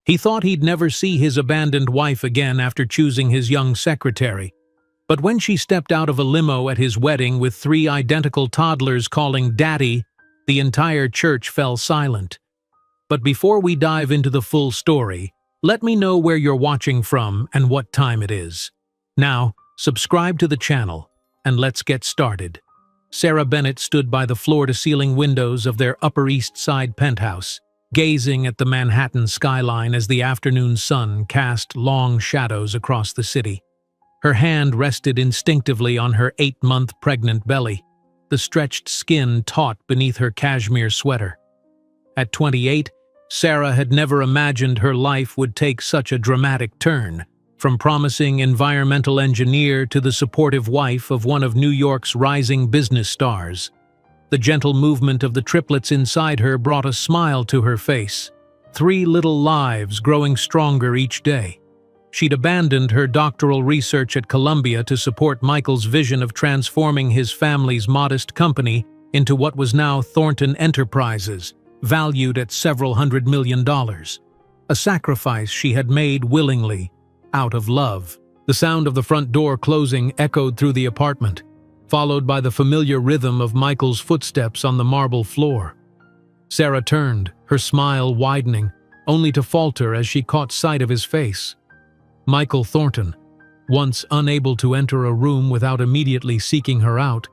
He thought he'd never see his abandoned wife again after choosing his young secretary. But when she stepped out of a limo at his wedding with 3 identical toddlers calling Daddy, the entire church fell silent. But before we dive into the full story, let me know where you're watching from and what time it is. Now, subscribe to the channel, and let's get started. Sarah Bennett stood by the floor-to-ceiling windows of their Upper East Side penthouse, gazing at the Manhattan skyline as the afternoon sun cast long shadows across the city. Her hand rested instinctively on her 8-month pregnant belly, the stretched skin taut beneath her cashmere sweater. At 28, Sarah had never imagined her life would take such a dramatic turn, from promising environmental engineer to the supportive wife of one of New York's rising business stars. The gentle movement of the triplets inside her brought a smile to her face. 3 little lives growing stronger each day. She'd abandoned her doctoral research at Columbia to support Michael's vision of transforming his family's modest company into what was now Thornton Enterprises, valued at several $100 million. A sacrifice she had made willingly, out of love. The sound of the front door closing echoed through the apartment, followed by the familiar rhythm of Michael's footsteps on the marble floor. Sarah turned, her smile widening, only to falter as she caught sight of his face. Michael Thornton, once unable to enter a room without immediately seeking her out,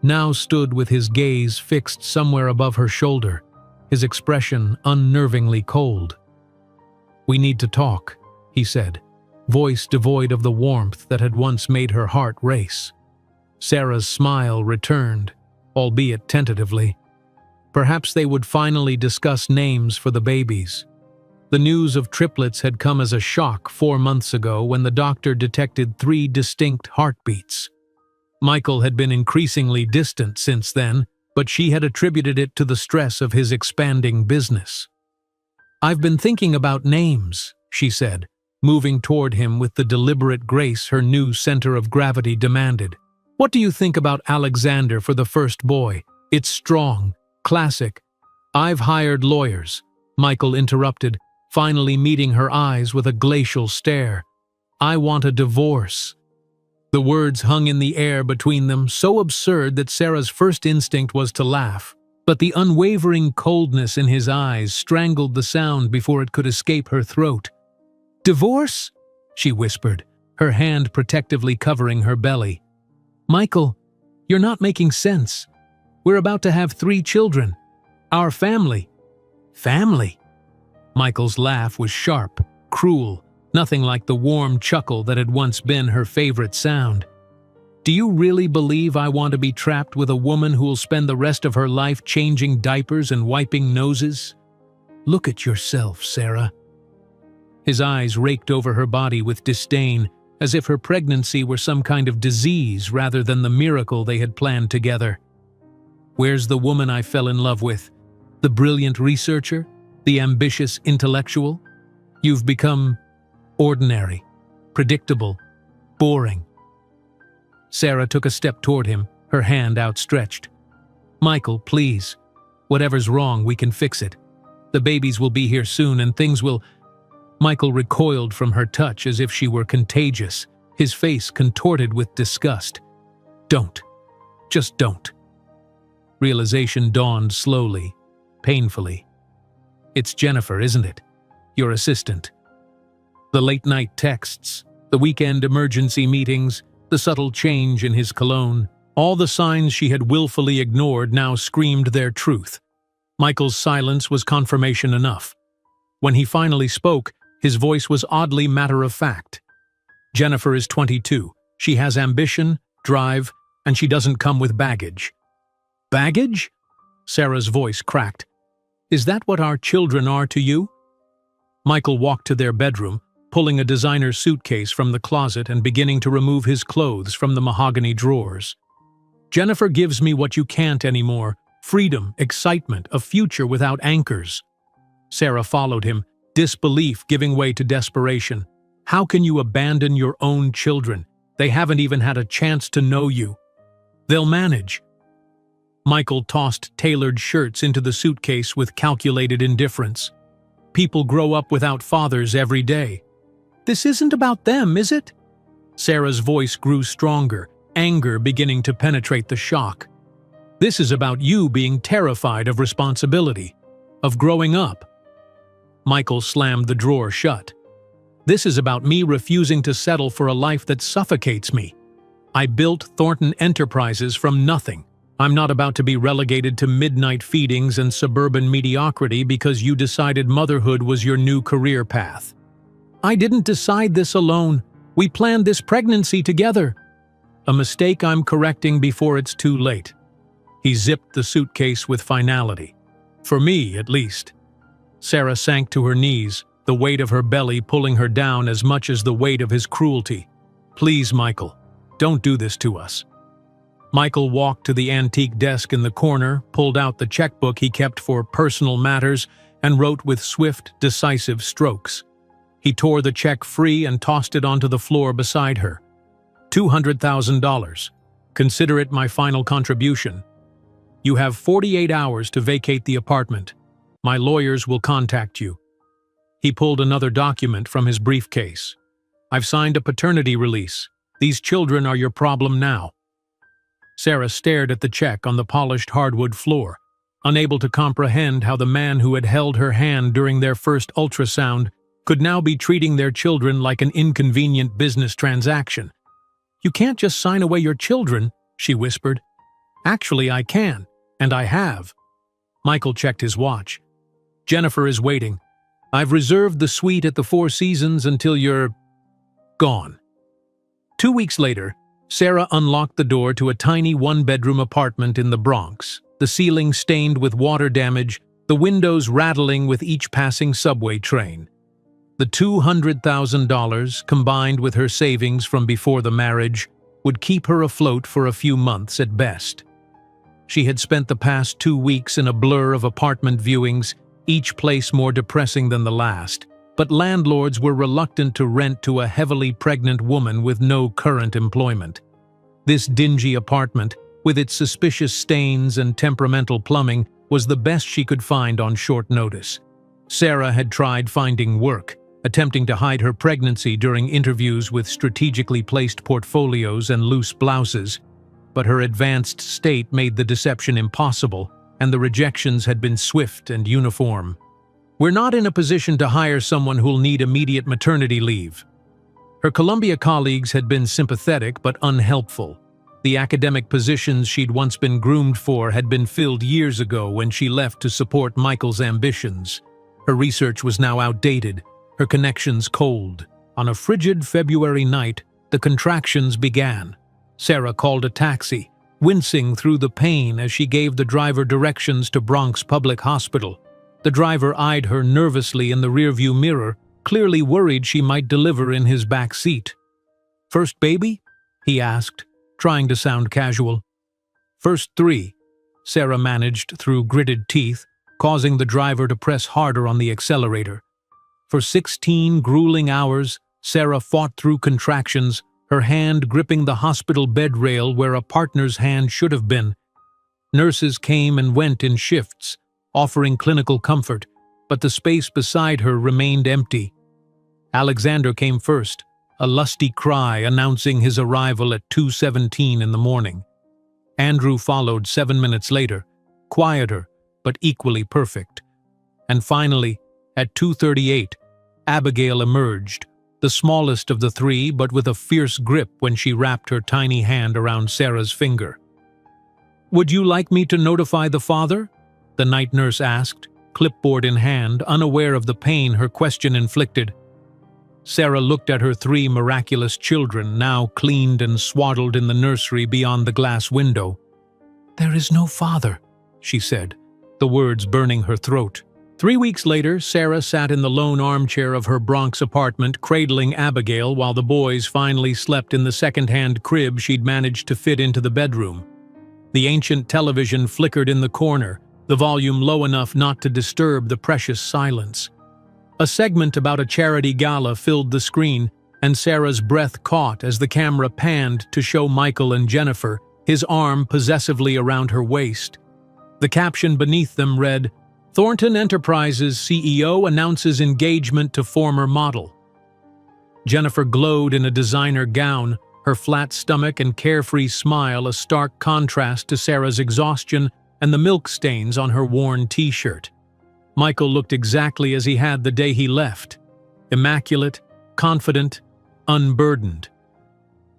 now stood with his gaze fixed somewhere above her shoulder, his expression unnervingly cold. "We need to talk," he said, voice devoid of the warmth that had once made her heart race. Sarah's smile returned, albeit tentatively. Perhaps they would finally discuss names for the babies. The news of triplets had come as a shock 4 months ago when the doctor detected 3 distinct heartbeats. Michael had been increasingly distant since then, but she had attributed it to the stress of his expanding business. "I've been thinking about names," she said, moving toward him with the deliberate grace her new center of gravity demanded. "What do you think about Alexander for the first boy? It's strong, classic." "I've hired lawyers," Michael interrupted, finally meeting her eyes with a glacial stare. "I want a divorce." The words hung in the air between them, so absurd that Sarah's first instinct was to laugh. But the unwavering coldness in his eyes strangled the sound before it could escape her throat. "Divorce?" she whispered, her hand protectively covering her belly. "Michael, you're not making sense. We're about to have 3 children. Our family." "Family?" Michael's laugh was sharp, cruel, nothing like the warm chuckle that had once been her favorite sound. "Do you really believe I want to be trapped with a woman who'll spend the rest of her life changing diapers and wiping noses? Look at yourself, Sarah." His eyes raked over her body with disdain, as if her pregnancy were some kind of disease rather than the miracle they had planned together. "Where's the woman I fell in love with? The brilliant researcher? The ambitious intellectual? You've become ordinary, predictable, boring." Sarah took a step toward him, her hand outstretched. "Michael, please. Whatever's wrong, we can fix it. The babies will be here soon and things will—" Michael recoiled from her touch as if she were contagious, his face contorted with disgust. "Don't. Just don't." Realization dawned slowly, painfully. "It's Jennifer, isn't it? Your assistant." The late-night texts, the weekend emergency meetings, the subtle change in his cologne, all the signs she had willfully ignored now screamed their truth. Michael's silence was confirmation enough. When he finally spoke, his voice was oddly matter-of-fact. "Jennifer is 22. She has ambition, drive, and she doesn't come with baggage." "Baggage?" Sarah's voice cracked. "Is that what our children are to you?" Michael walked to their bedroom, pulling a designer suitcase from the closet and beginning to remove his clothes from the mahogany drawers. "Jennifer gives me what you can't anymore: freedom, excitement, a future without anchors." Sarah followed him, disbelief giving way to desperation. "How can you abandon your own children? They haven't even had a chance to know you." "They'll manage." Michael tossed tailored shirts into the suitcase with calculated indifference. people grow up without fathers every day. This isn't about them, is it? Sarah's voice grew stronger, anger beginning to penetrate the shock. This is about you being terrified of responsibility, of growing up. Michael slammed the drawer shut. This is about me refusing to settle for a life that suffocates me. I built Thornton Enterprises from nothing. I'm not about to be relegated to midnight feedings and suburban mediocrity because you decided motherhood was your new career path. I didn't decide this alone. We planned this pregnancy together. A mistake I'm correcting before it's too late. He zipped the suitcase with finality. For me, at least. Sarah sank to her knees, the weight of her belly pulling her down as much as the weight of his cruelty. Please, Michael, don't do this to us. Michael walked to the antique desk in the corner, pulled out the checkbook he kept for personal matters, and wrote with swift, decisive strokes. He tore the check free and tossed it onto the floor beside her. $200,000. Consider it my final contribution. You have 48 hours to vacate the apartment. My lawyers will contact you. He pulled another document from his briefcase. I've signed a paternity release. These children are your problem now. Sarah stared at the check on the polished hardwood floor, unable to comprehend how the man who had held her hand during their first ultrasound could now be treating their children like an inconvenient business transaction. You can't just sign away your children, she whispered. Actually, I can, and I have. Michael checked his watch. Jennifer is waiting. I've reserved the suite at the Four Seasons until you're gone. 2 weeks later, Sarah unlocked the door to a tiny one-bedroom apartment in the Bronx, the ceiling stained with water damage, the windows rattling with each passing subway train. The $200,000, combined with her savings from before the marriage, would keep her afloat for a few months at best. She had spent the past 2 weeks in a blur of apartment viewings, each place more depressing than the last, but landlords were reluctant to rent to a heavily pregnant woman with no current employment. This dingy apartment, with its suspicious stains and temperamental plumbing, was the best she could find on short notice. Sarah had tried finding work, attempting to hide her pregnancy during interviews with strategically placed portfolios and loose blouses, but her advanced state made the deception impossible, and the rejections had been swift and uniform. We're not in a position to hire someone who'll need immediate maternity leave. Her Columbia colleagues had been sympathetic but unhelpful. The academic positions she'd once been groomed for had been filled years ago when she left to support Michael's ambitions. Her research was now outdated, her connections cold. On a frigid February night, the contractions began. Sarah called a taxi, wincing through the pain as she gave the driver directions to Bronx Public Hospital. The driver eyed her nervously in the rearview mirror, clearly worried she might deliver in his back seat. "First baby?" he asked, trying to sound casual. "First 3, Sarah managed through gritted teeth, causing the driver to press harder on the accelerator. For 16 grueling hours, Sarah fought through contractions, her hand gripping the hospital bed rail where a partner's hand should have been. Nurses came and went in shifts, offering clinical comfort, but the space beside her remained empty. Alexander came first, a lusty cry announcing his arrival at 2:17 in the morning. Andrew followed 7 minutes later, quieter but equally perfect. And finally, at 2:38, Abigail emerged, the smallest of the three but with a fierce grip when she wrapped her tiny hand around Sarah's finger. "Would you like me to notify the father?" the night nurse asked, clipboard in hand, unaware of the pain her question inflicted. Sarah looked at her 3 miraculous children, now cleaned and swaddled in the nursery beyond the glass window. "There is no father," she said, the words burning her throat. 3 weeks later, Sarah sat in the lone armchair of her Bronx apartment, cradling Abigail while the boys finally slept in the second-hand crib she'd managed to fit into the bedroom. The ancient television flickered in the corner, the volume low enough not to disturb the precious silence. A segment about a charity gala filled the screen, and Sarah's breath caught as the camera panned to show Michael and Jennifer, his arm possessively around her waist. The caption beneath them read, Thornton Enterprises CEO announces engagement to former model. Jennifer glowed in a designer gown, her flat stomach and carefree smile a stark contrast to Sarah's exhaustion and the milk stains on her worn t-shirt. Michael looked exactly as he had the day he left, immaculate, confident, unburdened.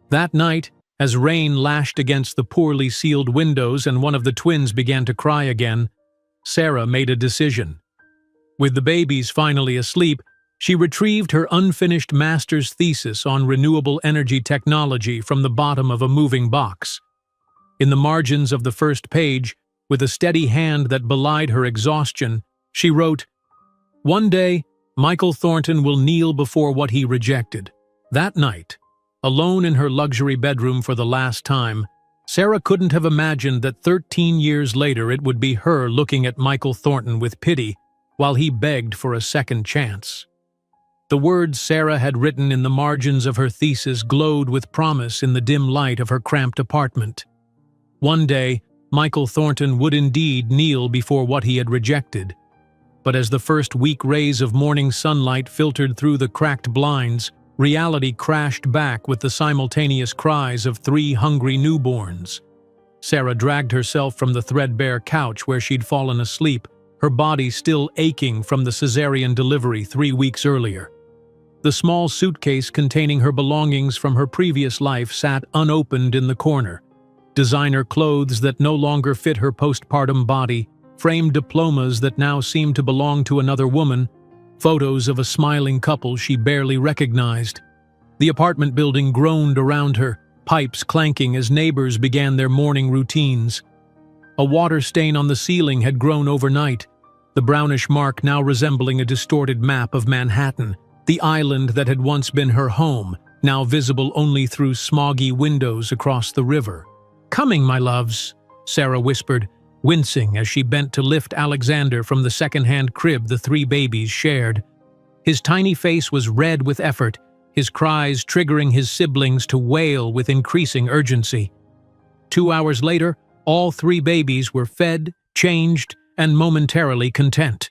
That night, as rain lashed against the poorly sealed windows and one of the twins began to cry again, Sarah made a decision. With the babies finally asleep, she retrieved her unfinished master's thesis on renewable energy technology from the bottom of a moving box. In the margins of the first page, with a steady hand that belied her exhaustion, she wrote, "One day, Michael Thornton will kneel before what he rejected." That night, alone in her luxury bedroom for the last time, Sarah couldn't have imagined that 13 years later it would be her looking at Michael Thornton with pity while he begged for a second chance. The words Sarah had written in the margins of her thesis glowed with promise in the dim light of her cramped apartment. One day, Michael Thornton would indeed kneel before what he had rejected. But as the first weak rays of morning sunlight filtered through the cracked blinds, reality crashed back with the simultaneous cries of 3 hungry newborns. Sarah dragged herself from the threadbare couch where she'd fallen asleep, her body still aching from the cesarean delivery 3 weeks earlier. The small suitcase containing her belongings from her previous life sat unopened in the corner. Designer clothes that no longer fit her postpartum body, framed diplomas that now seemed to belong to another woman, photos of a smiling couple she barely recognized. The apartment building groaned around her, pipes clanking as neighbors began their morning routines. A water stain on the ceiling had grown overnight, the brownish mark now resembling a distorted map of Manhattan, the island that had once been her home, now visible only through smoggy windows across the river. "Coming, my loves," Sarah whispered, wincing as she bent to lift Alexander from the second-hand crib the 3 babies shared. His tiny face was red with effort, his cries triggering his siblings to wail with increasing urgency. 2 hours later, all 3 babies were fed, changed, and momentarily content.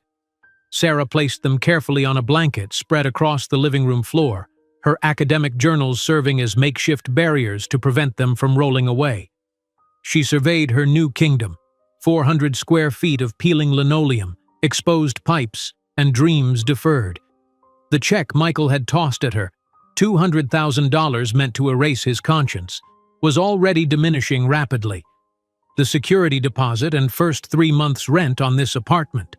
Sarah placed them carefully on a blanket spread across the living room floor, her academic journals serving as makeshift barriers to prevent them from rolling away. She surveyed her new kingdom, 400 square feet of peeling linoleum, exposed pipes, and dreams deferred. The check Michael had tossed at her, $200,000 meant to erase his conscience, was already diminishing rapidly. The security deposit and first 3 months' rent on this apartment.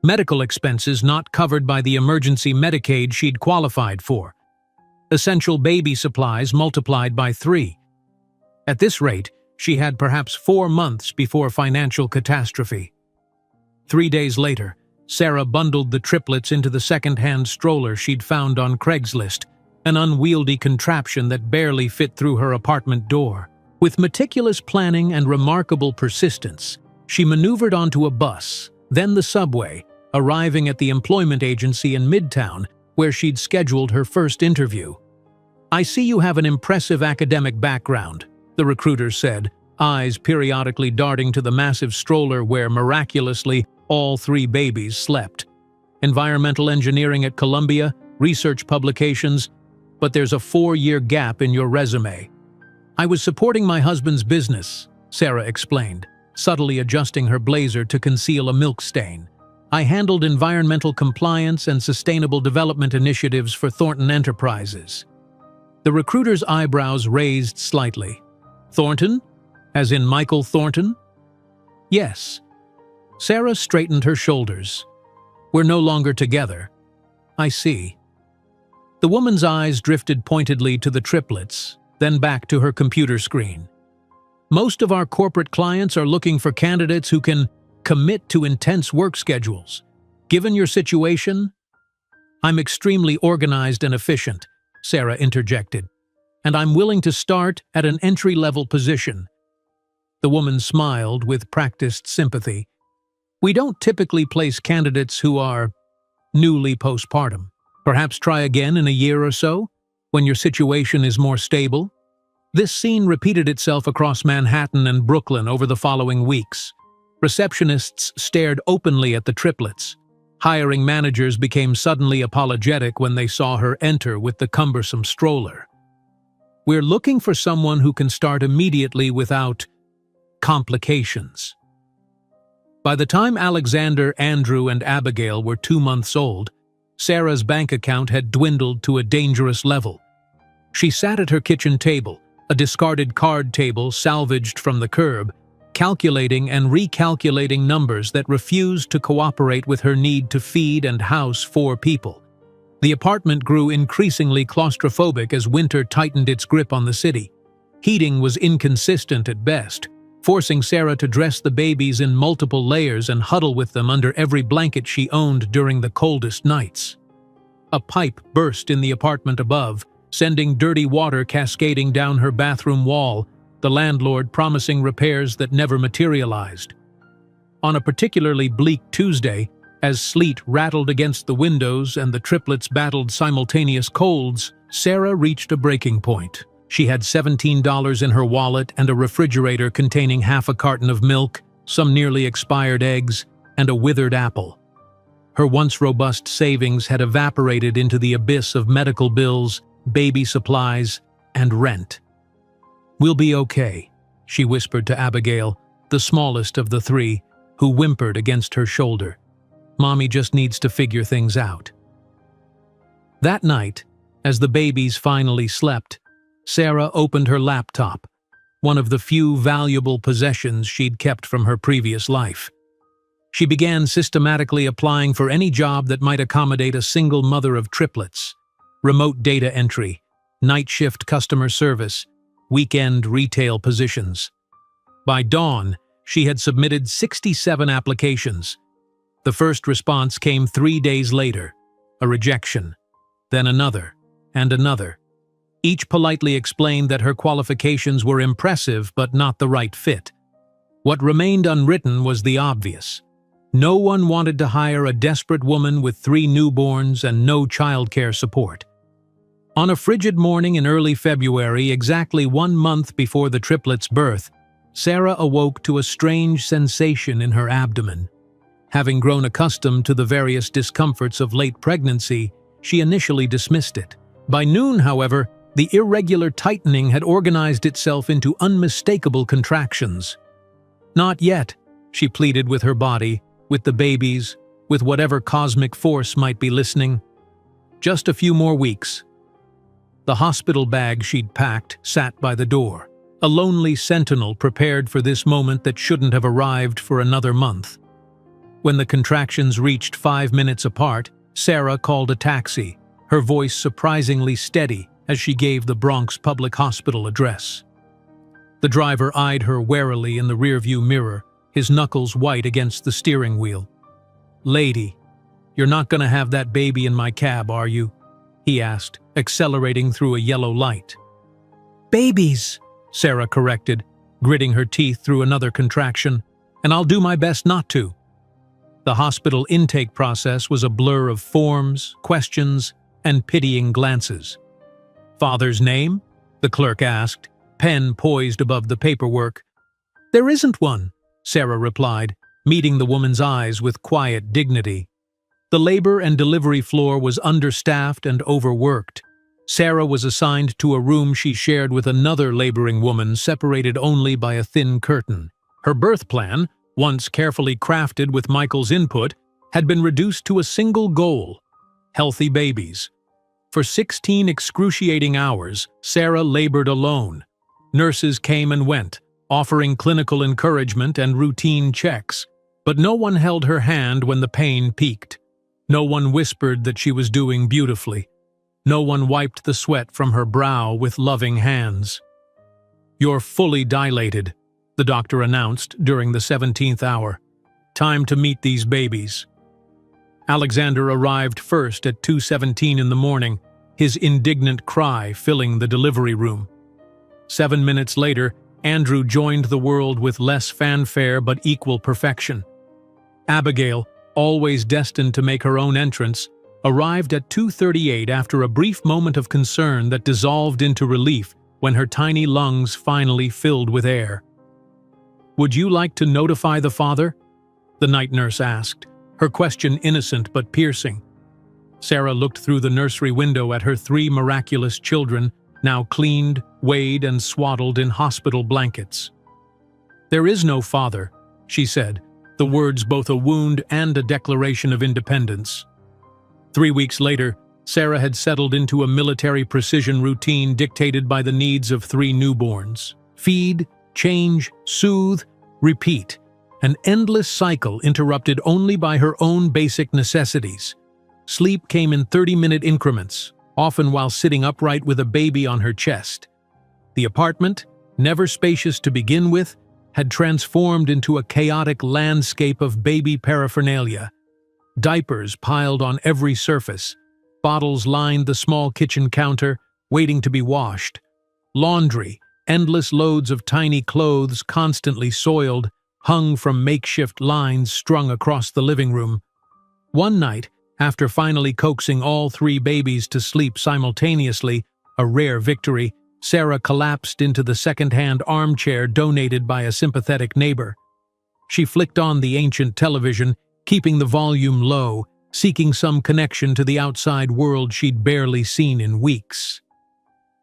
Medical expenses not covered by the emergency Medicaid she'd qualified for. Essential baby supplies multiplied by 3. At this rate, she had perhaps 4 months before financial catastrophe. 3 days later, Sarah bundled the triplets into the second-hand stroller she'd found on Craigslist, an unwieldy contraption that barely fit through her apartment door. With meticulous planning and remarkable persistence, she maneuvered onto a bus, then the subway, arriving at the employment agency in Midtown, where she'd scheduled her first interview. "I see you have an impressive academic background," the recruiter said, eyes periodically darting to the massive stroller where, miraculously, all 3 babies slept. "Environmental engineering at Columbia, research publications, but there's a 4-year gap in your resume." "I was supporting my husband's business," Sarah explained, subtly adjusting her blazer to conceal a milk stain. "I handled environmental compliance and sustainable development initiatives for Thornton Enterprises." The recruiter's eyebrows raised slightly. "Thornton? As in Michael Thornton?" "Yes." Sarah straightened her shoulders. "We're no longer together." "I see." The woman's eyes drifted pointedly to the triplets, then back to her computer screen. "Most of our corporate clients are looking for candidates who can commit to intense work schedules. Given your situation..." "I'm extremely organized and efficient," Sarah interjected, "and I'm willing to start at an entry-level position." The woman smiled with practiced sympathy. "We don't typically place candidates who are newly postpartum. Perhaps try again in a year or so, when your situation is more stable." This scene repeated itself across Manhattan and Brooklyn over the following weeks. Receptionists stared openly at the triplets. Hiring managers became suddenly apologetic when they saw her enter with the cumbersome stroller. "We're looking for someone who can start immediately without complications." By the time Alexander, Andrew, and Abigail were 2 months old, Sarah's bank account had dwindled to a dangerous level. She sat at her kitchen table, a discarded card table salvaged from the curb, calculating and recalculating numbers that refused to cooperate with her need to feed and house 4 people. The apartment grew increasingly claustrophobic as winter tightened its grip on the city. Heating was inconsistent at best, forcing Sarah to dress the babies in multiple layers and huddle with them under every blanket she owned during the coldest nights. A pipe burst in the apartment above, sending dirty water cascading down her bathroom wall, the landlord promising repairs that never materialized. On a particularly bleak Tuesday, as sleet rattled against the windows and the triplets battled simultaneous colds, Sarah reached a breaking point. She had $17 in her wallet and a refrigerator containing half a carton of milk, some nearly expired eggs, and a withered apple. Her once robust savings had evaporated into the abyss of medical bills, baby supplies, and rent. "We'll be okay," she whispered to Abigail, the smallest of the 3, who whimpered against her shoulder. "Mommy just needs to figure things out." That night, as the babies finally slept, Sarah opened her laptop, one of the few valuable possessions she'd kept from her previous life. She began systematically applying for any job that might accommodate a single mother of triplets: remote data entry, night shift customer service, weekend retail positions. By dawn, she had submitted 67 applications. The first response came 3 days later, a rejection, then another, and another. Each politely explained that her qualifications were impressive but not the right fit. What remained unwritten was the obvious. No one wanted to hire a desperate woman with 3 newborns and no childcare support. On a frigid morning in early February, exactly 1 month before the triplets' birth, Sarah awoke to a strange sensation in her abdomen. Having grown accustomed to the various discomforts of late pregnancy, she initially dismissed it. By noon, however, the irregular tightening had organized itself into unmistakable contractions. "Not yet," she pleaded with her body, with the babies, with whatever cosmic force might be listening. "Just a few more weeks." The hospital bag she'd packed sat by the door, a lonely sentinel prepared for this moment that shouldn't have arrived for another month. When the contractions reached 5 minutes apart, Sarah called a taxi, her voice surprisingly steady as she gave the Bronx Public Hospital address. The driver eyed her warily in the rearview mirror, his knuckles white against the steering wheel. "Lady, you're not gonna have that baby in my cab, are you?" he asked, accelerating through a yellow light. "Babies," Sarah corrected, gritting her teeth through another contraction, "and I'll do my best not to." The hospital intake process was a blur of forms, questions, and pitying glances. "Father's name?" the clerk asked, pen poised above the paperwork. "There isn't one," Sarah replied, meeting the woman's eyes with quiet dignity. The labor and delivery floor was understaffed and overworked. Sarah was assigned to a room she shared with another laboring woman, separated only by a thin curtain. Her birth plan, once carefully crafted with Michael's input, had been reduced to a single goal: healthy babies. For 16 excruciating hours, Sarah labored alone. Nurses came and went, offering clinical encouragement and routine checks, but no one held her hand when the pain peaked. No one whispered that she was doing beautifully. No one wiped the sweat from her brow with loving hands. "You're fully dilated," the doctor announced during the 17th hour. "Time to meet these babies." Alexander arrived first at 2:17 in the morning, his indignant cry filling the delivery room. 7 minutes later, Andrew joined the world with less fanfare but equal perfection. Abigail, always destined to make her own entrance, arrived at 2:38 after a brief moment of concern that dissolved into relief when her tiny lungs finally filled with air. "Would you like to notify the father?" the night nurse asked, her question innocent but piercing. Sarah looked through the nursery window at her 3 miraculous children, now cleaned, weighed, and swaddled in hospital blankets. "There is no father," she said, the words both a wound and a declaration of independence. 3 weeks later, Sarah had settled into a military precision routine dictated by the needs of 3 newborns. Feed, change, soothe, repeat, an endless cycle interrupted only by her own basic necessities. Sleep came in 30-minute increments, often while sitting upright with a baby on her chest. The apartment, never spacious to begin with, had transformed into a chaotic landscape of baby paraphernalia. Diapers piled on every surface, bottles lined the small kitchen counter, waiting to be washed. Laundry, endless loads of tiny clothes constantly soiled, hung from makeshift lines strung across the living room. One night, after finally coaxing all 3 babies to sleep simultaneously, a rare victory, Sarah collapsed into the second-hand armchair donated by a sympathetic neighbor. She flicked on the ancient television, keeping the volume low, seeking some connection to the outside world she'd barely seen in weeks.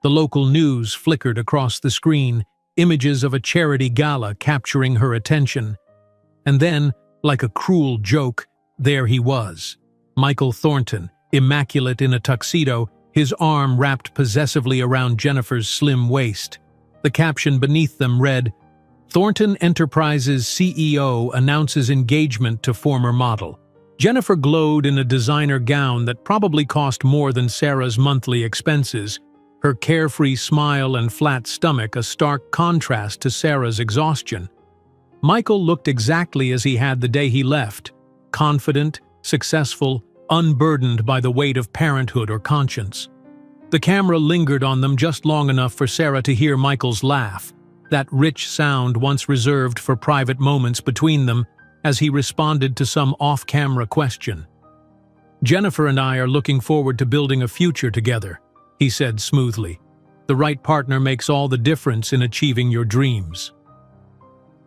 The local news flickered across the screen, images of a charity gala capturing her attention. And then, like a cruel joke, there he was, Michael Thornton, immaculate in a tuxedo, his arm wrapped possessively around Jennifer's slim waist. The caption beneath them read, "Thornton Enterprises CEO announces engagement to former model." Jennifer glowed in a designer gown that probably cost more than Sarah's monthly expenses, her carefree smile and flat stomach a stark contrast to Sarah's exhaustion. Michael looked exactly as he had the day he left, confident, successful, unburdened by the weight of parenthood or conscience. The camera lingered on them just long enough for Sarah to hear Michael's laugh, that rich sound once reserved for private moments between them, as he responded to some off-camera question. "Jennifer and I are looking forward to building a future together," he said smoothly. "The right partner makes all the difference in achieving your dreams."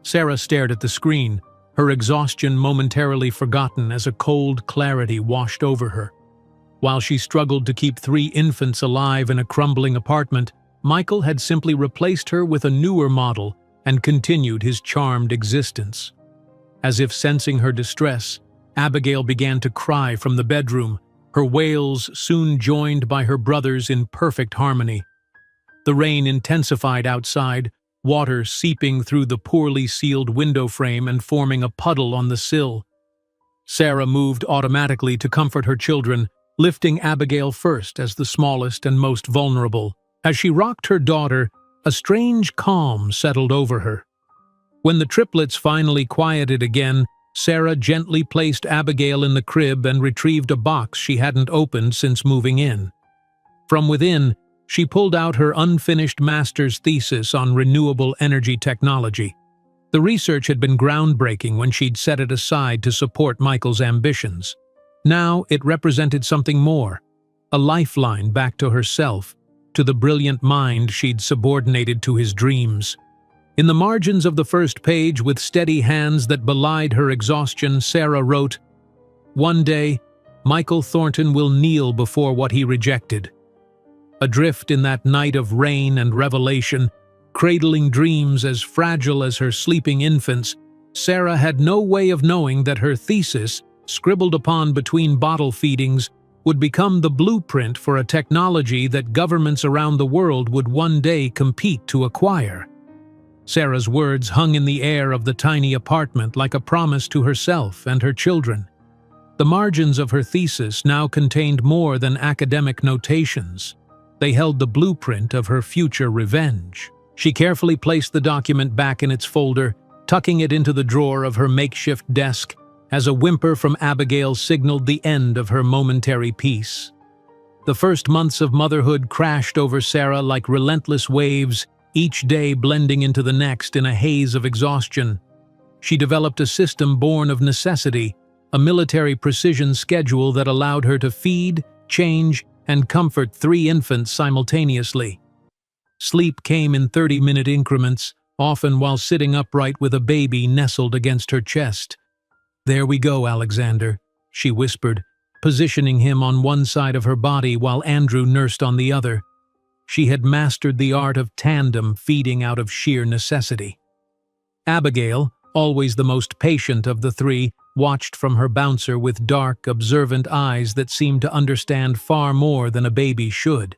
Sarah stared at the screen, her exhaustion momentarily forgotten as a cold clarity washed over her. While she struggled to keep 3 infants alive in a crumbling apartment, Michael had simply replaced her with a newer model and continued his charmed existence. As if sensing her distress, Abigail began to cry from the bedroom, her wails soon joined by her brother's in perfect harmony. The rain intensified outside, water seeping through the poorly sealed window frame and forming a puddle on the sill. Sarah moved automatically to comfort her children, lifting Abigail first as the smallest and most vulnerable. As she rocked her daughter, a strange calm settled over her. When the triplets finally quieted again, Sarah gently placed Abigail in the crib and retrieved a box she hadn't opened since moving in. From within, she pulled out her unfinished master's thesis on renewable energy technology. The research had been groundbreaking when she'd set it aside to support Michael's ambitions. Now it represented something more, a lifeline back to herself, to the brilliant mind she'd subordinated to his dreams. In the margins of the first page, with steady hands that belied her exhaustion, Sarah wrote, "One day, Michael Thornton will kneel before what he rejected." Adrift in that night of rain and revelation, cradling dreams as fragile as her sleeping infants, Sarah had no way of knowing that her thesis, scribbled upon between bottle feedings, would become the blueprint for a technology that governments around the world would one day compete to acquire. Sarah's words hung in the air of the tiny apartment like a promise to herself and her children. The margins of her thesis now contained more than academic notations. They held the blueprint of her future revenge. She carefully placed the document back in its folder, tucking it into the drawer of her makeshift desk, as a whimper from Abigail signaled the end of her momentary peace. The first months of motherhood crashed over Sarah like relentless waves, each day blending into the next in a haze of exhaustion. She developed a system born of necessity, a military precision schedule that allowed her to feed, change, and comfort 3 infants simultaneously. Sleep came in 30-minute increments, often while sitting upright with a baby nestled against her chest. "There we go, Alexander," she whispered, positioning him on one side of her body while Andrew nursed on the other. She had mastered the art of tandem feeding out of sheer necessity. Abigail, always the most patient of the three, watched from her bouncer with dark, observant eyes that seemed to understand far more than a baby should.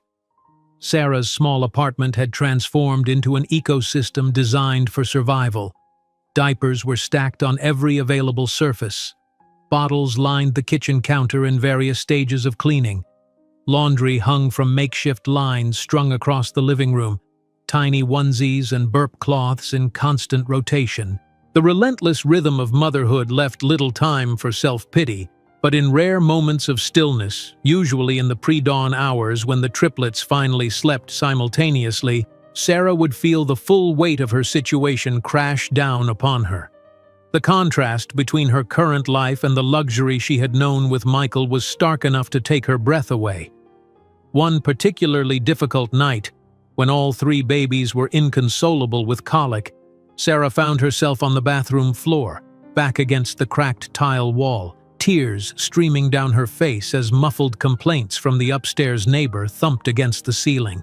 Sarah's small apartment had transformed into an ecosystem designed for survival. Diapers were stacked on every available surface. Bottles lined the kitchen counter in various stages of cleaning. Laundry hung from makeshift lines strung across the living room, tiny onesies and burp cloths in constant rotation. The relentless rhythm of motherhood left little time for self-pity, but in rare moments of stillness, usually in the pre-dawn hours when the triplets finally slept simultaneously, Sarah would feel the full weight of her situation crash down upon her. The contrast between her current life and the luxury she had known with Michael was stark enough to take her breath away. One particularly difficult night, when all three babies were inconsolable with colic, Sarah found herself on the bathroom floor, back against the cracked tile wall, tears streaming down her face as muffled complaints from the upstairs neighbor thumped against the ceiling.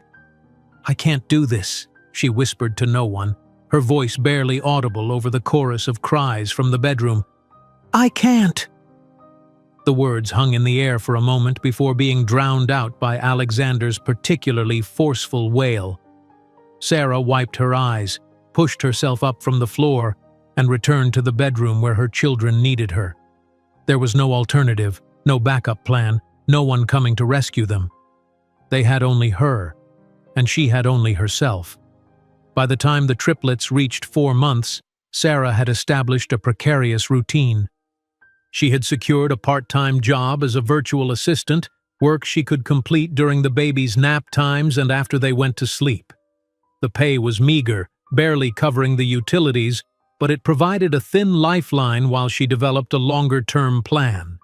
"I can't do this," she whispered to no one, her voice barely audible over the chorus of cries from the bedroom. "I can't." The words hung in the air for a moment before being drowned out by Alexander's particularly forceful wail. Sarah wiped her eyes, pushed herself up from the floor, and returned to the bedroom where her children needed her. There was no alternative, no backup plan, no one coming to rescue them. They had only her, and she had only herself. By the time the triplets reached 4 months, Sarah had established a precarious routine. She had secured a part-time job as a virtual assistant, work she could complete during the baby's nap times and after they went to sleep. The pay was meager, barely covering the utilities, but it provided a thin lifeline while she developed a longer-term plan.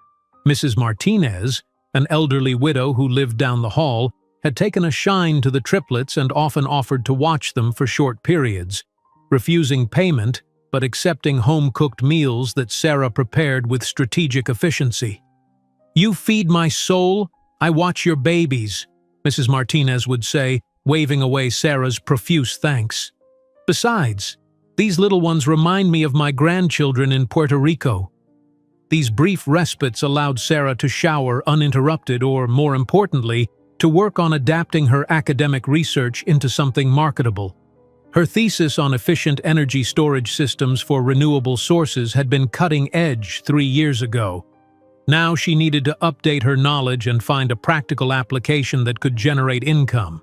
Mrs. Martinez, an elderly widow who lived down the hall, had taken a shine to the triplets and often offered to watch them for short periods, refusing payment but accepting home-cooked meals that Sarah prepared with strategic efficiency. "You feed my soul, I watch your babies," Mrs. Martinez would say, waving away Sarah's profuse thanks. "Besides, these little ones remind me of my grandchildren in Puerto Rico." These brief respites allowed Sarah to shower uninterrupted or, more importantly, to work on adapting her academic research into something marketable. Her thesis on efficient energy storage systems for renewable sources had been cutting edge 3 years ago. Now she needed to update her knowledge and find a practical application that could generate income.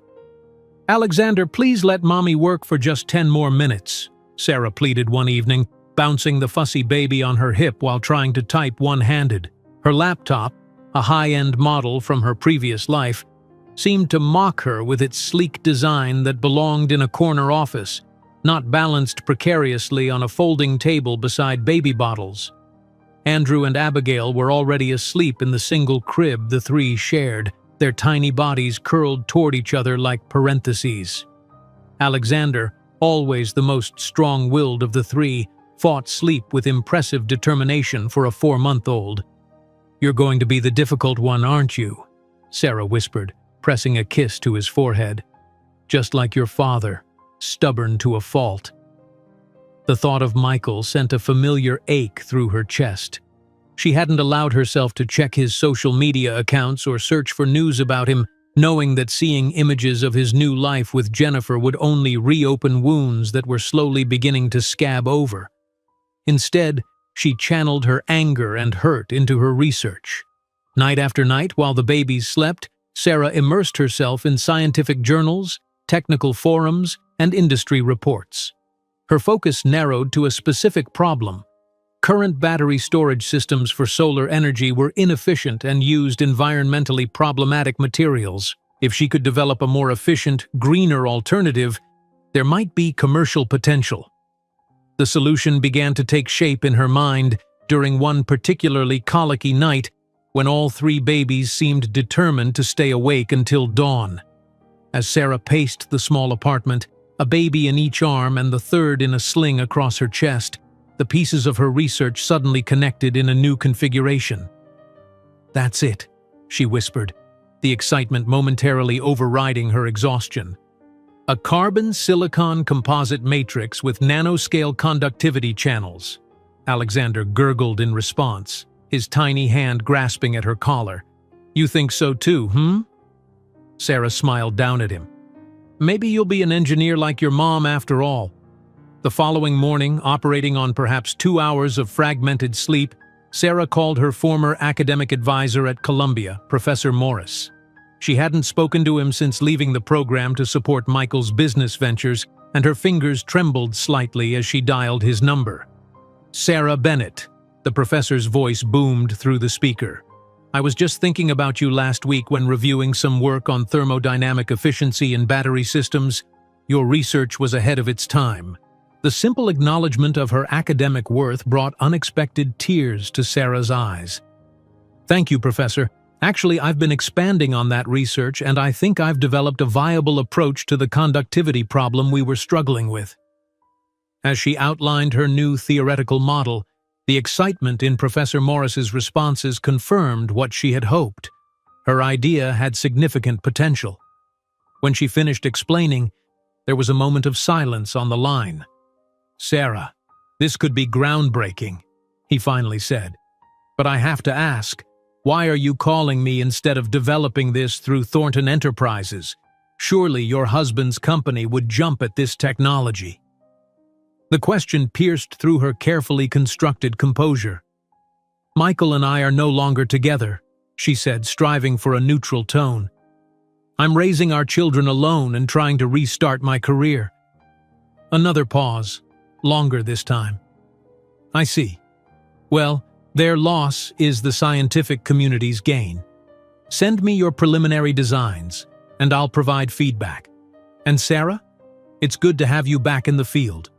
"Alexander, please let Mommy work for just 10 more minutes," Sarah pleaded one evening, bouncing the fussy baby on her hip while trying to type one-handed. Her laptop, a high-end model from her previous life, seemed to mock her with its sleek design that belonged in a corner office, not balanced precariously on a folding table beside baby bottles. Andrew and Abigail were already asleep in the single crib the three shared, their tiny bodies curled toward each other like parentheses. Alexander, always the most strong-willed of the three, fought sleep with impressive determination for a 4-month-old. "You're going to be the difficult one, aren't you?" Sarah whispered, pressing a kiss to his forehead. "Just like your father, stubborn to a fault." The thought of Michael sent a familiar ache through her chest. She hadn't allowed herself to check his social media accounts or search for news about him, knowing that seeing images of his new life with Jennifer would only reopen wounds that were slowly beginning to scab over. Instead, she channeled her anger and hurt into her research. Night after night, while the babies slept, Sarah immersed herself in scientific journals, technical forums, and industry reports. Her focus narrowed to a specific problem. Current battery storage systems for solar energy were inefficient and used environmentally problematic materials. If she could develop a more efficient, greener alternative, there might be commercial potential. The solution began to take shape in her mind during one particularly colicky night when all three babies seemed determined to stay awake until dawn. As Sarah paced the small apartment, a baby in each arm and the third in a sling across her chest. The pieces of her research suddenly connected in a new configuration. "That's it," she whispered, the excitement momentarily overriding her exhaustion. "A carbon-silicon composite matrix with nanoscale conductivity channels." Alexander gurgled in response, his tiny hand grasping at her collar. "You think so too, Sarah smiled down at him. "Maybe you'll be an engineer like your mom after all." The following morning, operating on perhaps 2 hours of fragmented sleep, Sarah called her former academic advisor at Columbia, Professor Morris. She hadn't spoken to him since leaving the program to support Michael's business ventures, and her fingers trembled slightly as she dialed his number. "Sarah Bennett," the professor's voice boomed through the speaker. "I was just thinking about you last week when reviewing some work on thermodynamic efficiency in battery systems. Your research was ahead of its time." The simple acknowledgement of her academic worth brought unexpected tears to Sarah's eyes. "Thank you, Professor. Actually, I've been expanding on that research, and I think I've developed a viable approach to the conductivity problem we were struggling with." As she outlined her new theoretical model, the excitement in Professor Morris's responses confirmed what she had hoped. Her idea had significant potential. When she finished explaining, there was a moment of silence on the line. "Sarah, this could be groundbreaking," he finally said. "But I have to ask, why are you calling me instead of developing this through Thornton Enterprises? Surely your husband's company would jump at this technology." The question pierced through her carefully constructed composure. "Michael and I are no longer together," she said, striving for a neutral tone. "I'm raising our children alone and trying to restart my career." Another pause, longer this time. "I see. Well, their loss is the scientific community's gain. Send me your preliminary designs, and I'll provide feedback. And Sarah, it's good to have you back in the field."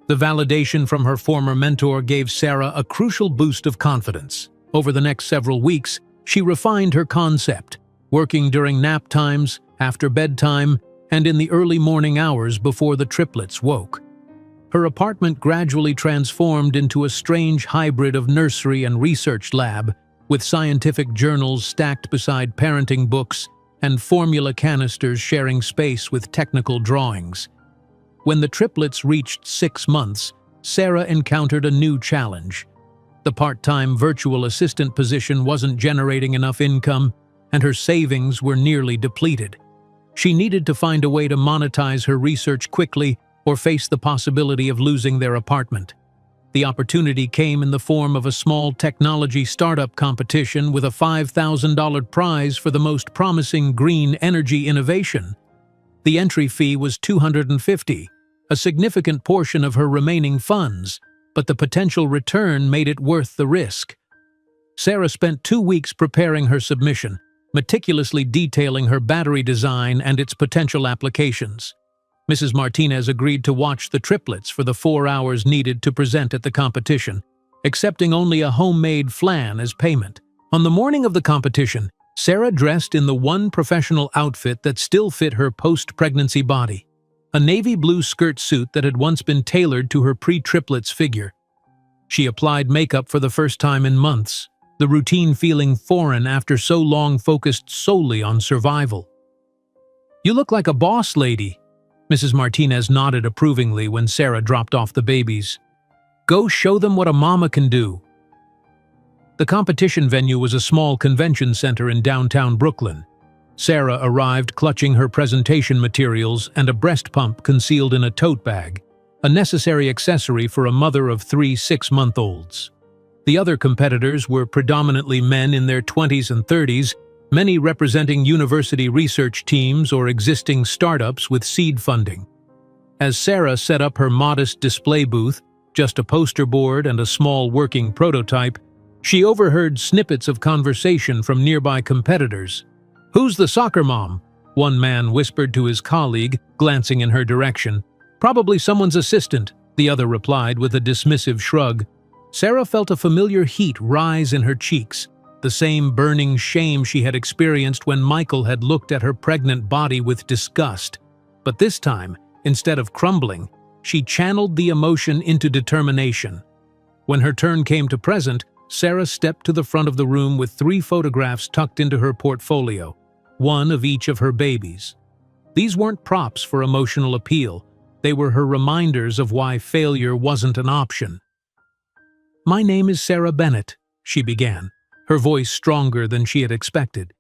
The validation from her former mentor gave Sarah a crucial boost of confidence. Over the next several weeks, she refined her concept, working during nap times, after bedtime, and in the early morning hours before the triplets woke. Her apartment gradually transformed into a strange hybrid of nursery and research lab, with scientific journals stacked beside parenting books and formula canisters sharing space with technical drawings. When the triplets reached 6 months, Sarah encountered a new challenge. The part-time virtual assistant position wasn't generating enough income, and her savings were nearly depleted. She needed to find a way to monetize her research quickly or face the possibility of losing their apartment. The opportunity came in the form of a small technology startup competition with a $5,000 prize for the most promising green energy innovation. The entry fee was $250, a significant portion of her remaining funds, but the potential return made it worth the risk. Sarah spent 2 weeks preparing her submission, meticulously detailing her battery design and its potential applications. Mrs. Martinez agreed to watch the triplets for the 4 hours needed to present at the competition, accepting only a homemade flan as payment. On the morning of the competition, Sarah dressed in the one professional outfit that still fit her post-pregnancy body, a navy blue skirt suit that had once been tailored to her pre-triplets figure. She applied makeup for the first time in months, the routine feeling foreign after so long focused solely on survival. "You look like a boss lady," Mrs. Martinez nodded approvingly when Sarah dropped off the babies. "Go show them what a mama can do." The competition venue was a small convention center in downtown Brooklyn. Sarah arrived clutching her presentation materials and a breast pump concealed in a tote bag, a necessary accessory for a mother of 3 6-month-olds. The other competitors were predominantly men in their 20s and 30s, many representing university research teams or existing startups with seed funding. As Sarah set up her modest display booth, just a poster board and a small working prototype, she overheard snippets of conversation from nearby competitors. "Who's the soccer mom?" one man whispered to his colleague, glancing in her direction. "Probably someone's assistant," the other replied with a dismissive shrug. Sarah felt a familiar heat rise in her cheeks, the same burning shame she had experienced when Michael had looked at her pregnant body with disgust. But this time, instead of crumbling, she channeled the emotion into determination. When her turn came to present, Sarah stepped to the front of the room with 3 photographs tucked into her portfolio, one of each of her babies. These weren't props for emotional appeal. They were her reminders of why failure wasn't an option. "My name is Sarah Bennett," she began, her voice stronger than she had expected.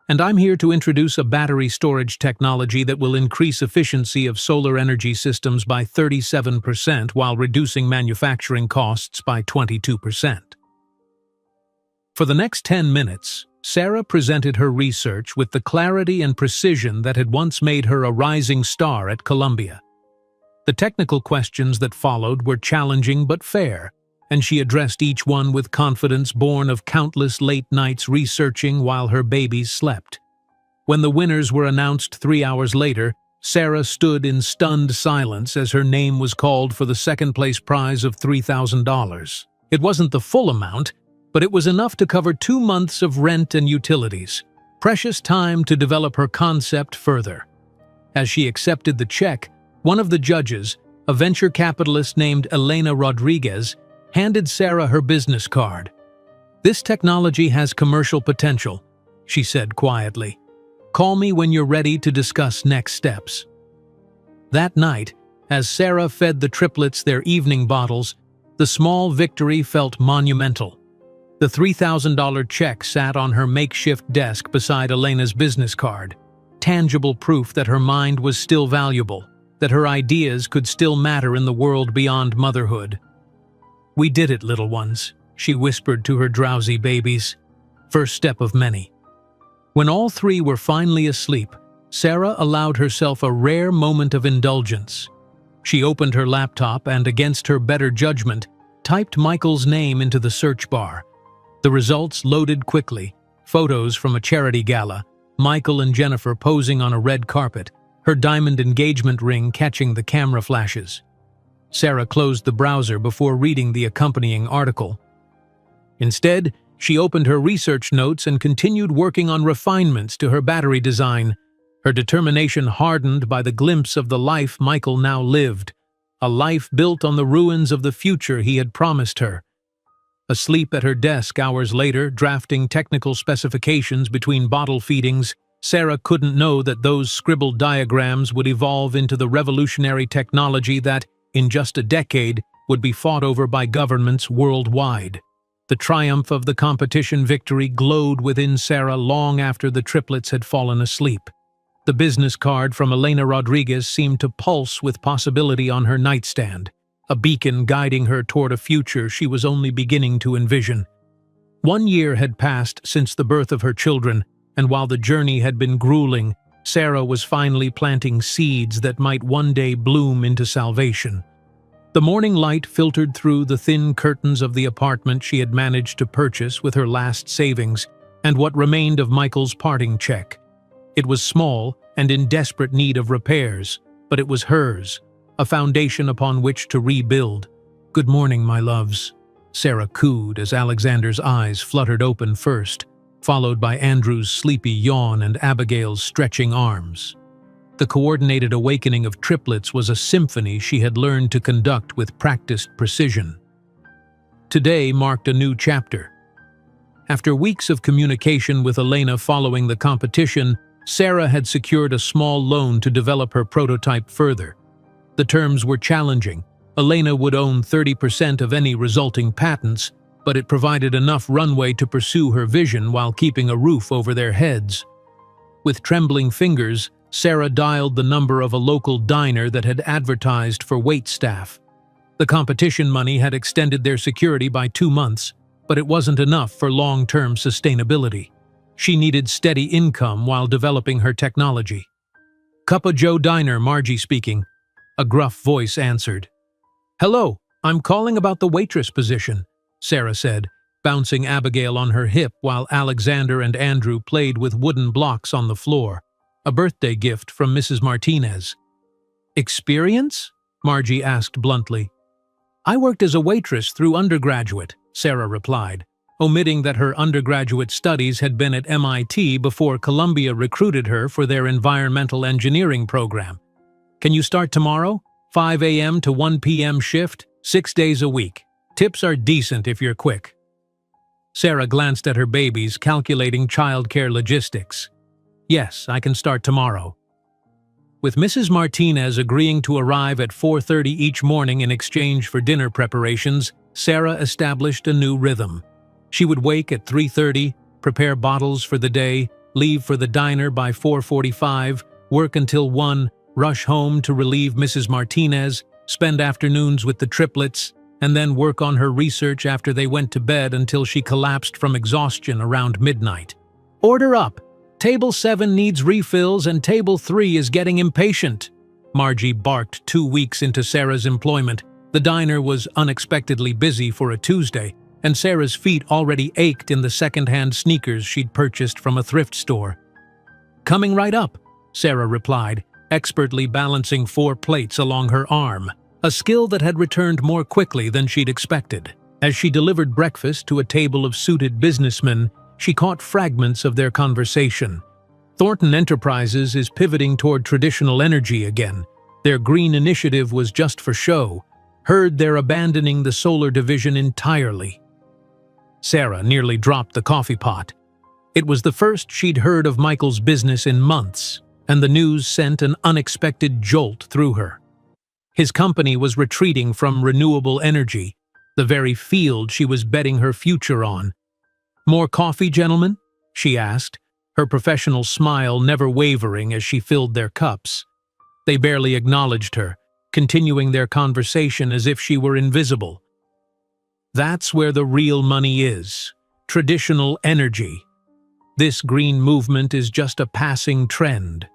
"And I'm here to introduce a battery storage technology that will increase efficiency of solar energy systems by 37% while reducing manufacturing costs by 22%. For the next 10 minutes, Sarah presented her research with the clarity and precision that had once made her a rising star at Columbia. The technical questions that followed were challenging but fair, and she addressed each one with confidence born of countless late nights researching while her babies slept. When the winners were announced 3 hours later, Sarah stood in stunned silence as her name was called for the second-place prize of $3,000. It wasn't the full amount, but it was enough to cover 2 months of rent and utilities. Precious time to develop her concept further. As she accepted the check, one of the judges, a venture capitalist named Elena Rodriguez, handed Sarah her business card. "This technology has commercial potential," she said quietly. "Call me when you're ready to discuss next steps." That night, as Sarah fed the triplets their evening bottles, the small victory felt monumental. The $3,000 check sat on her makeshift desk beside Elena's business card, tangible proof that her mind was still valuable, that her ideas could still matter in the world beyond motherhood. "We did it, little ones," she whispered to her drowsy babies. "First step of many." When all 3 were finally asleep, Sarah allowed herself a rare moment of indulgence. She opened her laptop and, against her better judgment, typed Michael's name into the search bar. The results loaded quickly. Photos from a charity gala, Michael and Jennifer posing on a red carpet, her diamond engagement ring catching the camera flashes. Sarah closed the browser before reading the accompanying article. Instead, she opened her research notes and continued working on refinements to her battery design, her determination hardened by the glimpse of the life Michael now lived, a life built on the ruins of the future he had promised her. Asleep at her desk hours later, drafting technical specifications between bottle feedings, Sarah couldn't know that those scribbled diagrams would evolve into the revolutionary technology that, in just a decade, would be fought over by governments worldwide. The triumph of the competition victory glowed within Sarah long after the triplets had fallen asleep. The business card from Elena Rodriguez seemed to pulse with possibility on her nightstand, a beacon guiding her toward a future she was only beginning to envision. 1 year had passed since the birth of her children, and while the journey had been grueling, Sarah was finally planting seeds that might one day bloom into salvation. The morning light filtered through the thin curtains of the apartment she had managed to purchase with her last savings and what remained of Michael's parting check. It was small and in desperate need of repairs, but it was hers, a foundation upon which to rebuild. "Good morning, my loves," Sarah cooed as Alexander's eyes fluttered open first, followed by Andrew's sleepy yawn and Abigail's stretching arms. The coordinated awakening of triplets was a symphony she had learned to conduct with practiced precision. Today marked a new chapter. After weeks of communication with Elena following the competition, Sarah had secured a small loan to develop her prototype further. The terms were challenging. Elena would own 30% of any resulting patents, but it provided enough runway to pursue her vision while keeping a roof over their heads. With trembling fingers, Sarah dialed the number of a local diner that had advertised for waitstaff. The competition money had extended their security by 2 months, but it wasn't enough for long-term sustainability. She needed steady income while developing her technology. "Cuppa Joe Diner, Margie speaking," a gruff voice answered. "Hello, I'm calling about the waitress position," Sarah said, bouncing Abigail on her hip while Alexander and Andrew played with wooden blocks on the floor, a birthday gift from Mrs. Martinez. "Experience?" Margie asked bluntly. "I worked as a waitress through undergraduate," Sarah replied, omitting that her undergraduate studies had been at MIT before Columbia recruited her for their environmental engineering program. Can you start tomorrow? 5 a.m. to 1 p.m. shift, 6 days a week. Tips are decent if you're quick. Sarah glanced at her babies, calculating childcare logistics. Yes, I can start tomorrow. With Mrs. Martinez agreeing to arrive at 4:30 each morning in exchange for dinner preparations, Sarah established a new rhythm. She would wake at 3:30, prepare bottles for the day, leave for the diner by 4:45, work until 1, rush home to relieve Mrs. Martinez, spend afternoons with the triplets, and then work on her research after they went to bed until she collapsed from exhaustion around midnight. Order up! Table 7 needs refills and Table 3 is getting impatient, Margie barked 2 weeks into Sarah's employment. The diner was unexpectedly busy for a Tuesday, and Sarah's feet already ached in the second-hand sneakers she'd purchased from a thrift store. Coming right up, Sarah replied, expertly balancing 4 plates along her arm, a skill that had returned more quickly than she'd expected. As she delivered breakfast to a table of suited businessmen, she caught fragments of their conversation. Thornton Enterprises is pivoting toward traditional energy again. Their green initiative was just for show. Heard they're abandoning the solar division entirely. Sarah nearly dropped the coffee pot. It was the first she'd heard of Michael's business in months, and the news sent an unexpected jolt through her. His company was retreating from renewable energy, the very field she was betting her future on. "More coffee, gentlemen?" she asked, her professional smile never wavering as she filled their cups. They barely acknowledged her, continuing their conversation as if she were invisible. That's where the real money is. Traditional energy. This green movement is just a passing trend.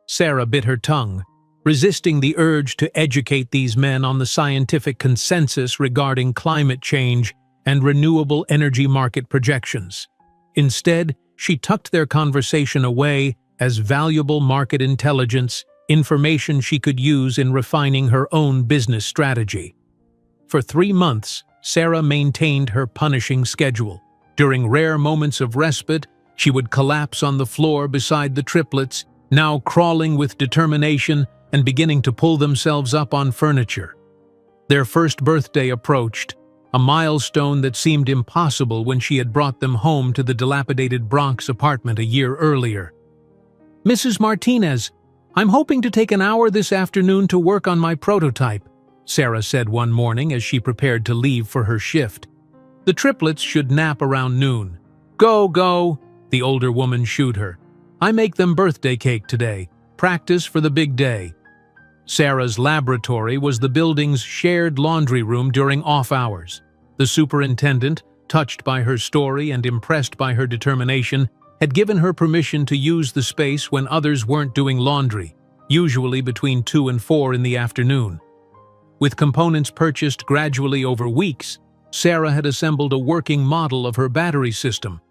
Sarah bit her tongue, resisting the urge to educate these men on the scientific consensus regarding climate change and renewable energy market projections. Instead, she tucked their conversation away as valuable market intelligence, information she could use in refining her own business strategy. For 3 months, Sarah maintained her punishing schedule. During rare moments of respite, she would collapse on the floor beside the triplets, now crawling with determination and beginning to pull themselves up on furniture. Their first birthday approached, a milestone that seemed impossible when she had brought them home to the dilapidated Bronx apartment a year earlier. "Mrs. Martinez, I'm hoping to take an hour this afternoon to work on my prototype," Sarah said one morning as she prepared to leave for her shift. "The triplets should nap around noon." "Go, go," the older woman shooed her. "I make them birthday cake today. Practice for the big day." Sarah's laboratory was the building's shared laundry room during off hours. The superintendent, touched by her story and impressed by her determination, had given her permission to use the space when others weren't doing laundry, usually between 2 and 4 in the afternoon. With components purchased gradually over weeks, Sarah had assembled a working model of her battery system.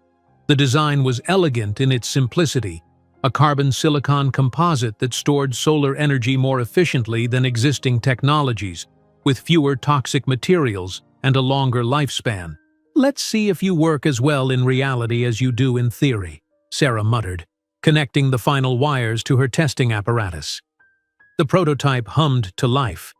The design was elegant in its simplicity, a carbon-silicon composite that stored solar energy more efficiently than existing technologies, with fewer toxic materials and a longer lifespan. "Let's see if you work as well in reality as you do in theory," Sarah muttered, connecting the final wires to her testing apparatus. The prototype hummed to life,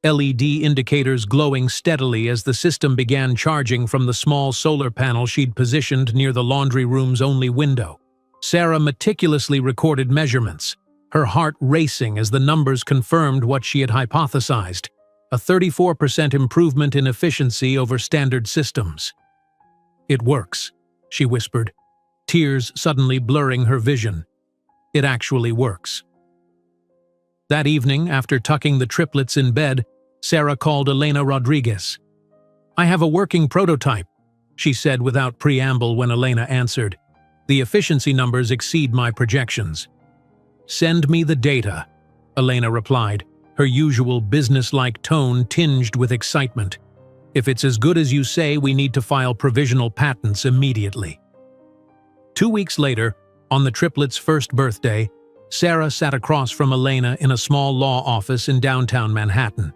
LED indicators glowing steadily as the system began charging from the small solar panel she'd positioned near the laundry room's only window. Sarah meticulously recorded measurements, her heart racing as the numbers confirmed what she had hypothesized, a 34% improvement in efficiency over standard systems. "It works," she whispered, tears suddenly blurring her vision. "It actually works." That evening, after tucking the triplets in bed, Sarah called Elena Rodriguez. "I have a working prototype," she said without preamble when Elena answered. "The efficiency numbers exceed my projections." "Send me the data," Elena replied, her usual business-like tone tinged with excitement. "If it's as good as you say, we need to file provisional patents immediately." 2 weeks later, on the triplets' first birthday, Sarah sat across from Elena in a small law office in downtown Manhattan.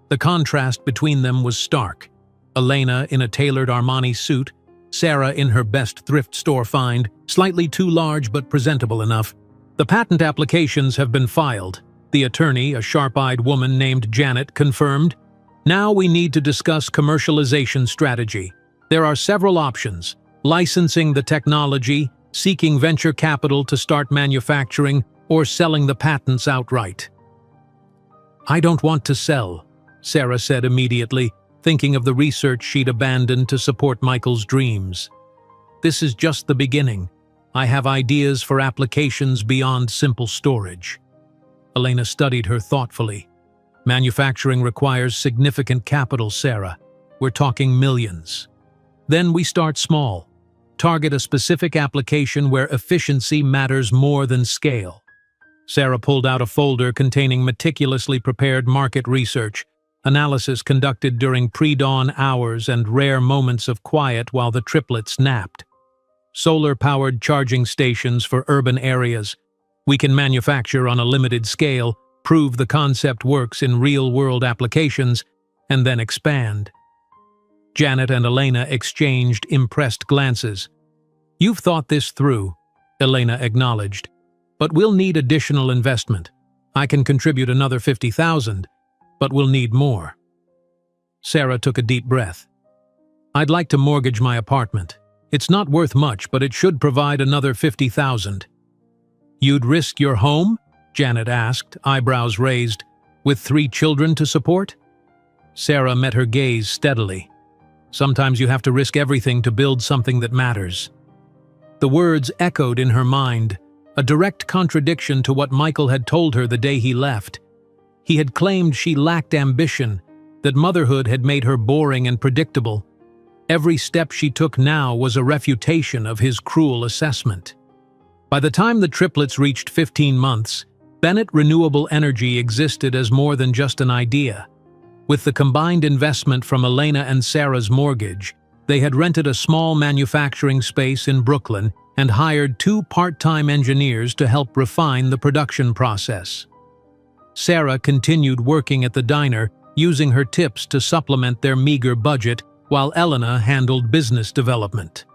The contrast between them was stark. Elena in a tailored Armani suit, Sarah in her best thrift store find, slightly too large but presentable enough. "The patent applications have been filed," The attorney, a sharp-eyed woman named Janet, confirmed. Now we need to discuss commercialization strategy. There are several options: licensing the technology, seeking venture capital to start manufacturing, or selling the patents outright. I don't want to sell, Sarah said immediately, thinking of the research she'd abandoned to support Michael's dreams. This is just the beginning. I have ideas for applications beyond simple storage. Elena studied her thoughtfully. Manufacturing requires significant capital, Sarah. We're talking millions. Then we start small. Target a specific application where efficiency matters more than scale. Sarah pulled out a folder containing meticulously prepared market research, analysis conducted during pre-dawn hours and rare moments of quiet while the triplets napped. Solar-powered charging stations for urban areas. We can manufacture on a limited scale, prove the concept works in real-world applications, and then expand. Janet and Elena exchanged impressed glances. You've thought this through, Elena acknowledged. But we'll need additional investment. I can contribute another $50,000, but we'll need more. Sarah took a deep breath. I'd like to mortgage my apartment. It's not worth much, but it should provide another $50,000. You'd risk your home? Janet asked, eyebrows raised. With 3 children to support? Sarah met her gaze steadily. Sometimes you have to risk everything to build something that matters. The words echoed in her mind, a direct contradiction to what Michael had told her the day he left. He had claimed she lacked ambition, that motherhood had made her boring and predictable. Every step she took now was a refutation of his cruel assessment. By the time the triplets reached 15 months, Bennett Renewable Energy existed as more than just an idea. With the combined investment from Elena and Sarah's mortgage, they had rented a small manufacturing space in Brooklyn and hired 2 part-time engineers to help refine the production process. Sarah continued working at the diner, using her tips to supplement their meager budget, while Elena handled business development.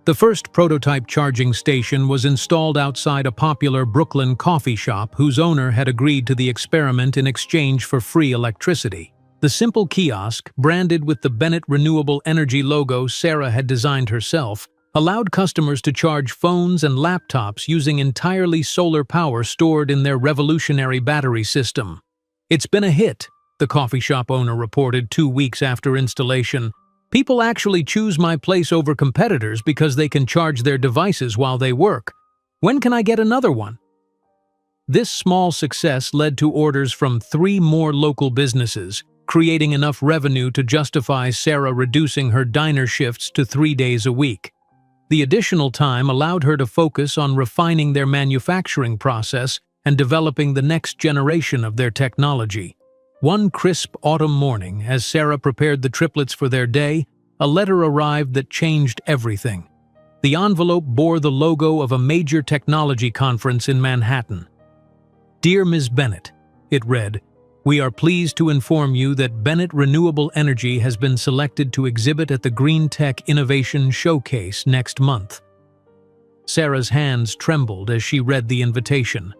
The first prototype charging station was installed outside a popular Brooklyn coffee shop whose owner had agreed to the experiment in exchange for free electricity. The simple kiosk, branded with the Bennett Renewable Energy logo Sarah had designed herself, allowed customers to charge phones and laptops using entirely solar power stored in their revolutionary battery system. It's been a hit, the coffee shop owner reported 2 weeks after installation. People actually choose my place over competitors because they can charge their devices while they work. When can I get another one? This small success led to orders from 3 more local businesses, creating enough revenue to justify Sarah reducing her diner shifts to 3 days a week. The additional time allowed her to focus on refining their manufacturing process and developing the next generation of their technology. One crisp autumn morning, as Sarah prepared the triplets for their day, a letter arrived that changed everything. The envelope bore the logo of a major technology conference in Manhattan. Dear Ms. Bennett, it read, we are pleased to inform you that Bennett Renewable Energy has been selected to exhibit at the Green Tech Innovation Showcase next month. Sarah's hands trembled as she read the invitation.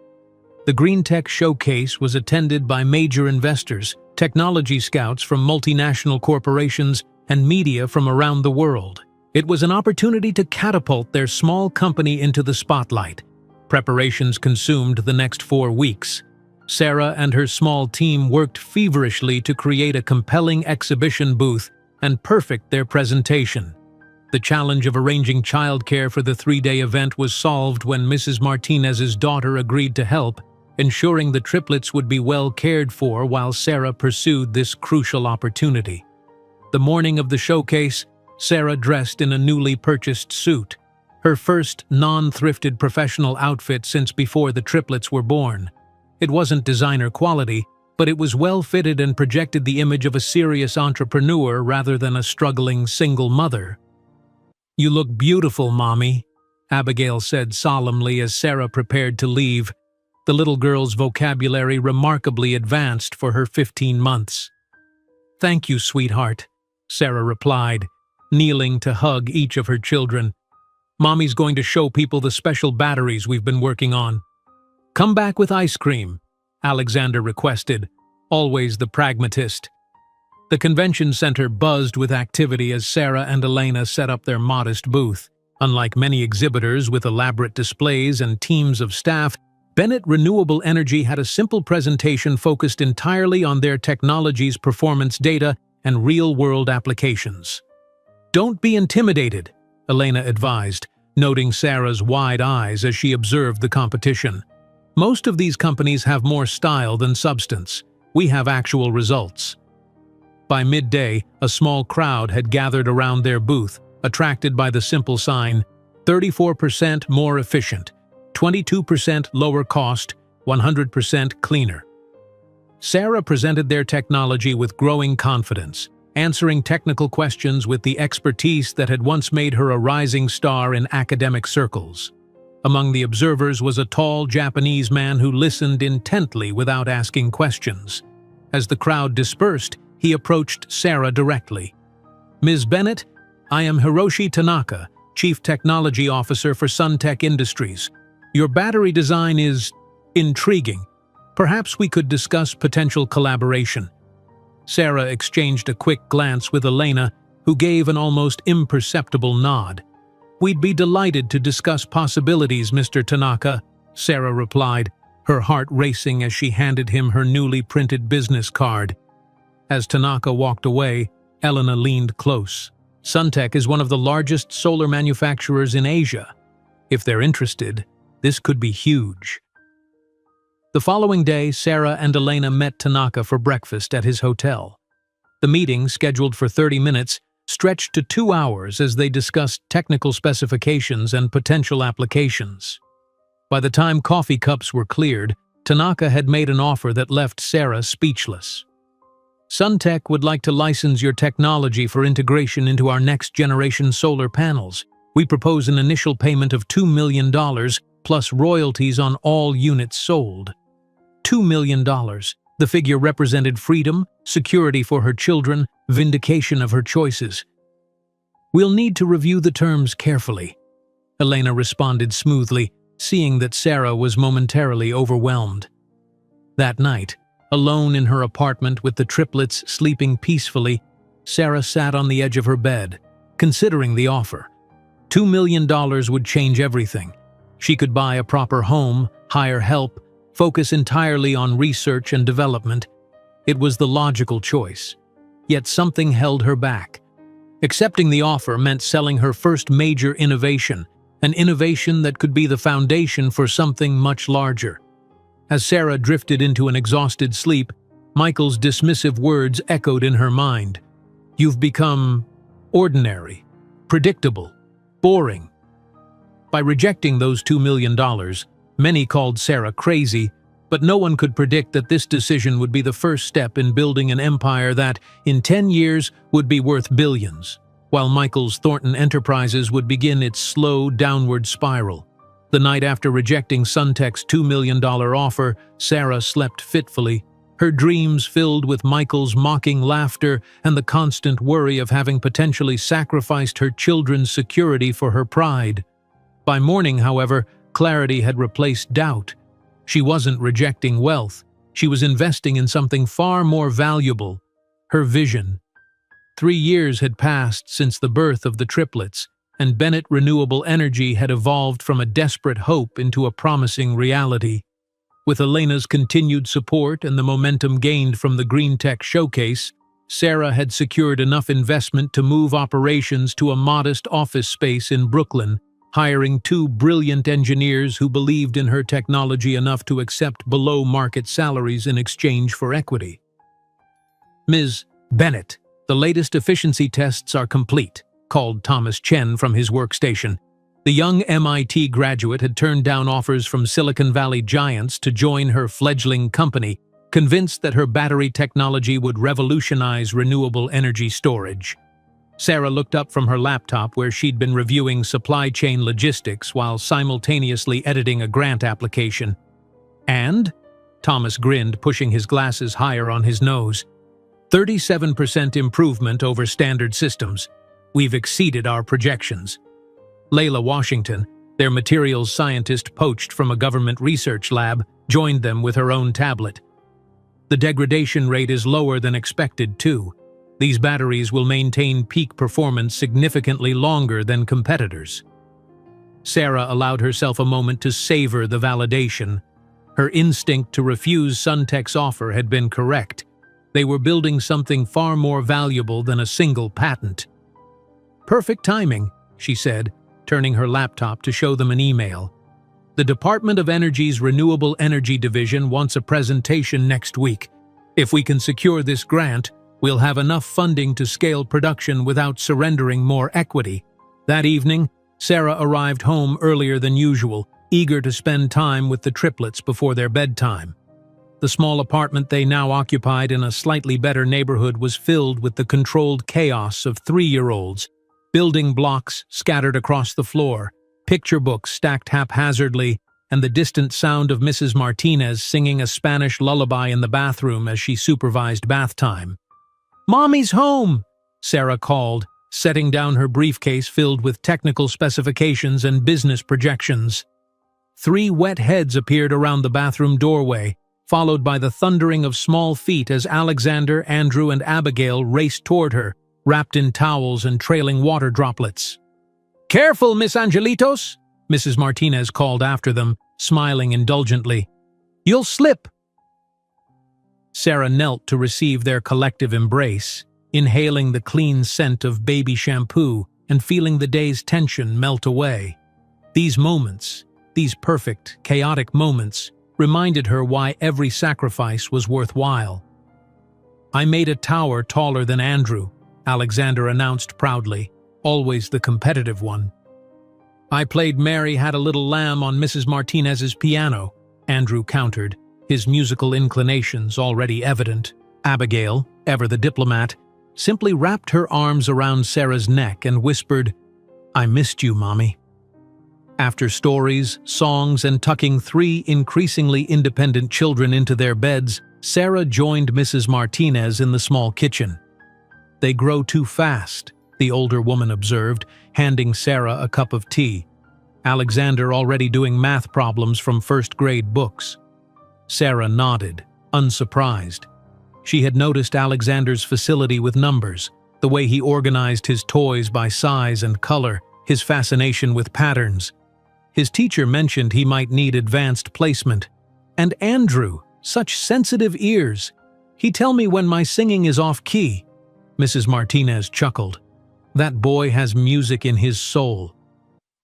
The Green Tech Showcase was attended by major investors, technology scouts from multinational corporations, and media from around the world. It was an opportunity to catapult their small company into the spotlight. Preparations consumed the next 4 weeks. Sarah and her small team worked feverishly to create a compelling exhibition booth and perfect their presentation. The challenge of arranging childcare for the 3-day event was solved when Mrs. Martinez's daughter agreed to help, ensuring the triplets would be well cared for while Sarah pursued this crucial opportunity. The morning of the showcase, Sarah dressed in a newly purchased suit, her first non-thrifted professional outfit since before the triplets were born. It wasn't designer quality, but it was well-fitted and projected the image of a serious entrepreneur rather than a struggling single mother. "You look beautiful, Mommy," Abigail said solemnly as Sarah prepared to leave, the little girl's vocabulary remarkably advanced for her 15 months. "Thank you, sweetheart," Sarah replied, kneeling to hug each of her children. "Mommy's going to show people the special batteries we've been working on. Come back with ice cream." Alexander requested, always the pragmatist. The convention center buzzed with activity as Sarah and Elena set up their modest booth. Unlike many exhibitors with elaborate displays and teams of staff, Bennett Renewable Energy had a simple presentation focused entirely on their technology's performance data and real-world applications. "Don't be intimidated," Elena advised, noting Sarah's wide eyes as she observed the competition. "Most of these companies have more style than substance. We have actual results." By midday, a small crowd had gathered around their booth, attracted by the simple sign, 34% more efficient, 22% lower cost, 100% cleaner. Sarah presented their technology with growing confidence, answering technical questions with the expertise that had once made her a rising star in academic circles. Among the observers was a tall Japanese man who listened intently without asking questions. As the crowd dispersed, he approached Sarah directly. "Ms. Bennett, I am Hiroshi Tanaka, Chief Technology Officer for Suntech Industries. Your battery design is intriguing. Perhaps we could discuss potential collaboration." Sarah exchanged a quick glance with Elena, who gave an almost imperceptible nod. "We'd be delighted to discuss possibilities, Mr. Tanaka," Sarah replied, her heart racing as she handed him her newly printed business card. As Tanaka walked away, Elena leaned close. "Suntech is one of the largest solar manufacturers in Asia. If they're interested, this could be huge." The following day, Sarah and Elena met Tanaka for breakfast at his hotel. The meeting, scheduled for 30 minutes, stretched to 2 hours as they discussed technical specifications and potential applications. By the time coffee cups were cleared, Tanaka had made an offer that left Sarah speechless. "Suntech would like to license your technology for integration into our next-generation solar panels. We propose an initial payment of $2 million plus royalties on all units sold." $2 million. The figure represented freedom, security for her children, vindication of her choices. "We'll need to review the terms carefully," Elena responded smoothly, seeing that Sarah was momentarily overwhelmed. That night, alone in her apartment with the triplets sleeping peacefully, Sarah sat on the edge of her bed, considering the offer. $2 million would change everything. She could buy a proper home, hire help, focus entirely on research and development. It was the logical choice. Yet something held her back. Accepting the offer meant selling her first major innovation, an innovation that could be the foundation for something much larger. As Sarah drifted into an exhausted sleep, Michael's dismissive words echoed in her mind. "You've become ordinary, predictable, boring." By rejecting those $2 million, many called Sarah crazy, but no one could predict that this decision would be the first step in building an empire that, in 10 years, would be worth billions, while Michael's Thornton Enterprises would begin its slow downward spiral. The night after rejecting Suntech's $2 million offer, Sarah slept fitfully, her dreams filled with Michael's mocking laughter and the constant worry of having potentially sacrificed her children's security for her pride. By morning, however, clarity had replaced doubt. She wasn't rejecting wealth. She was investing in something far more valuable, her vision. 3 years had passed since the birth of the triplets, and Bennett Renewable Energy had evolved from a desperate hope into a promising reality. With Elena's continued support and the momentum gained from the Green Tech Showcase, Sarah had secured enough investment to move operations to a modest office space in Brooklyn, hiring 2 brilliant engineers who believed in her technology enough to accept below-market salaries in exchange for equity. "Ms. Bennett, the latest efficiency tests are complete," called Thomas Chen from his workstation. The young MIT graduate had turned down offers from Silicon Valley giants to join her fledgling company, convinced that her battery technology would revolutionize renewable energy storage. Sarah looked up from her laptop where she'd been reviewing supply chain logistics while simultaneously editing a grant application. "And?" Thomas grinned, pushing his glasses higher on his nose. 37% improvement over standard systems. We've exceeded our projections." Layla Washington, Their materials scientist poached from a government research lab joined them with her own tablet. The degradation rate is lower than expected, too. These batteries will maintain peak performance significantly longer than competitors. Sarah allowed herself a moment to savor the validation. Her instinct to refuse Suntech's offer had been correct. They were building something far more valuable than a single patent. "Perfect timing," she said, turning her laptop to show them an email. "The Department of Energy's Renewable Energy Division wants a presentation next week. If we can secure this grant, we'll have enough funding to scale production without surrendering more equity." That evening, Sarah arrived home earlier than usual, eager to spend time with the triplets before their bedtime. The small apartment they now occupied in a slightly better neighborhood was filled with the controlled chaos of 3-year-olds, building blocks scattered across the floor, picture books stacked haphazardly, and the distant sound of Mrs. Martinez singing a Spanish lullaby in the bathroom as she supervised bath time. "Mommy's home!" Sarah called, setting down her briefcase filled with technical specifications and business projections. 3 wet heads appeared around the bathroom doorway, followed by the thundering of small feet as Alexander, Andrew, and Abigail raced toward her, wrapped in towels and trailing water droplets. "Careful, Miss Angelitos!" Mrs. Martinez called after them, smiling indulgently. "You'll slip!" Sarah knelt to receive their collective embrace, inhaling the clean scent of baby shampoo and feeling the day's tension melt away. These moments, these perfect, chaotic moments, reminded her why every sacrifice was worthwhile. "I made a tower taller than Andrew," Alexander announced proudly, always the competitive one. "I played Mary Had a Little Lamb on Mrs. Martinez's piano," Andrew countered, his musical inclinations already evident. Abigail, ever the diplomat, simply wrapped her arms around Sarah's neck and whispered, "I missed you, Mommy." After stories, songs, and tucking 3 increasingly independent children into their beds, Sarah joined Mrs. Martinez in the small kitchen. "They grow too fast," the older woman observed, handing Sarah a cup of tea. Alexander already doing math problems from first-grade books. Sarah nodded, unsurprised. She had noticed Alexander's facility with numbers, the way he organized his toys by size and color, his fascination with patterns. His teacher mentioned he might need advanced placement. And Andrew, such sensitive ears. "He tell me when my singing is off-key." Mrs. Martinez chuckled. "That boy has music in his soul."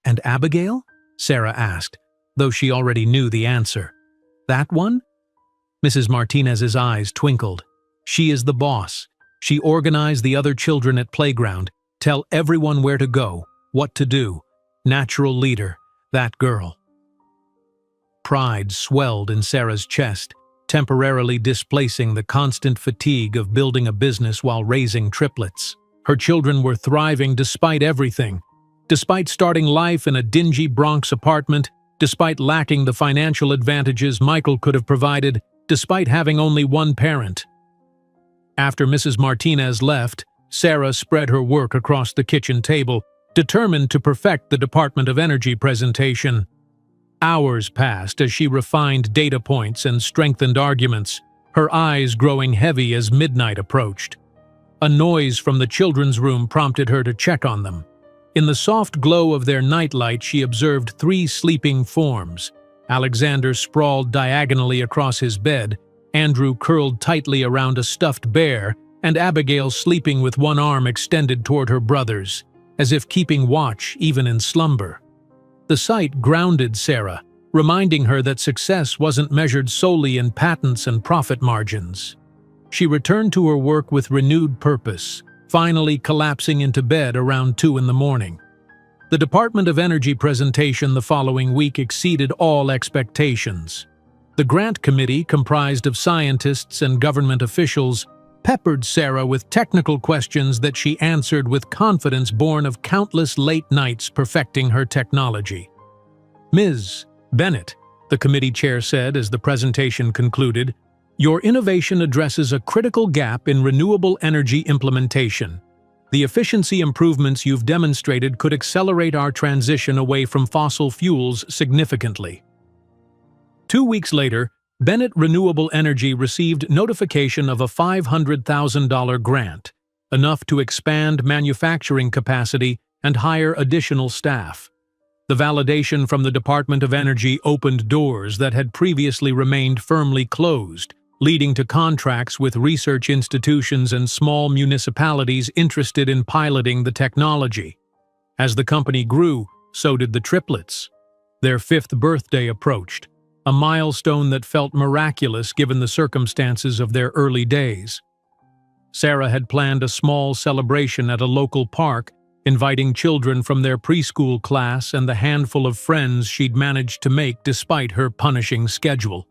"And Abigail?" Sarah asked, though she already knew the answer. "That one?" Mrs. Martinez's eyes twinkled. "She is the boss. She organized the other children at playground, tell everyone where to go, what to do. Natural leader, that girl." Pride swelled in Sarah's chest, temporarily displacing the constant fatigue of building a business while raising triplets. Her children were thriving despite everything. Despite starting life in a dingy Bronx apartment, despite lacking the financial advantages Michael could have provided, despite having only one parent. After Mrs. Martinez left, Sarah spread her work across the kitchen table, determined to perfect the Department of Energy presentation. Hours passed as she refined data points and strengthened arguments, her eyes growing heavy as midnight approached. A noise from the children's room prompted her to check on them. In the soft glow of their nightlight, she observed 3 sleeping forms. Alexander sprawled diagonally across his bed, Andrew curled tightly around a stuffed bear, and Abigail sleeping with one arm extended toward her brothers, as if keeping watch even in slumber. The sight grounded Sarah, reminding her that success wasn't measured solely in patents and profit margins. She returned to her work with renewed purpose, finally collapsing into bed around 2 in the morning. The Department of Energy presentation the following week exceeded all expectations. The grant committee, comprised of scientists and government officials, peppered Sarah with technical questions that she answered with confidence born of countless late nights perfecting her technology. "Ms. Bennett," the committee chair said as the presentation concluded, "your innovation addresses a critical gap in renewable energy implementation. The efficiency improvements you've demonstrated could accelerate our transition away from fossil fuels significantly." 2 weeks later, Bennett Renewable Energy received notification of a $500,000 grant, enough to expand manufacturing capacity and hire additional staff. The validation from the Department of Energy opened doors that had previously remained firmly closed, leading to contracts with research institutions and small municipalities interested in piloting the technology. As the company grew, so did the Triplets. Their 5th birthday approached, a milestone that felt miraculous given the circumstances of their early days. Sarah had planned a small celebration at a local park, inviting children from their preschool class and the handful of friends she'd managed to make despite her punishing schedule.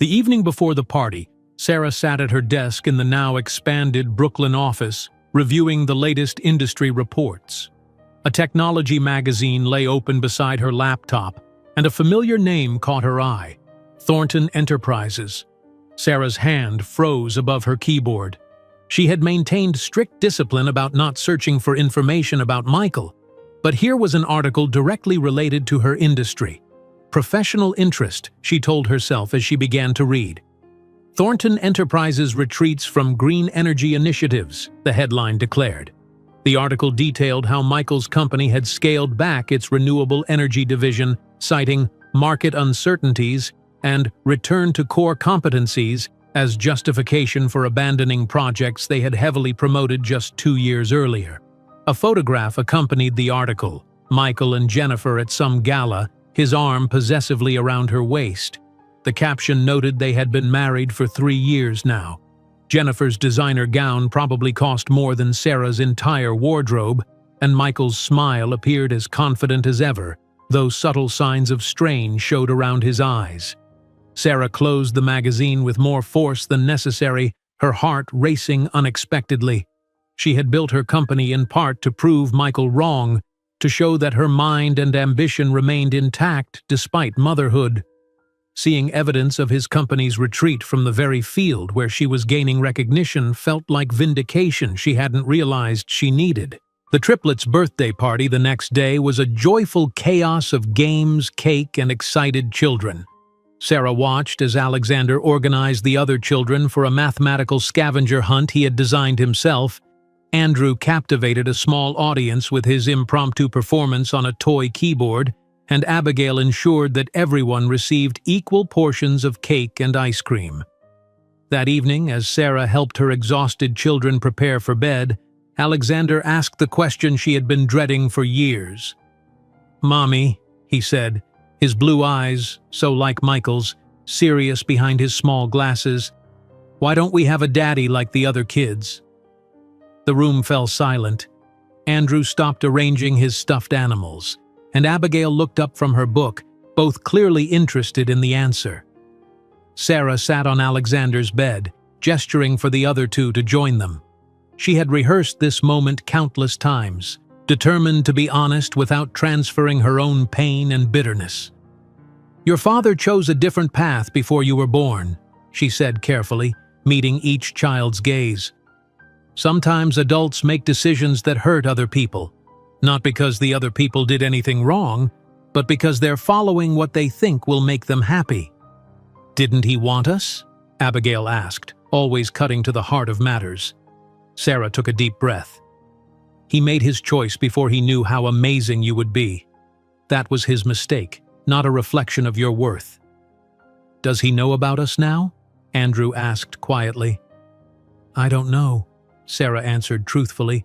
The evening before the party, Sarah sat at her desk in the now expanded Brooklyn office, reviewing the latest industry reports. A technology magazine lay open beside her laptop, and a familiar name caught her eye: Thornton Enterprises. Sarah's hand froze above her keyboard. She had maintained strict discipline about not searching for information about Michael, but here was an article directly related to her industry. Professional interest, she told herself as she began to read. "Thornton Enterprises retreats from green energy initiatives," the headline declared. The article detailed how Michael's company had scaled back its renewable energy division, citing market uncertainties and return to core competencies as justification for abandoning projects they had heavily promoted just 2 years earlier. A photograph accompanied the article: Michael and Jennifer at some gala, his arm possessively around her waist. The caption noted they had been married for 3 years now. Jennifer's designer gown probably cost more than Sarah's entire wardrobe, and Michael's smile appeared as confident as ever, though subtle signs of strain showed around his eyes. Sarah closed the magazine with more force than necessary, her heart racing unexpectedly. She had built her company in part to prove Michael wrong, to show that her mind and ambition remained intact despite motherhood. Seeing evidence of his company's retreat from the very field where she was gaining recognition felt like vindication she hadn't realized she needed. The Triplets' birthday party the next day was a joyful chaos of games, cake, and excited children. Sarah watched as Alexander organized the other children for a mathematical scavenger hunt he had designed himself. Andrew captivated a small audience with his impromptu performance on a toy keyboard, and Abigail ensured that everyone received equal portions of cake and ice cream. That evening, as Sarah helped her exhausted children prepare for bed, Alexander asked the question she had been dreading for years. "Mommy," he said, his blue eyes, so like Michael's, serious behind his small glasses, "why don't we have a daddy like the other kids?" The room fell silent. Andrew stopped arranging his stuffed animals, and Abigail looked up from her book, both clearly interested in the answer. Sarah sat on Alexander's bed, gesturing for the other two to join them. She had rehearsed this moment countless times, determined to be honest without transferring her own pain and bitterness. "Your father chose a different path before you were born," she said carefully, meeting each child's gaze. "Sometimes adults make decisions that hurt other people, not because the other people did anything wrong, but because they're following what they think will make them happy." "Didn't he want us?" Abigail asked, always cutting to the heart of matters. Sarah took a deep breath. "He made his choice before he knew how amazing you would be. That was his mistake, not a reflection of your worth." "Does he know about us now?" Andrew asked quietly. "I don't know," Sarah answered truthfully.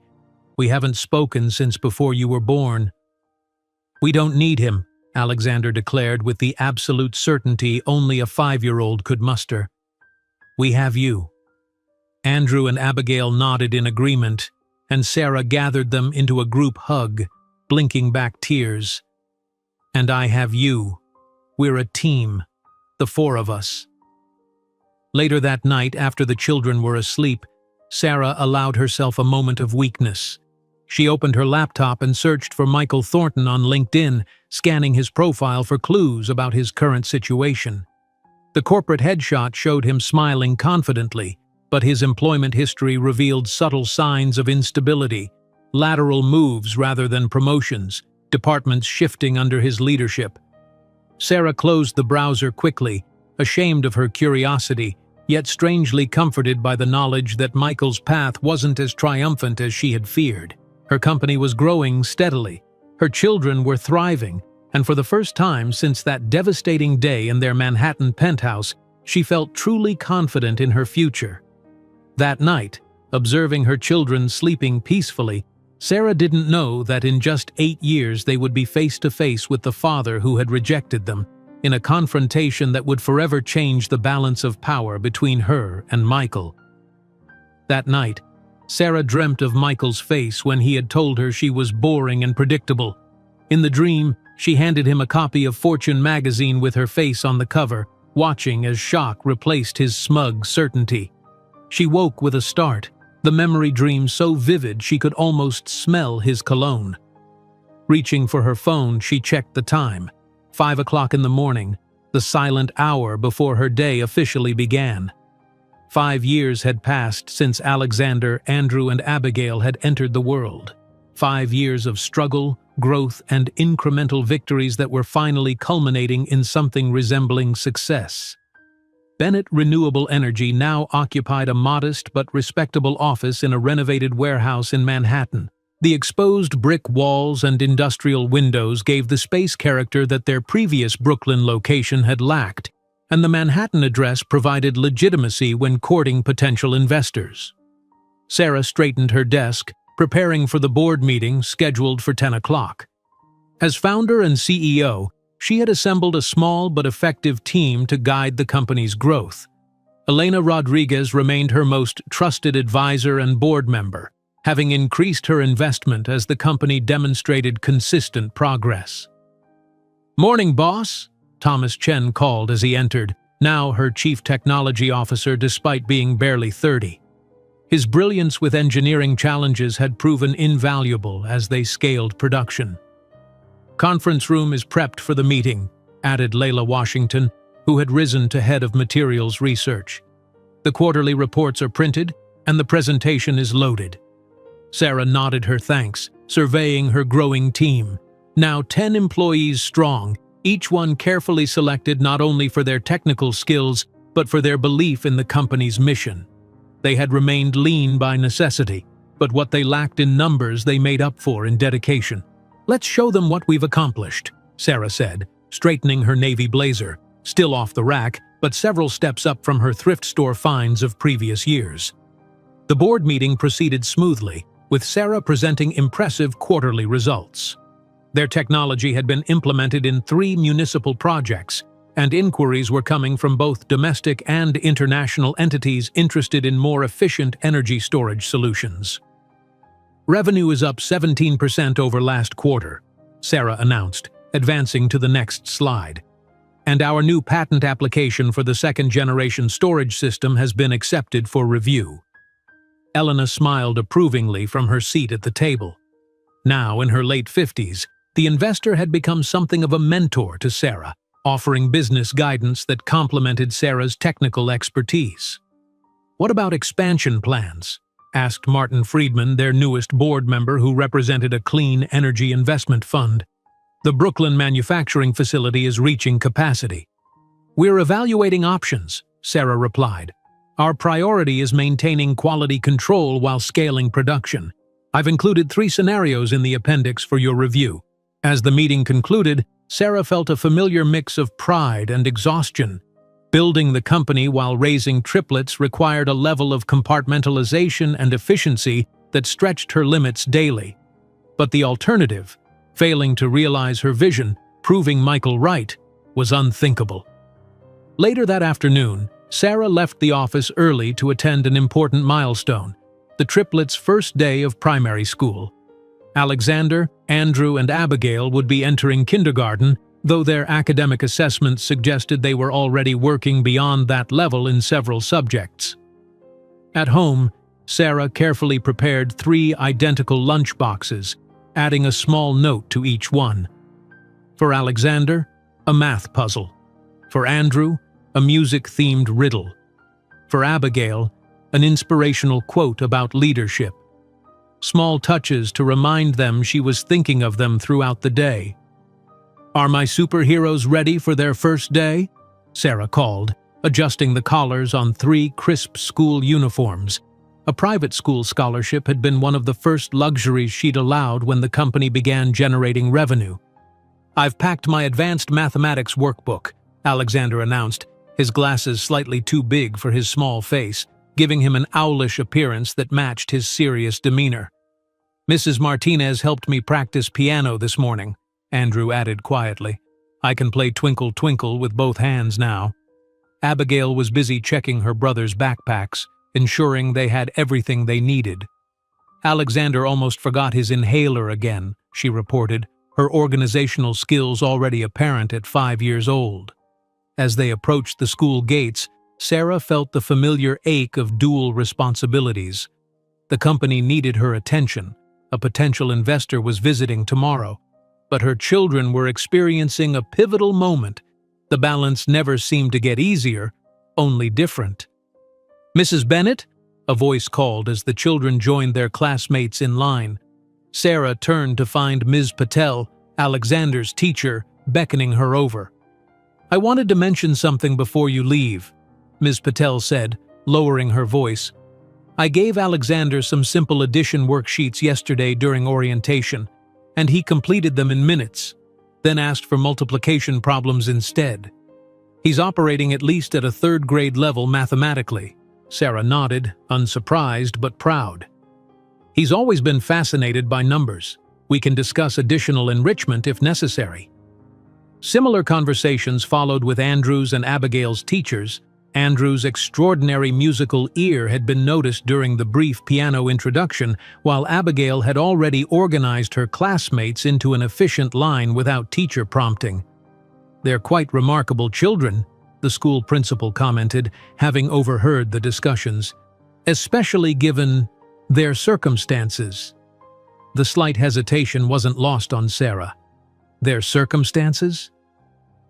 "We haven't spoken since before you were born." "We don't need him," Alexander declared with the absolute certainty only a 5-year-old could muster. "We have you." Andrew and Abigail nodded in agreement, and Sarah gathered them into a group hug, blinking back tears. "And I have you. We're a team, the 4 of us." Later that night, after the children were asleep, Sarah allowed herself a moment of weakness. She opened her laptop and searched for Michael Thornton on LinkedIn, scanning his profile for clues about his current situation. The corporate headshot showed him smiling confidently, but his employment history revealed subtle signs of instability, lateral moves rather than promotions, departments shifting under his leadership. Sarah closed the browser quickly, ashamed of her curiosity, yet strangely comforted by the knowledge that Michael's path wasn't as triumphant as she had feared. Her company was growing steadily, her children were thriving, and for the first time since that devastating day in their Manhattan penthouse, she felt truly confident in her future. That night, observing her children sleeping peacefully, Sarah didn't know that in just 8 years they would be face to face with the father who had rejected them, in a confrontation that would forever change the balance of power between her and Michael. That night, Sarah dreamt of Michael's face when he had told her she was boring and predictable. In the dream, she handed him a copy of Fortune magazine with her face on the cover, watching as shock replaced his smug certainty. She woke with a start, the memory dream so vivid she could almost smell his cologne. Reaching for her phone, she checked the time. 5 o'clock in the morning, the silent hour before her day officially began. 5 years had passed since Alexander, Andrew, and Abigail had entered the world. 5 years of struggle, growth, and incremental victories that were finally culminating in something resembling success. Bennett Renewable Energy now occupied a modest but respectable office in a renovated warehouse in Manhattan. The exposed brick walls and industrial windows gave the space character that their previous Brooklyn location had lacked, and the Manhattan address provided legitimacy when courting potential investors. Sarah straightened her desk, preparing for the board meeting scheduled for 10 o'clock. As founder and CEO, she had assembled a small but effective team to guide the company's growth. Elena Rodriguez remained her most trusted advisor and board member, having increased her investment as the company demonstrated consistent progress. "Morning, boss," Thomas Chen called as he entered, now her chief technology officer despite being barely 30. His brilliance with engineering challenges had proven invaluable as they scaled production. "Conference room is prepped for the meeting," added Layla Washington, who had risen to head of materials research. "The quarterly reports are printed, and the presentation is loaded." Sarah nodded her thanks, surveying her growing team. Now 10 employees strong, each one carefully selected not only for their technical skills, but for their belief in the company's mission. They had remained lean by necessity, but what they lacked in numbers they made up for in dedication. "Let's show them what we've accomplished," Sarah said, straightening her navy blazer, still off the rack, but several steps up from her thrift store finds of previous years. The board meeting proceeded smoothly, with Sarah presenting impressive quarterly results. Their technology had been implemented in 3 municipal projects, and inquiries were coming from both domestic and international entities interested in more efficient energy storage solutions. "Revenue is up 17% over last quarter," Sarah announced, advancing to the next slide. "And our new patent application for the second-generation storage system has been accepted for review." Elena smiled approvingly from her seat at the table. Now, in her late 50s, the investor had become something of a mentor to Sarah, offering business guidance that complemented Sarah's technical expertise. "What about expansion plans?" asked Martin Friedman, their newest board member who represented a clean energy investment fund. "The Brooklyn manufacturing facility is reaching capacity." "We're evaluating options," Sarah replied. "Our priority is maintaining quality control while scaling production. I've included 3 scenarios in the appendix for your review." As the meeting concluded, Sarah felt a familiar mix of pride and exhaustion. Building the company while raising triplets required a level of compartmentalization and efficiency that stretched her limits daily. But the alternative, failing to realize her vision, proving Michael right, was unthinkable. Later that afternoon, Sarah left the office early to attend an important milestone, the triplets' first day of primary school. Alexander, Andrew, and Abigail would be entering kindergarten, though their academic assessments suggested they were already working beyond that level in several subjects. At home, Sarah carefully prepared 3 identical lunch boxes, adding a small note to each one. For Alexander, a math puzzle. For Andrew, a music-themed riddle. For Abigail, an inspirational quote about leadership. Small touches to remind them she was thinking of them throughout the day. "Are my superheroes ready for their first day?" Sarah called, adjusting the collars on 3 crisp school uniforms. A private school scholarship had been one of the first luxuries she'd allowed when the company began generating revenue. "I've packed my advanced mathematics workbook," Alexander announced, his glasses slightly too big for his small face, giving him an owlish appearance that matched his serious demeanor. "Mrs. Martinez helped me practice piano this morning," Andrew added quietly. "I can play Twinkle Twinkle with both hands now." Abigail was busy checking her brother's backpacks, ensuring they had everything they needed. "Alexander almost forgot his inhaler again," she reported, her organizational skills already apparent at 5 years old. As they approached the school gates, Sarah felt the familiar ache of dual responsibilities. The company needed her attention. A potential investor was visiting tomorrow. But her children were experiencing a pivotal moment. The balance never seemed to get easier, only different. "Mrs. Bennett?" a voice called as the children joined their classmates in line. Sarah turned to find Ms. Patel, Alexander's teacher, beckoning her over. "I wanted to mention something before you leave," Ms. Patel said, lowering her voice. "I gave Alexander some simple addition worksheets yesterday during orientation, and he completed them in minutes, then asked for multiplication problems instead. He's operating at least at a 3rd grade level mathematically." Sarah nodded, unsurprised but proud. "He's always been fascinated by numbers. We can discuss additional enrichment if necessary." Similar conversations followed with Andrew's and Abigail's teachers. Andrew's extraordinary musical ear had been noticed during the brief piano introduction, while Abigail had already organized her classmates into an efficient line without teacher prompting. "They're quite remarkable children," the school principal commented, having overheard the discussions, "especially given their circumstances." The slight hesitation wasn't lost on Sarah. Their circumstances?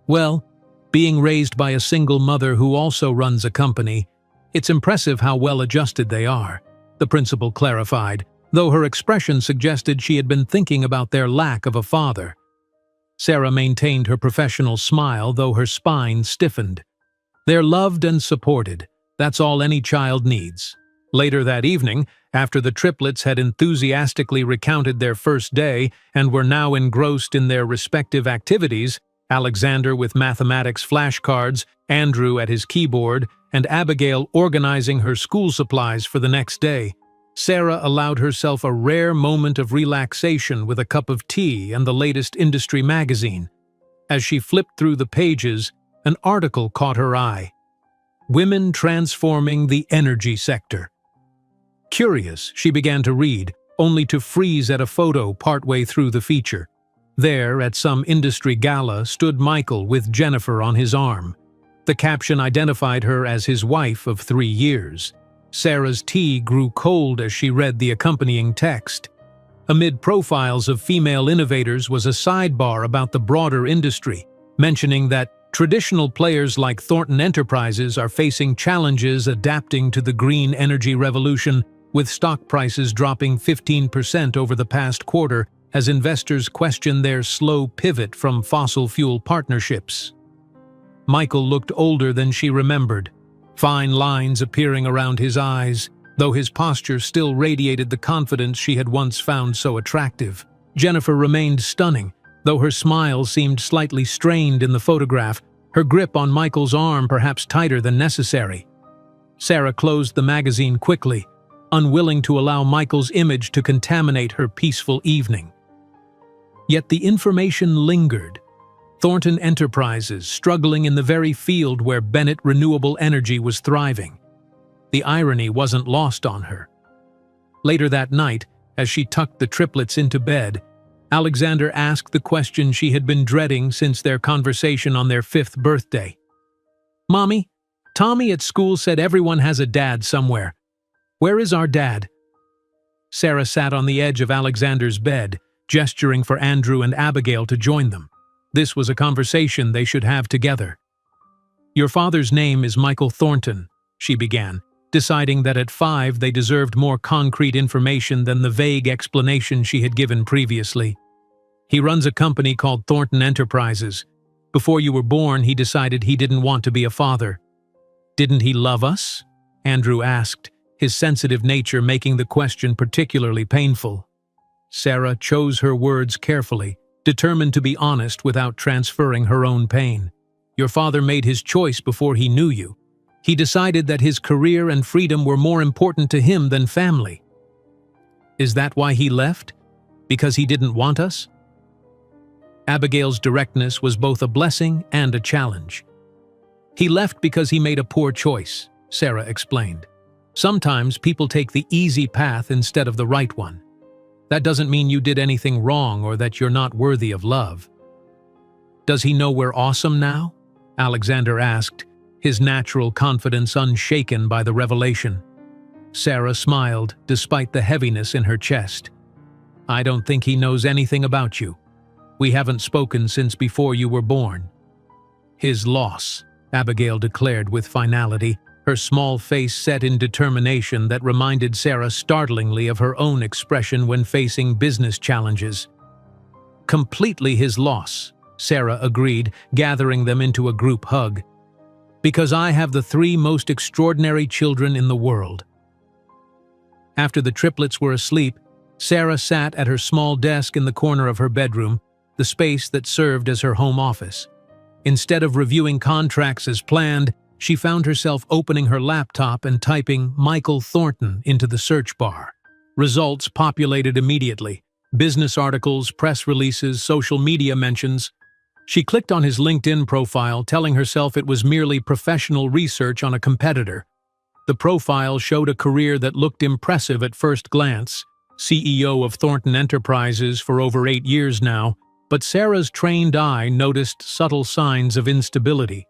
Well, being raised by a single mother who also runs a company, it's impressive how well adjusted they are, the principal clarified, though her expression suggested she had been thinking about their lack of a father. Sarah maintained her professional smile, though her spine stiffened. "They're loved and supported. That's all any child needs." Later that evening, after the triplets had enthusiastically recounted their first day and were now engrossed in their respective activities, Alexander with mathematics flashcards, Andrew at his keyboard, and Abigail organizing her school supplies for the next day, Sarah allowed herself a rare moment of relaxation with a cup of tea and the latest industry magazine. As she flipped through the pages, an article caught her eye. "Women Transforming the Energy Sector." Curious, she began to read, only to freeze at a photo partway through the feature. There, at some industry gala, stood Michael with Jennifer on his arm. The caption identified her as his wife of 3 years. Sarah's tea grew cold as she read the accompanying text. Amid profiles of female innovators was a sidebar about the broader industry, mentioning that traditional players like Thornton Enterprises are facing challenges adapting to the green energy revolution, with stock prices dropping 15% over the past quarter as investors question their slow pivot from fossil fuel partnerships. Michael looked older than she remembered, fine lines appearing around his eyes, though his posture still radiated the confidence she had once found so attractive. Jennifer remained stunning, though her smile seemed slightly strained in the photograph, her grip on Michael's arm perhaps tighter than necessary. Sarah closed the magazine quickly, unwilling to allow Michael's image to contaminate her peaceful evening. Yet the information lingered. Thornton Enterprises struggling in the very field where Bennett Renewable Energy was thriving. The irony wasn't lost on her. Later that night, as she tucked the triplets into bed, Alexander asked the question she had been dreading since their conversation on their 5th birthday. "Mommy, Tommy at school said everyone has a dad somewhere. Where is our dad?" Sarah sat on the edge of Alexander's bed, gesturing for Andrew and Abigail to join them. This was a conversation they should have together. "Your father's name is Michael Thornton," she began, deciding that at 5 they deserved more concrete information than the vague explanation she had given previously. He runs a company called Thornton Enterprises. Before you were born, he decided he didn't want to be a father. Didn't he love us? Andrew asked, his sensitive nature making the question particularly painful. Sarah chose her words carefully, determined to be honest without transferring her own pain. Your father made his choice before he knew you. He decided that his career and freedom were more important to him than family. Is that why he left? Because he didn't want us? Abigail's directness was both a blessing and a challenge. He left because he made a poor choice, Sarah explained. Sometimes people take the easy path instead of the right one. That doesn't mean you did anything wrong or that you're not worthy of love. Does he know we're awesome now? Alexander asked, his natural confidence unshaken by the revelation. Sarah smiled, despite the heaviness in her chest. I don't think he knows anything about you. We haven't spoken since before you were born. His loss, Abigail declared with finality, her small face set in determination that reminded Sarah startlingly of her own expression when facing business challenges. Completely his loss, Sarah agreed, gathering them into a group hug. Because I have the 3 most extraordinary children in the world. After the triplets were asleep, Sarah sat at her small desk in the corner of her bedroom, the space that served as her home office. Instead of reviewing contracts as planned, she found herself opening her laptop and typing Michael Thornton into the search bar. Results populated immediately. Business articles, press releases, social media mentions. She clicked on his LinkedIn profile, telling herself it was merely professional research on a competitor. The profile showed a career that looked impressive at first glance, CEO of Thornton Enterprises for over 8 years now, but Sarah's trained eye noticed subtle signs of instability.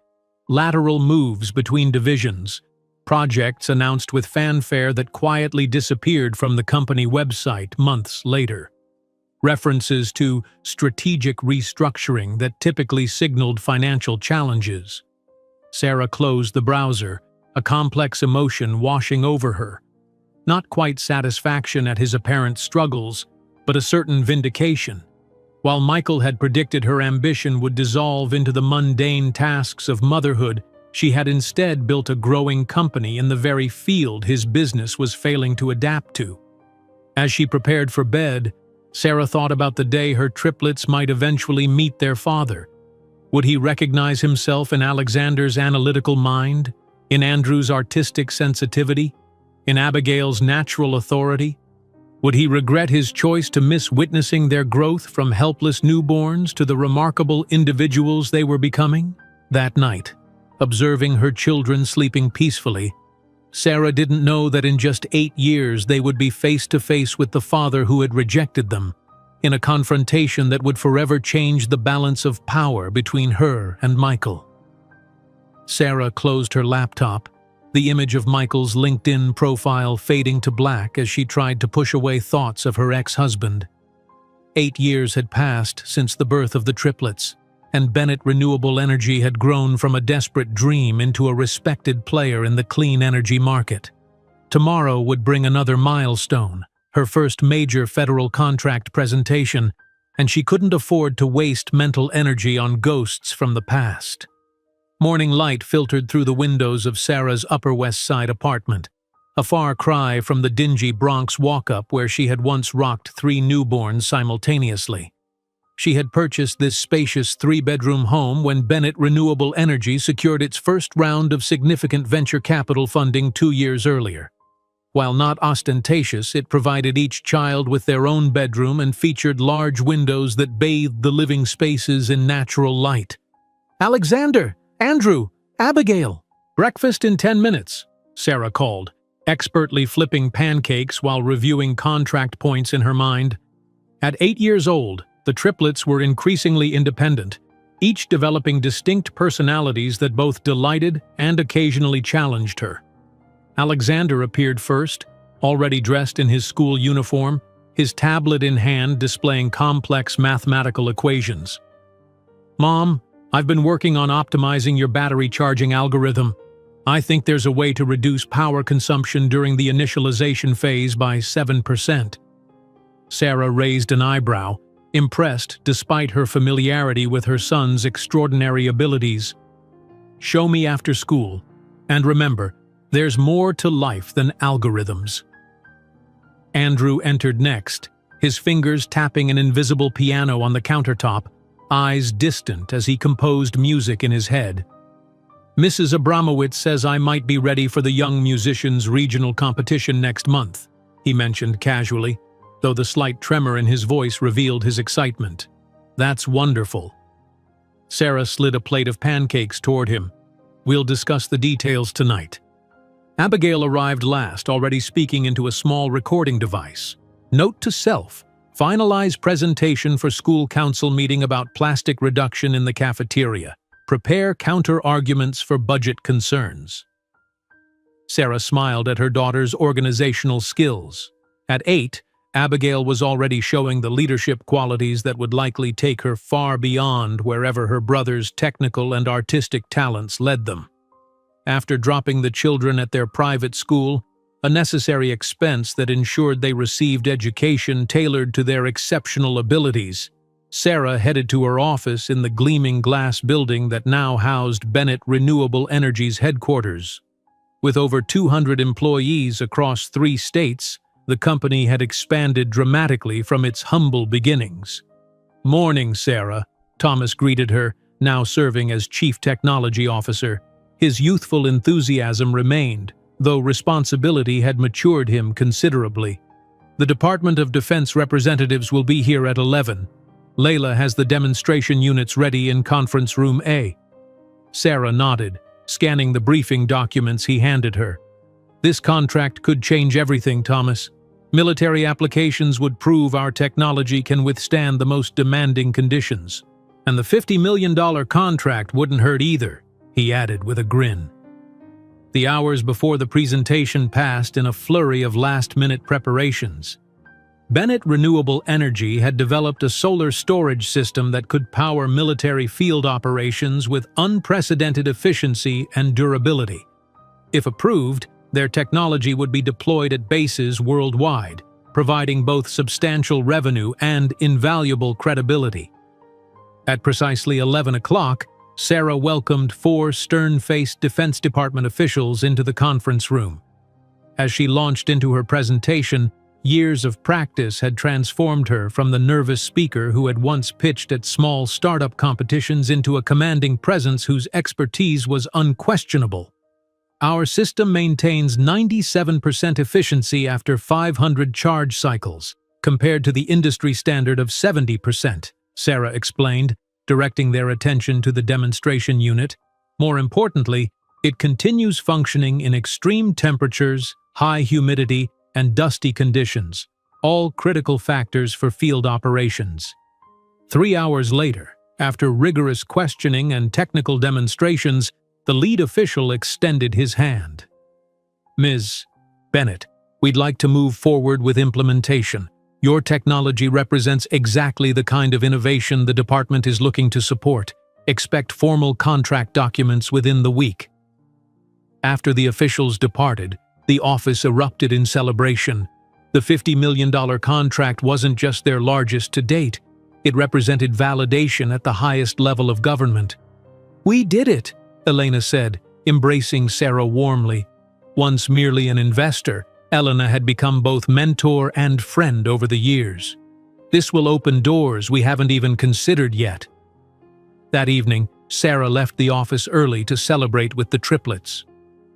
Lateral moves between divisions, projects announced with fanfare that quietly disappeared from the company website months later. References to strategic restructuring that typically signaled financial challenges. Sarah closed the browser, a complex emotion washing over her. Not quite satisfaction at his apparent struggles, but a certain vindication. While Michael had predicted her ambition would dissolve into the mundane tasks of motherhood, she had instead built a growing company in the very field his business was failing to adapt to. As she prepared for bed, Sarah thought about the day her triplets might eventually meet their father. Would he recognize himself in Alexander's analytical mind, in Andrew's artistic sensitivity, in Abigail's natural authority? Would he regret his choice to miss witnessing their growth from helpless newborns to the remarkable individuals they were becoming? That night, observing her children sleeping peacefully, Sarah didn't know that in just 8 years they would be face to face with the father who had rejected them, in a confrontation that would forever change the balance of power between her and Michael. Sarah closed her laptop, the image of Michael's LinkedIn profile fading to black as she tried to push away thoughts of her ex-husband. 8 years had passed since the birth of the triplets, and Bennett Renewable Energy had grown from a desperate dream into a respected player in the clean energy market. Tomorrow would bring another milestone, her first major federal contract presentation, and she couldn't afford to waste mental energy on ghosts from the past. Morning light filtered through the windows of Sarah's Upper West Side apartment, a far cry from the dingy Bronx walk-up where she had once rocked 3 newborns simultaneously. She had purchased this spacious 3-bedroom home when Bennett Renewable Energy secured its first round of significant venture capital funding 2 years earlier. While not ostentatious, it provided each child with their own bedroom and featured large windows that bathed the living spaces in natural light. "Alexander! Andrew! Abigail! Breakfast in 10 minutes, Sarah called, expertly flipping pancakes while reviewing contract points in her mind. At 8 years old, the triplets were increasingly independent, each developing distinct personalities that both delighted and occasionally challenged her. Alexander appeared first, already dressed in his school uniform, his tablet in hand displaying complex mathematical equations. "Mom, I've been working on optimizing your battery charging algorithm. I think there's a way to reduce power consumption during the initialization phase by 7%. Sarah raised an eyebrow, impressed despite her familiarity with her son's extraordinary abilities. Show me after school. And remember, there's more to life than algorithms. Andrew entered next, his fingers tapping an invisible piano on the countertop, eyes distant as he composed music in his head. Mrs. Abramowitz says I might be ready for the young musicians' regional competition next month, he mentioned casually, though the slight tremor in his voice revealed his excitement. That's wonderful. Sarah slid a plate of pancakes toward him. We'll discuss the details tonight. Abigail arrived last, already speaking into a small recording device. Note to self: finalize presentation for school council meeting about plastic reduction in the cafeteria. Prepare counter-arguments for budget concerns. Sarah smiled at her daughter's organizational skills. At 8, Abigail was already showing the leadership qualities that would likely take her far beyond wherever her brother's technical and artistic talents led them. After dropping the children at their private school, a necessary expense that ensured they received education tailored to their exceptional abilities, Sarah headed to her office in the gleaming glass building that now housed Bennett Renewable Energy's headquarters. With over 200 employees across 3 states, the company had expanded dramatically from its humble beginnings. "Morning, Sarah," Thomas greeted her, now serving as Chief Technology Officer. His youthful enthusiasm remained, though responsibility had matured him considerably. "The Department of Defense representatives will be here at 11. Layla has the demonstration units ready in Conference Room A." Sarah nodded, scanning the briefing documents he handed her. "This contract could change everything, Thomas. Military applications would prove our technology can withstand the most demanding conditions. And the $50 million contract wouldn't hurt either," he added with a grin. The hours before the presentation passed in a flurry of last-minute preparations. Bennett Renewable Energy had developed a solar storage system that could power military field operations with unprecedented efficiency and durability. If approved, their technology would be deployed at bases worldwide, providing both substantial revenue and invaluable credibility. At precisely 11 o'clock, Sarah welcomed 4 stern-faced Defense Department officials into the conference room. As she launched into her presentation, years of practice had transformed her from the nervous speaker who had once pitched at small startup competitions into a commanding presence whose expertise was unquestionable. "Our system maintains 97% efficiency after 500 charge cycles, compared to the industry standard of 70%, Sarah explained, directing their attention to the demonstration unit. "More importantly, it continues functioning in extreme temperatures, high humidity, and dusty conditions, all critical factors for field operations." 3 hours later, after rigorous questioning and technical demonstrations, the lead official extended his hand. "Ms. Bennett, we'd like to move forward with implementation. Your technology represents exactly the kind of innovation the department is looking to support. Expect formal contract documents within the week." After the officials departed, the office erupted in celebration. The $50 million contract wasn't just their largest to date. It represented validation at the highest level of government. "We did it," Elena said, embracing Sarah warmly. Once merely an investor, Elena had become both mentor and friend over the years. "This will open doors we haven't even considered yet." That evening, Sarah left the office early to celebrate with the Triplets.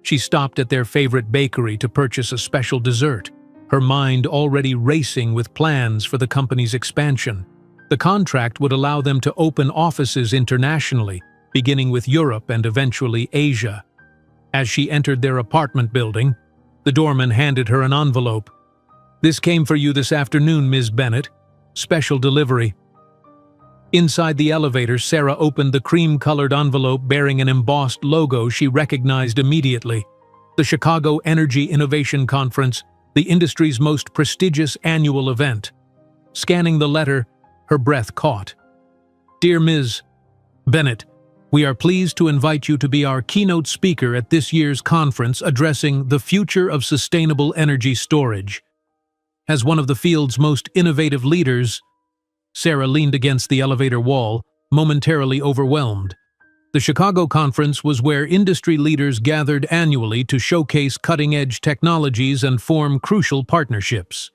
She stopped at their favorite bakery to purchase a special dessert, her mind already racing with plans for the company's expansion. The contract would allow them to open offices internationally, beginning with Europe and eventually Asia. As she entered their apartment building, the doorman handed her an envelope. "This came for you this afternoon, Ms. Bennett. Special delivery." Inside the elevator, Sarah opened the cream-colored envelope bearing an embossed logo she recognized immediately. The Chicago Energy Innovation Conference, the industry's most prestigious annual event. Scanning the letter, her breath caught. "Dear Ms. Bennett, We are pleased to invite you to be our keynote speaker at this year's conference addressing the future of sustainable energy storage. As one of the field's most innovative leaders, Sarah leaned against the elevator wall, momentarily overwhelmed. The Chicago conference was where industry leaders gathered annually to showcase cutting-edge technologies and form crucial partnerships.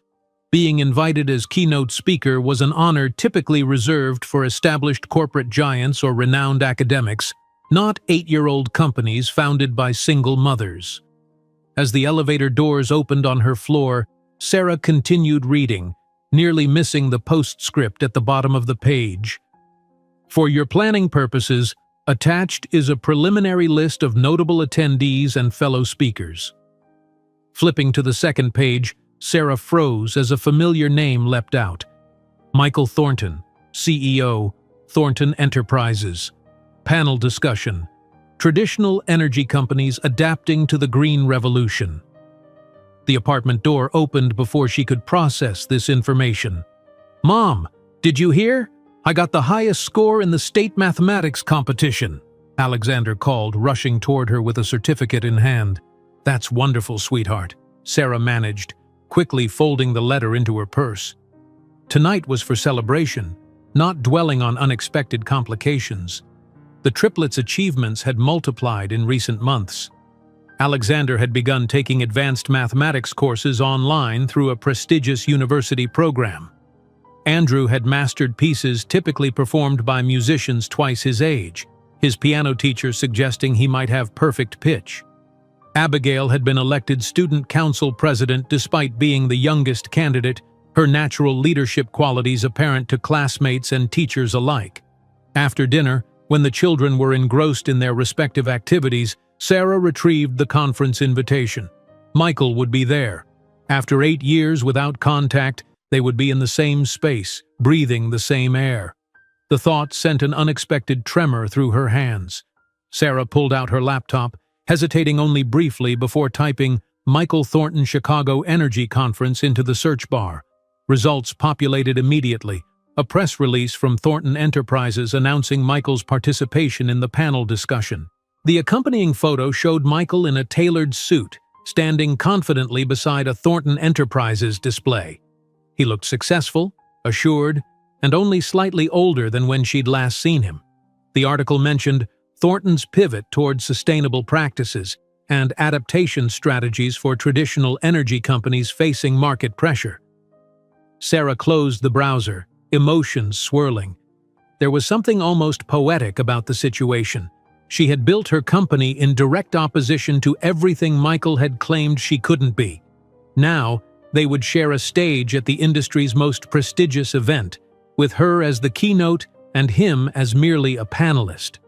Being invited as keynote speaker was an honor typically reserved for established corporate giants or renowned academics, not 8-year-old companies founded by single mothers. As the elevator doors opened on her floor, Sarah continued reading, nearly missing the postscript at the bottom of the page. For your planning purposes, attached is a preliminary list of notable attendees and fellow speakers. Flipping to the second page, Sarah froze as a familiar name leapt out. Michael Thornton, CEO, Thornton Enterprises. Panel discussion: Traditional energy companies adapting to the green revolution. The apartment door opened before she could process this information. "Mom, did you hear? I got the highest score in the state mathematics competition," Alexander called, rushing toward her with a certificate in hand. "That's wonderful, sweetheart," Sarah managed, quickly folding the letter into her purse. Tonight was for celebration, not dwelling on unexpected complications. The triplets' achievements had multiplied in recent months. Alexander had begun taking advanced mathematics courses online through a prestigious university program. Andrew had mastered pieces typically performed by musicians twice his age, his piano teacher suggesting he might have perfect pitch. Abigail had been elected student council president despite being the youngest candidate, her natural leadership qualities apparent to classmates and teachers alike. After dinner, when the children were engrossed in their respective activities, Sarah retrieved the conference invitation. Michael would be there. After 8 years without contact, they would be in the same space, breathing the same air. The thought sent an unexpected tremor through her hands. Sarah pulled out her laptop, hesitating only briefly before typing Michael Thornton Chicago Energy Conference into the search bar. Results populated immediately, a press release from Thornton Enterprises announcing Michael's participation in the panel discussion. The accompanying photo showed Michael in a tailored suit, standing confidently beside a Thornton Enterprises display. He looked successful, assured, and only slightly older than when she'd last seen him. The article mentioned Thornton's pivot toward sustainable practices and adaptation strategies for traditional energy companies facing market pressure. Sarah closed the browser, emotions swirling. There was something almost poetic about the situation. She had built her company in direct opposition to everything Michael had claimed she couldn't be. Now, they would share a stage at the industry's most prestigious event, with her as the keynote and him as merely a panelist.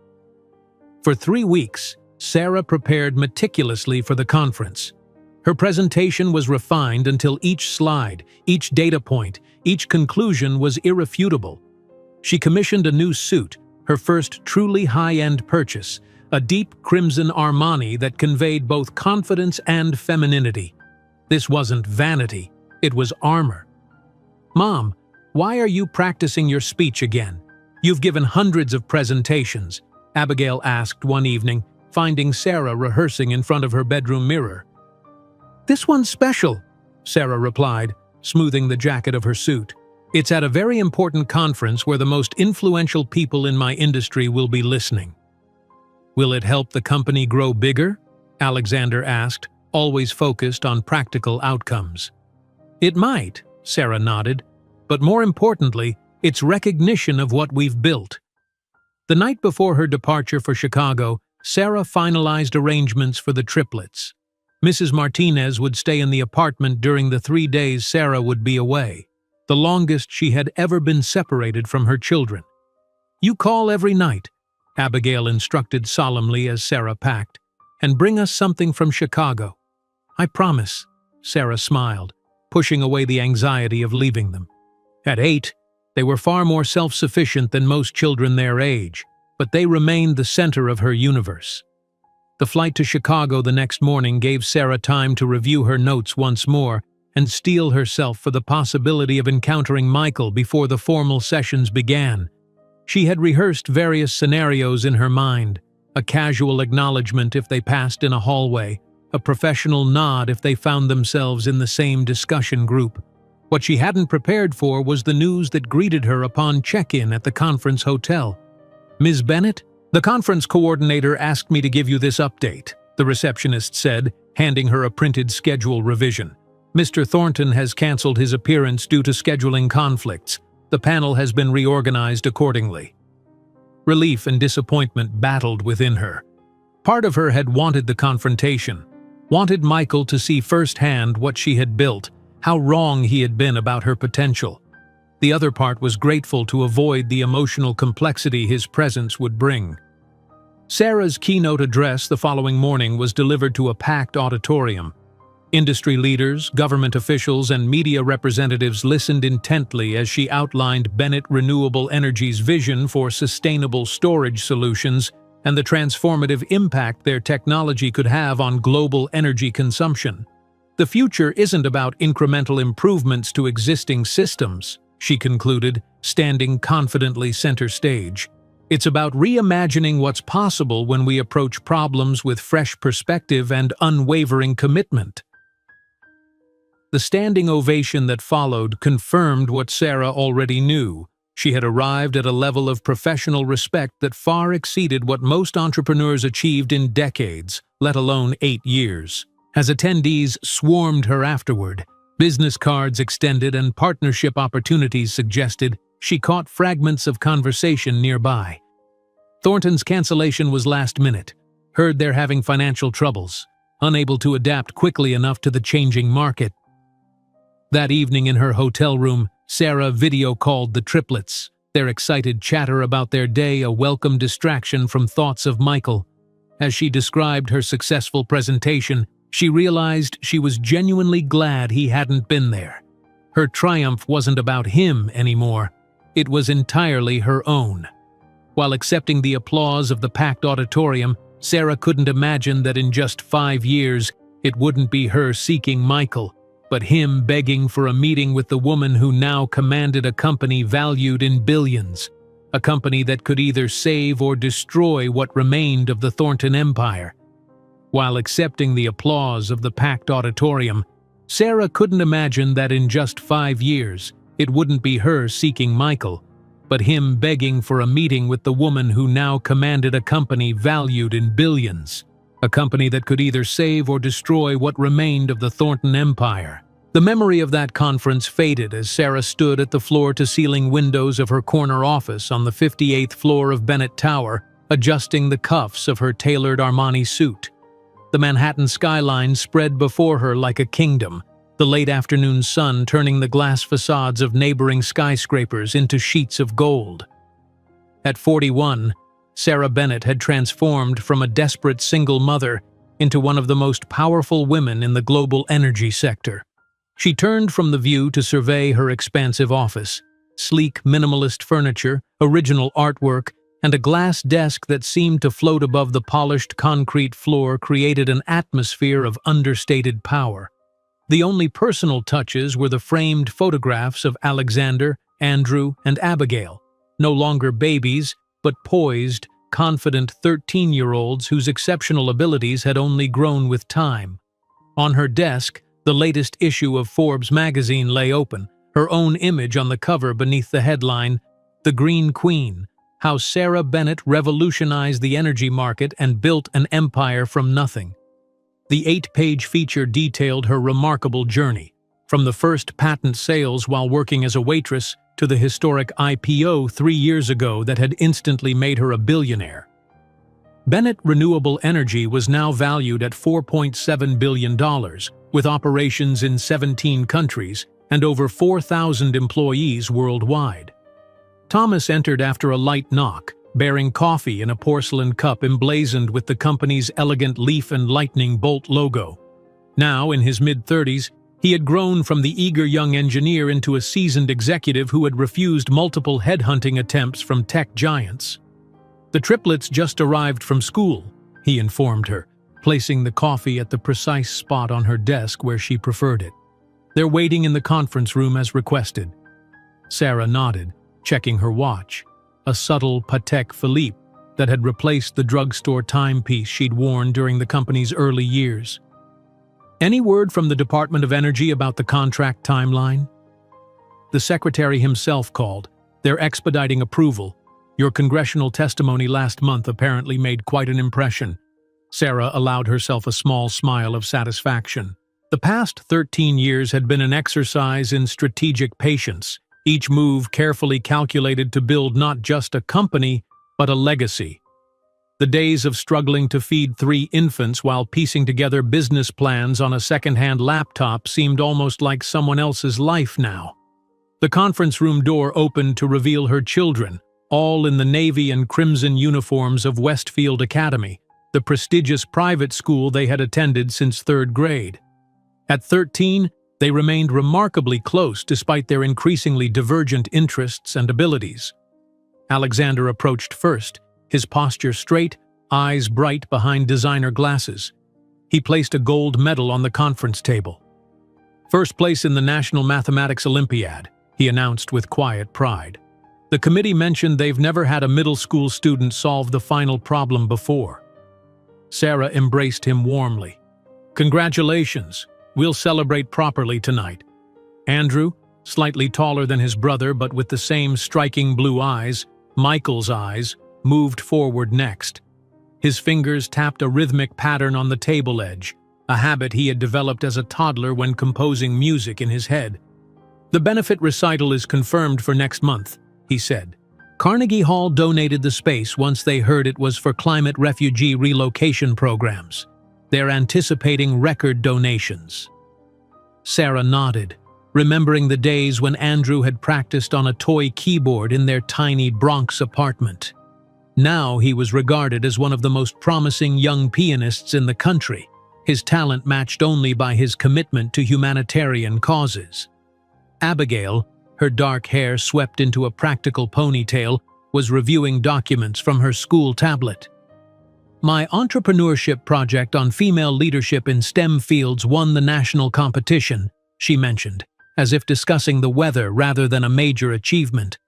For 3 weeks, Sarah prepared meticulously for the conference. Her presentation was refined until each slide, each data point, each conclusion was irrefutable. She commissioned a new suit, her first truly high-end purchase, a deep crimson Armani that conveyed both confidence and femininity. This wasn't vanity, it was armor. "Mom, why are you practicing your speech again? You've given hundreds of presentations," Abigail asked one evening, finding Sarah rehearsing in front of her bedroom mirror. "This one's special," Sarah replied, smoothing the jacket of her suit. "It's at a very important conference where the most influential people in my industry will be listening." "Will it help the company grow bigger?" Alexander asked, always focused on practical outcomes. "It might," Sarah nodded, "but more importantly, it's recognition of what we've built." The night before her departure for Chicago, Sarah finalized arrangements for the triplets. Mrs. Martinez would stay in the apartment during the 3 days Sarah would be away, the longest she had ever been separated from her children. "You call every night," Abigail instructed solemnly as Sarah packed, "and bring us something from Chicago." "I promise," Sarah smiled, pushing away the anxiety of leaving them. At 8, they were far more self-sufficient than most children their age, but they remained the center of her universe. The flight to Chicago the next morning gave Sarah time to review her notes once more and steel herself for the possibility of encountering Michael before the formal sessions began. She had rehearsed various scenarios in her mind, a casual acknowledgement if they passed in a hallway, a professional nod if they found themselves in the same discussion group. What she hadn't prepared for was the news that greeted her upon check-in at the conference hotel. "Ms. Bennett, the conference coordinator asked me to give you this update," the receptionist said, handing her a printed schedule revision. "Mr. Thornton has cancelled his appearance due to scheduling conflicts. The panel has been reorganized accordingly." Relief and disappointment battled within her. Part of her had wanted the confrontation, wanted Michael to see firsthand what she had built, how wrong he had been about her potential. The other part was grateful to avoid the emotional complexity his presence would bring. Sarah's keynote address the following morning was delivered to a packed auditorium. Industry leaders, government officials, and media representatives listened intently as she outlined Bennett Renewable Energy's vision for sustainable storage solutions and the transformative impact their technology could have on global energy consumption. "The future isn't about incremental improvements to existing systems," she concluded, standing confidently center stage. "It's about reimagining what's possible when we approach problems with fresh perspective and unwavering commitment." The standing ovation that followed confirmed what Sarah already knew. She had arrived at a level of professional respect that far exceeded what most entrepreneurs achieved in decades, let alone 8 years. As attendees swarmed her afterward, business cards extended and partnership opportunities suggested, she caught fragments of conversation nearby. Thornton's cancellation was last minute. Heard they're having financial troubles, unable to adapt quickly enough to the changing market. That evening in her hotel room, Sarah video-called the Triplets, their excited chatter about their day a welcome distraction from thoughts of Michael. As she described her successful presentation, she realized she was genuinely glad he hadn't been there. Her triumph wasn't about him anymore. It was entirely her own. While accepting the applause of the packed auditorium, Sarah couldn't imagine that in just 5 years, it wouldn't be her seeking Michael, but him begging for a meeting with the woman who now commanded a company valued in billions, a company that could either save or destroy what remained of the Thornton empire. While accepting the applause of the packed auditorium, Sarah couldn't imagine that in just 5 years, it wouldn't be her seeking Michael, but him begging for a meeting with the woman who now commanded a company valued in billions. A company that could either save or destroy what remained of the Thornton empire. The memory of that conference faded as Sarah stood at the floor-to-ceiling windows of her corner office on the 58th floor of Bennett Tower, adjusting the cuffs of her tailored Armani suit. The Manhattan skyline spread before her like a kingdom, the late afternoon sun turning the glass facades of neighboring skyscrapers into sheets of gold. At 41, Sarah Bennett had transformed from a desperate single mother into one of the most powerful women in the global energy sector. She turned from the view to survey her expansive office. Sleek, minimalist furniture, original artwork, and a glass desk that seemed to float above the polished concrete floor created an atmosphere of understated power. The only personal touches were the framed photographs of Alexander, Andrew, and Abigail, no longer babies, but poised, confident 13-year-olds whose exceptional abilities had only grown with time. On her desk, the latest issue of Forbes magazine lay open, her own image on the cover beneath the headline, "The Green Queen: How Sarah Bennett Revolutionized the Energy Market and Built an Empire from Nothing." The 8-page feature detailed her remarkable journey, from the first patent sales while working as a waitress to the historic IPO 3 years ago that had instantly made her a billionaire. Bennett Renewable Energy was now valued at $4.7 billion, with operations in 17 countries and over 4,000 employees worldwide. Thomas entered after a light knock, bearing coffee in a porcelain cup emblazoned with the company's elegant leaf and lightning bolt logo. Now, in his mid-30s, he had grown from the eager young engineer into a seasoned executive who had refused multiple headhunting attempts from tech giants. "The Triplets just arrived from school," he informed her, placing the coffee at the precise spot on her desk where she preferred it. "They're waiting in the conference room as requested." Sarah nodded, checking her watch. a subtle Patek Philippe that had replaced the drugstore timepiece she'd worn during the company's early years. "Any word from the Department of Energy about the contract timeline?" The secretary himself called. "They're expediting approval. Your congressional testimony last month apparently made quite an impression." Sarah allowed herself a small smile of satisfaction. The past 13 years had been an exercise in strategic patience, each move carefully calculated to build not just a company, but a legacy. The days of struggling to feed 3 infants while piecing together business plans on a second-hand laptop seemed almost like someone else's life now. The conference room door opened to reveal her children, all in the navy and crimson uniforms of Westfield Academy, the prestigious private school they had attended since 3rd grade. At 13, they remained remarkably close despite their increasingly divergent interests and abilities. Alexander approached first, his posture straight, eyes bright behind designer glasses. He placed a gold medal on the conference table. "First place in the National Mathematics Olympiad," he announced with quiet pride. The committee mentioned they've never had a middle school student solve the final problem before. Sarah embraced him warmly. "Congratulations. We'll celebrate properly tonight." Andrew, slightly taller than his brother but with the same striking blue eyes, Michael's eyes, moved forward next. His fingers tapped a rhythmic pattern on the table edge, a habit he had developed as a toddler when composing music in his head. "The benefit recital is confirmed for next month," he said. "Carnegie Hall donated the space once they heard it was for climate refugee relocation programs. They're anticipating record donations." Sarah nodded, remembering the days when Andrew had practiced on a toy keyboard in their tiny Bronx apartment. Now he was regarded as one of the most promising young pianists in the country, his talent matched only by his commitment to humanitarian causes. Abigail, her dark hair swept into a practical ponytail, was reviewing documents from her school tablet. "My entrepreneurship project on female leadership in STEM fields won the national competition," she mentioned, as if discussing the weather rather than a major achievement.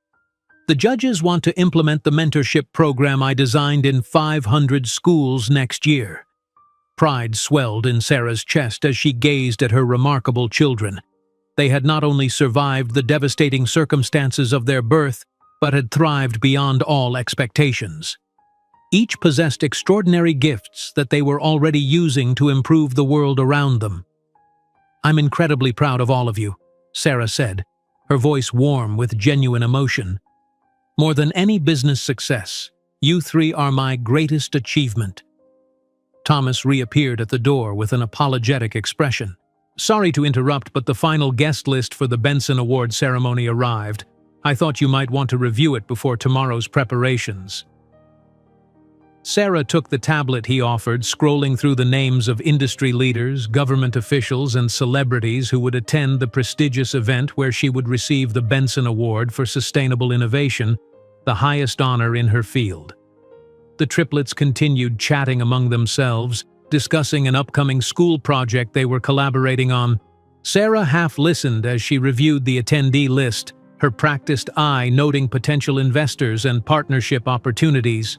"The judges want to implement the mentorship program I designed in 500 schools next year." Pride swelled in Sarah's chest as she gazed at her remarkable children. They had not only survived the devastating circumstances of their birth, but had thrived beyond all expectations. Each possessed extraordinary gifts that they were already using to improve the world around them. "I'm incredibly proud of all of you," Sarah said, her voice warm with genuine emotion. "More than any business success, you 3 are my greatest achievement." Thomas reappeared at the door with an apologetic expression. "Sorry to interrupt, but the final guest list for the Benson Award ceremony arrived. I thought you might want to review it before tomorrow's preparations." Sarah took the tablet he offered, scrolling through the names of industry leaders, government officials, and celebrities who would attend the prestigious event where she would receive the Benson Award for Sustainable Innovation, the highest honor in her field. The triplets continued chatting among themselves, discussing an upcoming school project they were collaborating on. Sarah half listened as she reviewed the attendee list, her practiced eye noting potential investors and partnership opportunities.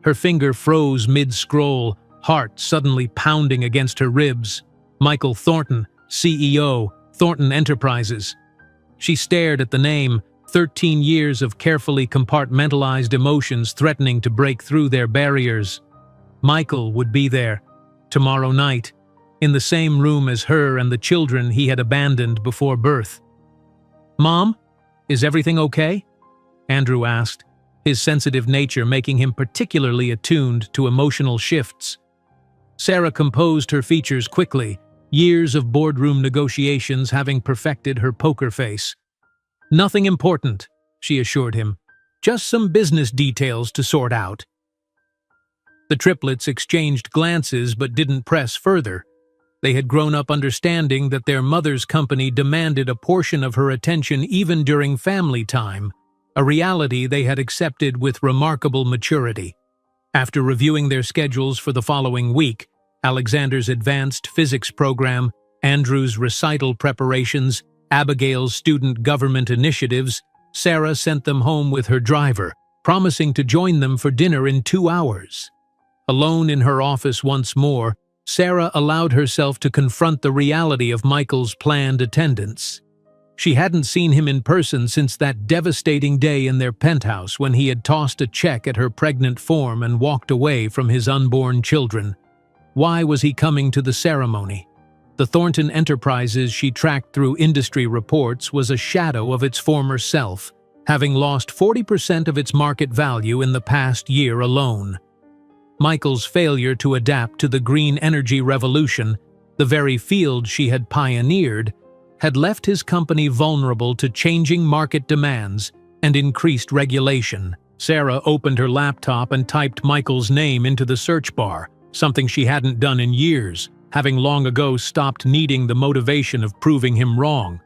Her finger froze mid-scroll, heart suddenly pounding against her ribs. Michael Thornton, CEO, Thornton Enterprises. She stared at the name, 13 years of carefully compartmentalized emotions threatening to break through their barriers. Michael would be there, tomorrow night, in the same room as her and the children he had abandoned before birth. "Mom, is everything okay?" Andrew asked, his sensitive nature making him particularly attuned to emotional shifts. Sarah composed her features quickly, years of boardroom negotiations having perfected her poker face. "Nothing important," she assured him. "Just some business details to sort out." The triplets exchanged glances but didn't press further. They had grown up understanding that their mother's company demanded a portion of her attention even during family time, a reality they had accepted with remarkable maturity. After reviewing their schedules for the following week, Alexander's advanced physics program, Andrew's recital preparations, Abigail's student government initiatives, Sarah sent them home with her driver, promising to join them for dinner in 2 hours. Alone in her office once more, Sarah allowed herself to confront the reality of Michael's planned attendance. She hadn't seen him in person since that devastating day in their penthouse when he had tossed a check at her pregnant form and walked away from his unborn children. Why was he coming to the ceremony? The Thornton Enterprises she tracked through industry reports was a shadow of its former self, having lost 40% of its market value in the past year alone. Michael's failure to adapt to the green energy revolution, the very field she had pioneered, had left his company vulnerable to changing market demands and increased regulation. Sarah opened her laptop and typed Michael's name into the search bar, something she hadn't done in years, having long ago stopped needing the motivation of proving him wrong.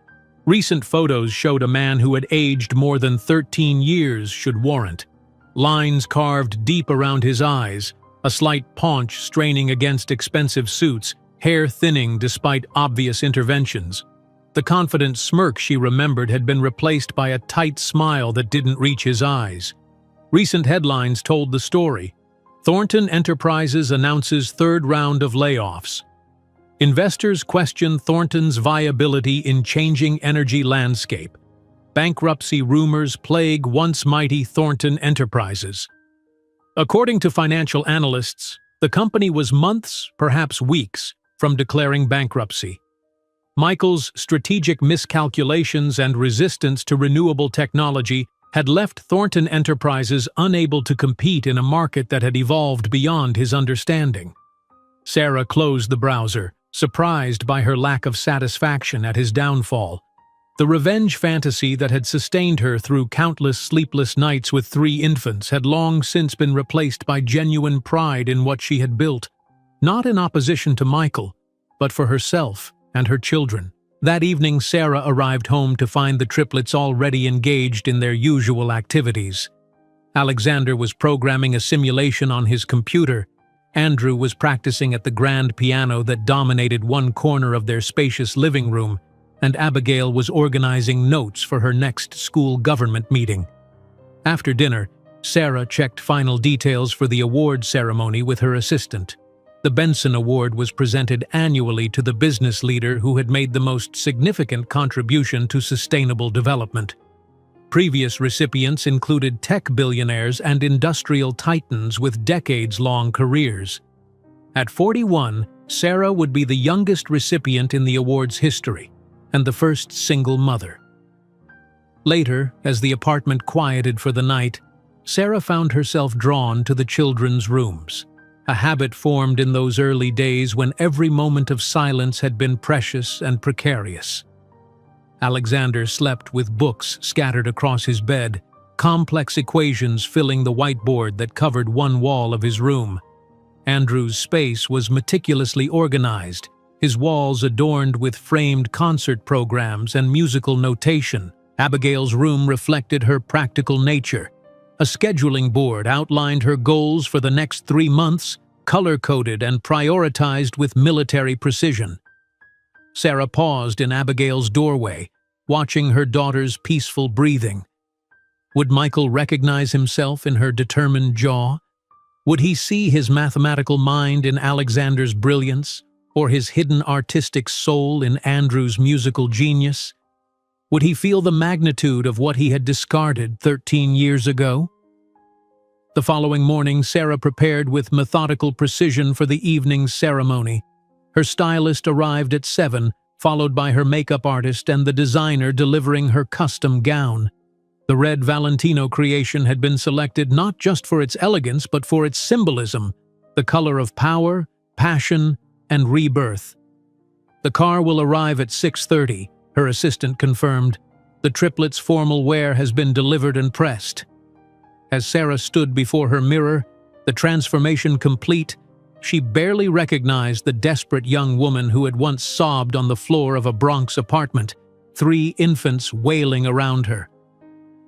Recent photos showed a man who had aged more than 13 years should warrant. Lines carved deep around his eyes, a slight paunch straining against expensive suits, hair thinning despite obvious interventions. The confident smirk she remembered had been replaced by a tight smile that didn't reach his eyes. Recent headlines told the story. Thornton Enterprises announces third round of layoffs. Investors question Thornton's viability in changing energy landscape. Bankruptcy rumors plague once mighty Thornton Enterprises. According to financial analysts, the company was months, perhaps weeks, from declaring bankruptcy. Michael's strategic miscalculations and resistance to renewable technology had left Thornton Enterprises unable to compete in a market that had evolved beyond his understanding. Sarah closed the browser, surprised by her lack of satisfaction at his downfall. The revenge fantasy that had sustained her through countless sleepless nights with 3 infants had long since been replaced by genuine pride in what she had built, not in opposition to Michael, but for herself and her children. That evening, Sarah arrived home to find the triplets already engaged in their usual activities. Alexander was programming a simulation on his computer. Andrew was practicing at the grand piano that dominated one corner of their spacious living room, and Abigail was organizing notes for her next school government meeting. After dinner, Sarah checked final details for the award ceremony with her assistant. The Benson Award was presented annually to the business leader who had made the most significant contribution to sustainable development. Previous recipients included tech billionaires and industrial titans with decades-long careers. At 41, Sarah would be the youngest recipient in the award's history, and the first single mother. Later, as the apartment quieted for the night, Sarah found herself drawn to the children's rooms, a habit formed in those early days when every moment of silence had been precious and precarious. Alexander slept with books scattered across his bed, complex equations filling the whiteboard that covered one wall of his room. Andrew's space was meticulously organized, his walls adorned with framed concert programs and musical notation. Abigail's room reflected her practical nature. A scheduling board outlined her goals for the next 3 months, color-coded and prioritized with military precision. Sarah paused in Abigail's doorway, watching her daughter's peaceful breathing. Would Michael recognize himself in her determined jaw? Would he see his mathematical mind in Alexander's brilliance, or his hidden artistic soul in Andrew's musical genius? Would he feel the magnitude of what he had discarded 13 years ago? The following morning, Sarah prepared with methodical precision for the evening's ceremony. Her stylist arrived at 7, followed by her makeup artist and the designer delivering her custom gown. The red Valentino creation had been selected not just for its elegance but for its symbolism, the color of power, passion, and rebirth. The car will arrive at 6:30, her assistant confirmed. The triplets' formal wear has been delivered and pressed. As Sarah stood before her mirror, the transformation complete, she barely recognized the desperate young woman who had once sobbed on the floor of a Bronx apartment, 3 infants wailing around her.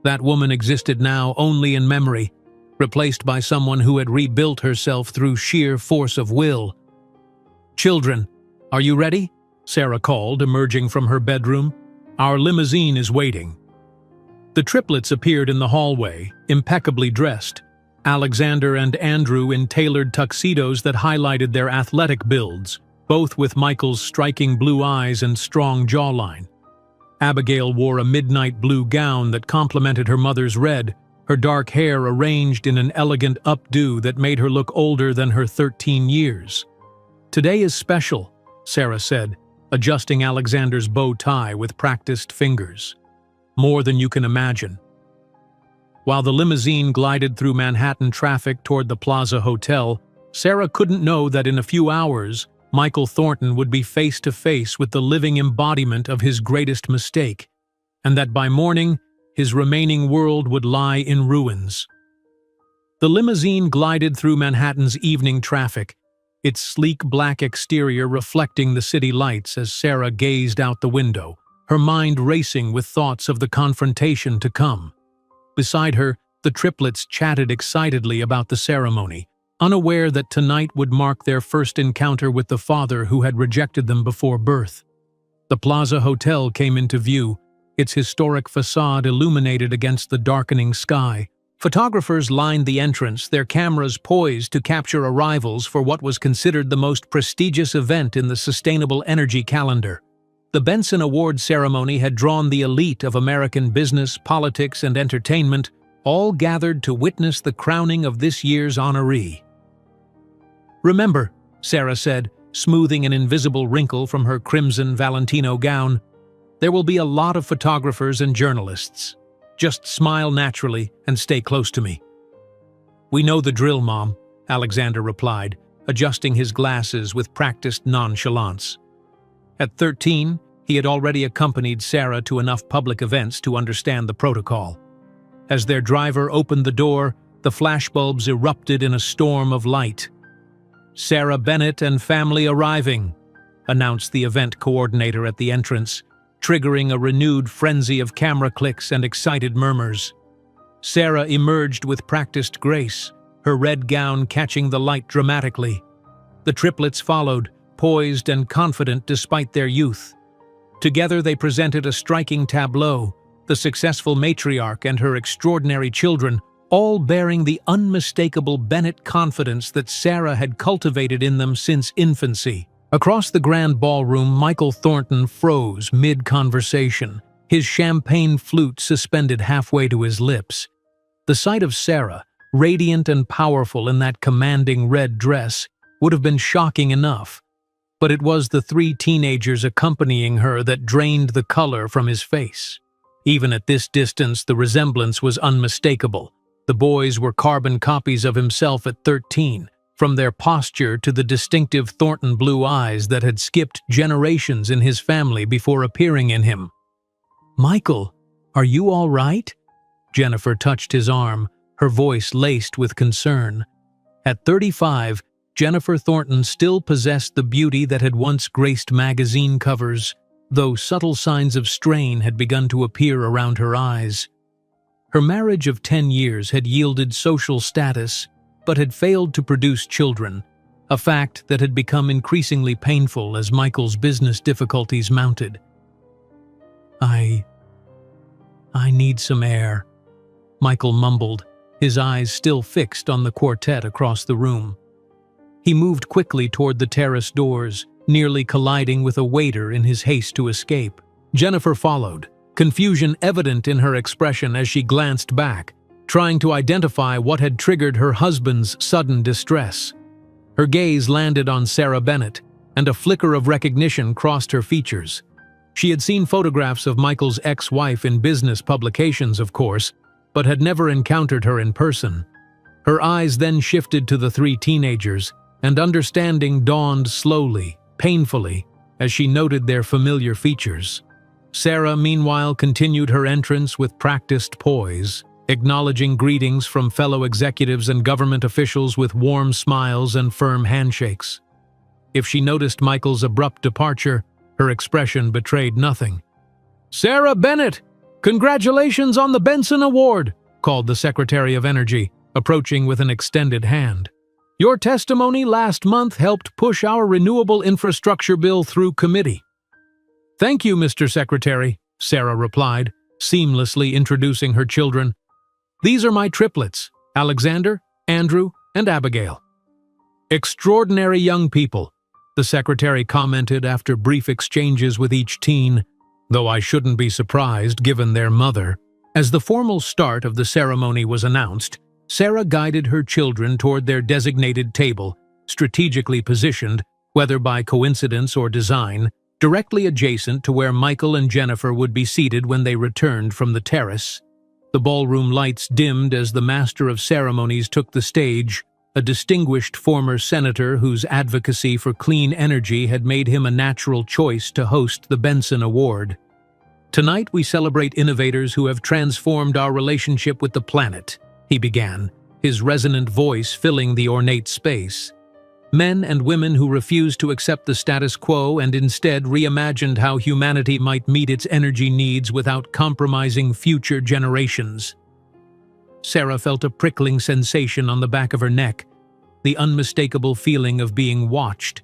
That woman existed now only in memory, replaced by someone who had rebuilt herself through sheer force of will. "Children, are you ready?" Sarah called, emerging from her bedroom. "Our limousine is waiting." The triplets appeared in the hallway, impeccably dressed. Alexander and Andrew in tailored tuxedos that highlighted their athletic builds, both with Michael's striking blue eyes and strong jawline. Abigail wore a midnight blue gown that complemented her mother's red, her dark hair arranged in an elegant updo that made her look older than her 13 years. "Today is special," Sarah said, adjusting Alexander's bow tie with practiced fingers. "More than you can imagine." While the limousine glided through Manhattan traffic toward the Plaza Hotel, Sarah couldn't know that in a few hours, Michael Thornton would be face to face with the living embodiment of his greatest mistake, and that by morning, his remaining world would lie in ruins. The limousine glided through Manhattan's evening traffic, its sleek black exterior reflecting the city lights as Sarah gazed out the window, her mind racing with thoughts of the confrontation to come. Beside her, the triplets chatted excitedly about the ceremony, unaware that tonight would mark their first encounter with the father who had rejected them before birth. The Plaza Hotel came into view, its historic facade illuminated against the darkening sky. Photographers lined the entrance, their cameras poised to capture arrivals for what was considered the most prestigious event in the sustainable energy calendar. The Benson Award ceremony had drawn the elite of American business, politics, and entertainment, all gathered to witness the crowning of this year's honoree. "Remember," Sarah said, smoothing an invisible wrinkle from her crimson Valentino gown, "there will be a lot of photographers and journalists. Just smile naturally and stay close to me." "We know the drill, Mom," Alexander replied, adjusting his glasses with practiced nonchalance. At 13, he had already accompanied Sarah to enough public events to understand the protocol. As their driver opened the door, the flashbulbs erupted in a storm of light. "Sarah Bennett and family arriving," announced the event coordinator at the entrance, triggering a renewed frenzy of camera clicks and excited murmurs. Sarah emerged with practiced grace, her red gown catching the light dramatically. The triplets followed, poised and confident despite their youth. Together they presented a striking tableau, the successful matriarch and her extraordinary children, all bearing the unmistakable Bennett confidence that Sarah had cultivated in them since infancy. Across the grand ballroom, Michael Thornton froze mid-conversation, his champagne flute suspended halfway to his lips. The sight of Sarah, radiant and powerful in that commanding red dress, would have been shocking enough. But it was the three teenagers accompanying her that drained the color from his face. Even at this distance, the resemblance was unmistakable. The boys were carbon copies of himself at 13, from their posture to the distinctive Thornton blue eyes that had skipped generations in his family before appearing in him. "Michael, are you all right?" Jennifer touched his arm, her voice laced with concern. At 35, Jennifer Thornton still possessed the beauty that had once graced magazine covers, though subtle signs of strain had begun to appear around her eyes. Her marriage of 10 years had yielded social status, but had failed to produce children, a fact that had become increasingly painful as Michael's business difficulties mounted. I need some air," Michael mumbled, his eyes still fixed on the quartet across the room. He moved quickly toward the terrace doors, nearly colliding with a waiter in his haste to escape. Jennifer followed, confusion evident in her expression as she glanced back, trying to identify what had triggered her husband's sudden distress. Her gaze landed on Sarah Bennett, and a flicker of recognition crossed her features. She had seen photographs of Michael's ex-wife in business publications, of course, but had never encountered her in person. Her eyes then shifted to the three teenagers, and understanding dawned slowly, painfully, as she noted their familiar features. Sarah, meanwhile, continued her entrance with practiced poise, acknowledging greetings from fellow executives and government officials with warm smiles and firm handshakes. If she noticed Michael's abrupt departure, her expression betrayed nothing. "Sarah Bennett, congratulations on the Benson Award," called the Secretary of Energy, approaching with an extended hand. "Your testimony last month helped push our renewable infrastructure bill through committee." "Thank you, Mr. Secretary," Sarah replied, seamlessly introducing her children. "These are my triplets, Alexander, Andrew, and Abigail." "Extraordinary young people," the secretary commented after brief exchanges with each teen, "though I shouldn't be surprised given their mother." As the formal start of the ceremony was announced, Sarah guided her children toward their designated table, strategically positioned, whether by coincidence or design, directly adjacent to where Michael and Jennifer would be seated when they returned from the terrace. The ballroom lights dimmed as the master of ceremonies took the stage, a distinguished former senator whose advocacy for clean energy had made him a natural choice to host the Benson Award. "Tonight we celebrate innovators who have transformed our relationship with the planet," he began, his resonant voice filling the ornate space. "Men and women who refused to accept the status quo and instead reimagined how humanity might meet its energy needs without compromising future generations." Sarah felt a prickling sensation on the back of her neck, the unmistakable feeling of being watched.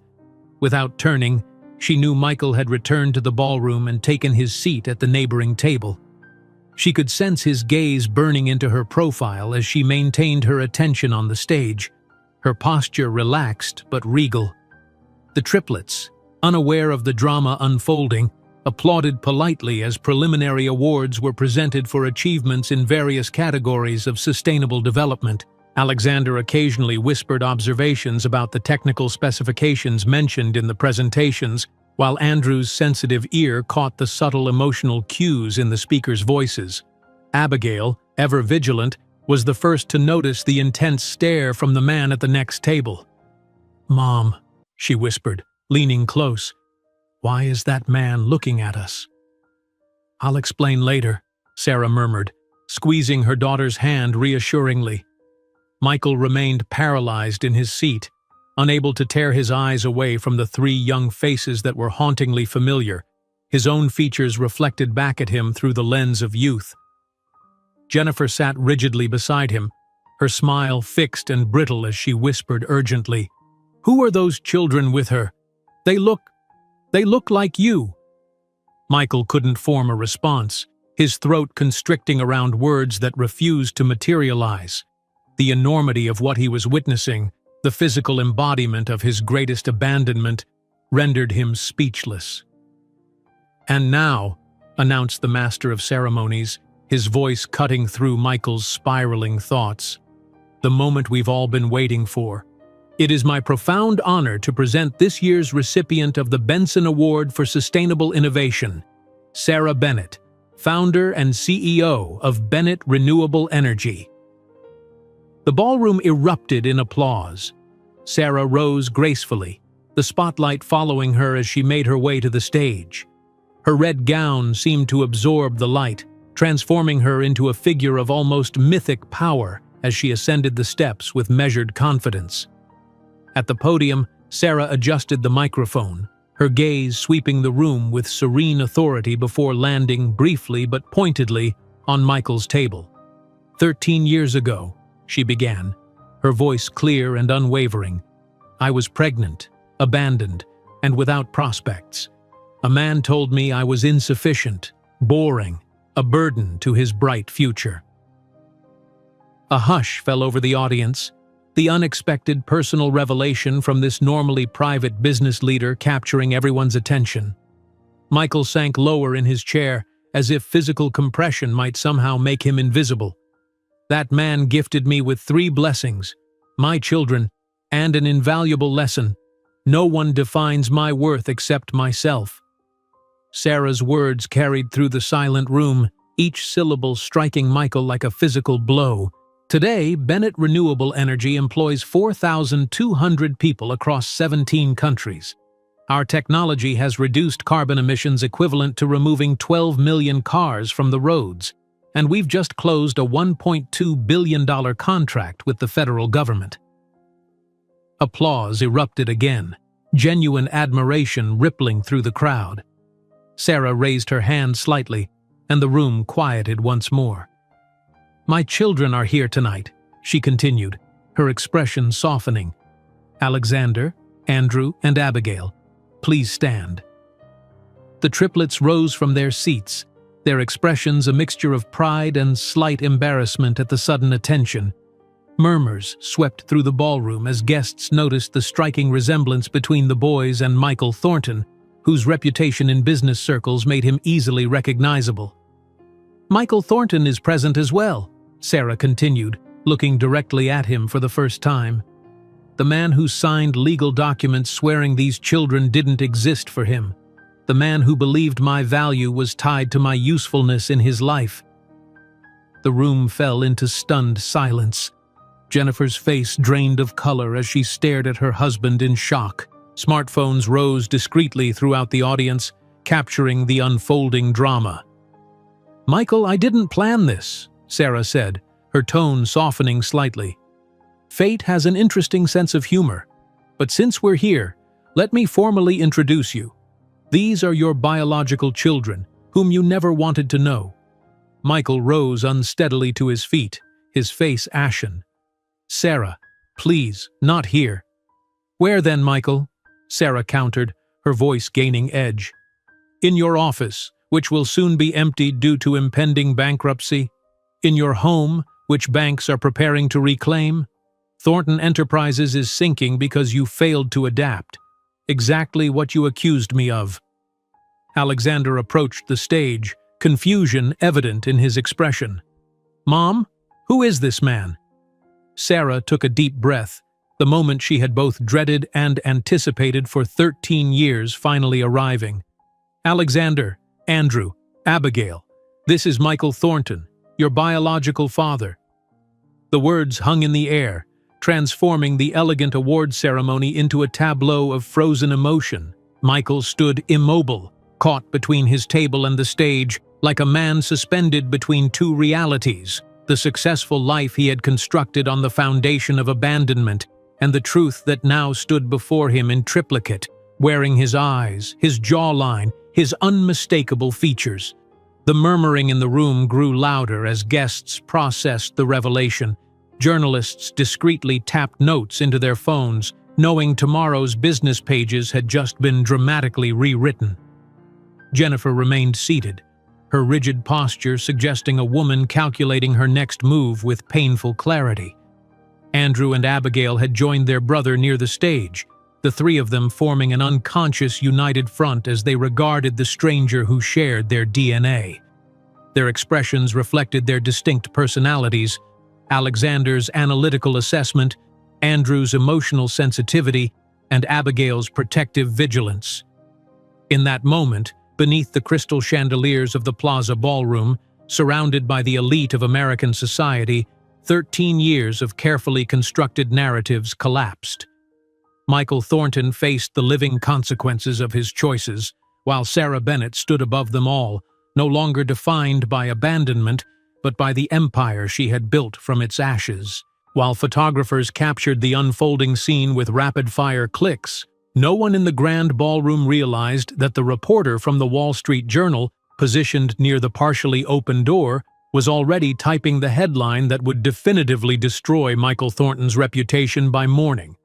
Without turning, she knew Michael had returned to the ballroom and taken his seat at the neighboring table. She could sense his gaze burning into her profile as she maintained her attention on the stage, her posture relaxed but regal. The triplets, unaware of the drama unfolding, applauded politely as preliminary awards were presented for achievements in various categories of sustainable development. Alexander occasionally whispered observations about the technical specifications mentioned in the presentations, while Andrew's sensitive ear caught the subtle emotional cues in the speakers' voices. Abigail, ever vigilant, was the first to notice the intense stare from the man at the next table. "Mom," she whispered, leaning close, "why is that man looking at us?" "I'll explain later," Sarah murmured, squeezing her daughter's hand reassuringly. Michael remained paralyzed in his seat, unable to tear his eyes away from the three young faces that were hauntingly familiar, his own features reflected back at him through the lens of youth. Jennifer sat rigidly beside him, her smile fixed and brittle as she whispered urgently, "Who are those children with her? They look like you." Michael couldn't form a response, his throat constricting around words that refused to materialize. The enormity of what he was witnessing, the physical embodiment of his greatest abandonment, rendered him speechless. "And now," announced the master of ceremonies, his voice cutting through Michael's spiraling thoughts, "the moment we've all been waiting for. It is my profound honor to present this year's recipient of the Benson Award for Sustainable Innovation, Sarah Bennett, founder and CEO of Bennett Renewable Energy." The ballroom erupted in applause. Sarah rose gracefully, the spotlight following her as she made her way to the stage. Her red gown seemed to absorb the light, transforming her into a figure of almost mythic power as she ascended the steps with measured confidence. At the podium, Sarah adjusted the microphone, her gaze sweeping the room with serene authority before landing briefly but pointedly on Michael's table. 13 years ago, she began, her voice clear and unwavering, "I was pregnant, abandoned, and without prospects. A man told me I was insufficient, boring, a burden to his bright future." A hush fell over the audience, the unexpected personal revelation from this normally private business leader capturing everyone's attention. Michael sank lower in his chair, as if physical compression might somehow make him invisible. "That man gifted me with 3 blessings, my children, and an invaluable lesson. No one defines my worth except myself." Sarah's words carried through the silent room, each syllable striking Michael like a physical blow. Today, Bennett Renewable Energy employs 4,200 people across 17 countries. Our technology has reduced carbon emissions equivalent to removing 12 million cars from the roads, and we've just closed a $1.2 billion contract with the federal government. Applause erupted again, genuine admiration rippling through the crowd. Sarah raised her hand slightly, and the room quieted once more. "My children are here tonight," she continued, her expression softening. "Alexander, Andrew, and Abigail, please stand." The triplets rose from their seats, their expressions a mixture of pride and slight embarrassment at the sudden attention. Murmurs swept through the ballroom as guests noticed the striking resemblance between the boys and Michael Thornton, whose reputation in business circles made him easily recognizable. "Michael Thornton is present as well," Sarah continued, looking directly at him for the first time. "The man who signed legal documents swearing these children didn't exist for him. The man who believed my value was tied to my usefulness in his life." The room fell into stunned silence. Jennifer's face drained of color as she stared at her husband in shock. Smartphones rose discreetly throughout the audience, capturing the unfolding drama. "Michael, I didn't plan this," Sarah said, her tone softening slightly. "Fate has an interesting sense of humor. But since we're here, let me formally introduce you. These are your biological children, whom you never wanted to know." Michael rose unsteadily to his feet, his face ashen. "Sarah, please, not here." "Where then, Michael?" Sarah countered, her voice gaining edge. "In your office, which will soon be emptied due to impending bankruptcy? In your home, which banks are preparing to reclaim? Thornton Enterprises is sinking because you failed to adapt. Exactly what you accused me of." Alexander approached the stage, confusion evident in his expression. "Mom, who is this man?" Sarah took a deep breath, the moment she had both dreaded and anticipated for 13 years finally arriving. "Alexander, Andrew, Abigail, this is Michael Thornton, your biological father." The words hung in the air, transforming the elegant award ceremony into a tableau of frozen emotion. Michael stood immobile, caught between his table and the stage, like a man suspended between two realities: the successful life he had constructed on the foundation of abandonment, and the truth that now stood before him in triplicate, wearing his eyes, his jawline, his unmistakable features. The murmuring in the room grew louder as guests processed the revelation. Journalists discreetly tapped notes into their phones, knowing tomorrow's business pages had just been dramatically rewritten. Jennifer remained seated, her rigid posture suggesting a woman calculating her next move with painful clarity. Andrew and Abigail had joined their brother near the stage, the three of them forming an unconscious united front as they regarded the stranger who shared their DNA. Their expressions reflected their distinct personalities: Alexander's analytical assessment, Andrew's emotional sensitivity, and Abigail's protective vigilance. In that moment, beneath the crystal chandeliers of the Plaza Ballroom, surrounded by the elite of American society, 13 years of carefully constructed narratives collapsed. Michael Thornton faced the living consequences of his choices, while Sarah Bennett stood above them all, no longer defined by abandonment, but by the empire she had built from its ashes. While photographers captured the unfolding scene with rapid-fire clicks, no one in the grand ballroom realized that the reporter from the Wall Street Journal, positioned near the partially open door, was already typing the headline that would definitively destroy Michael Thornton's reputation by morning.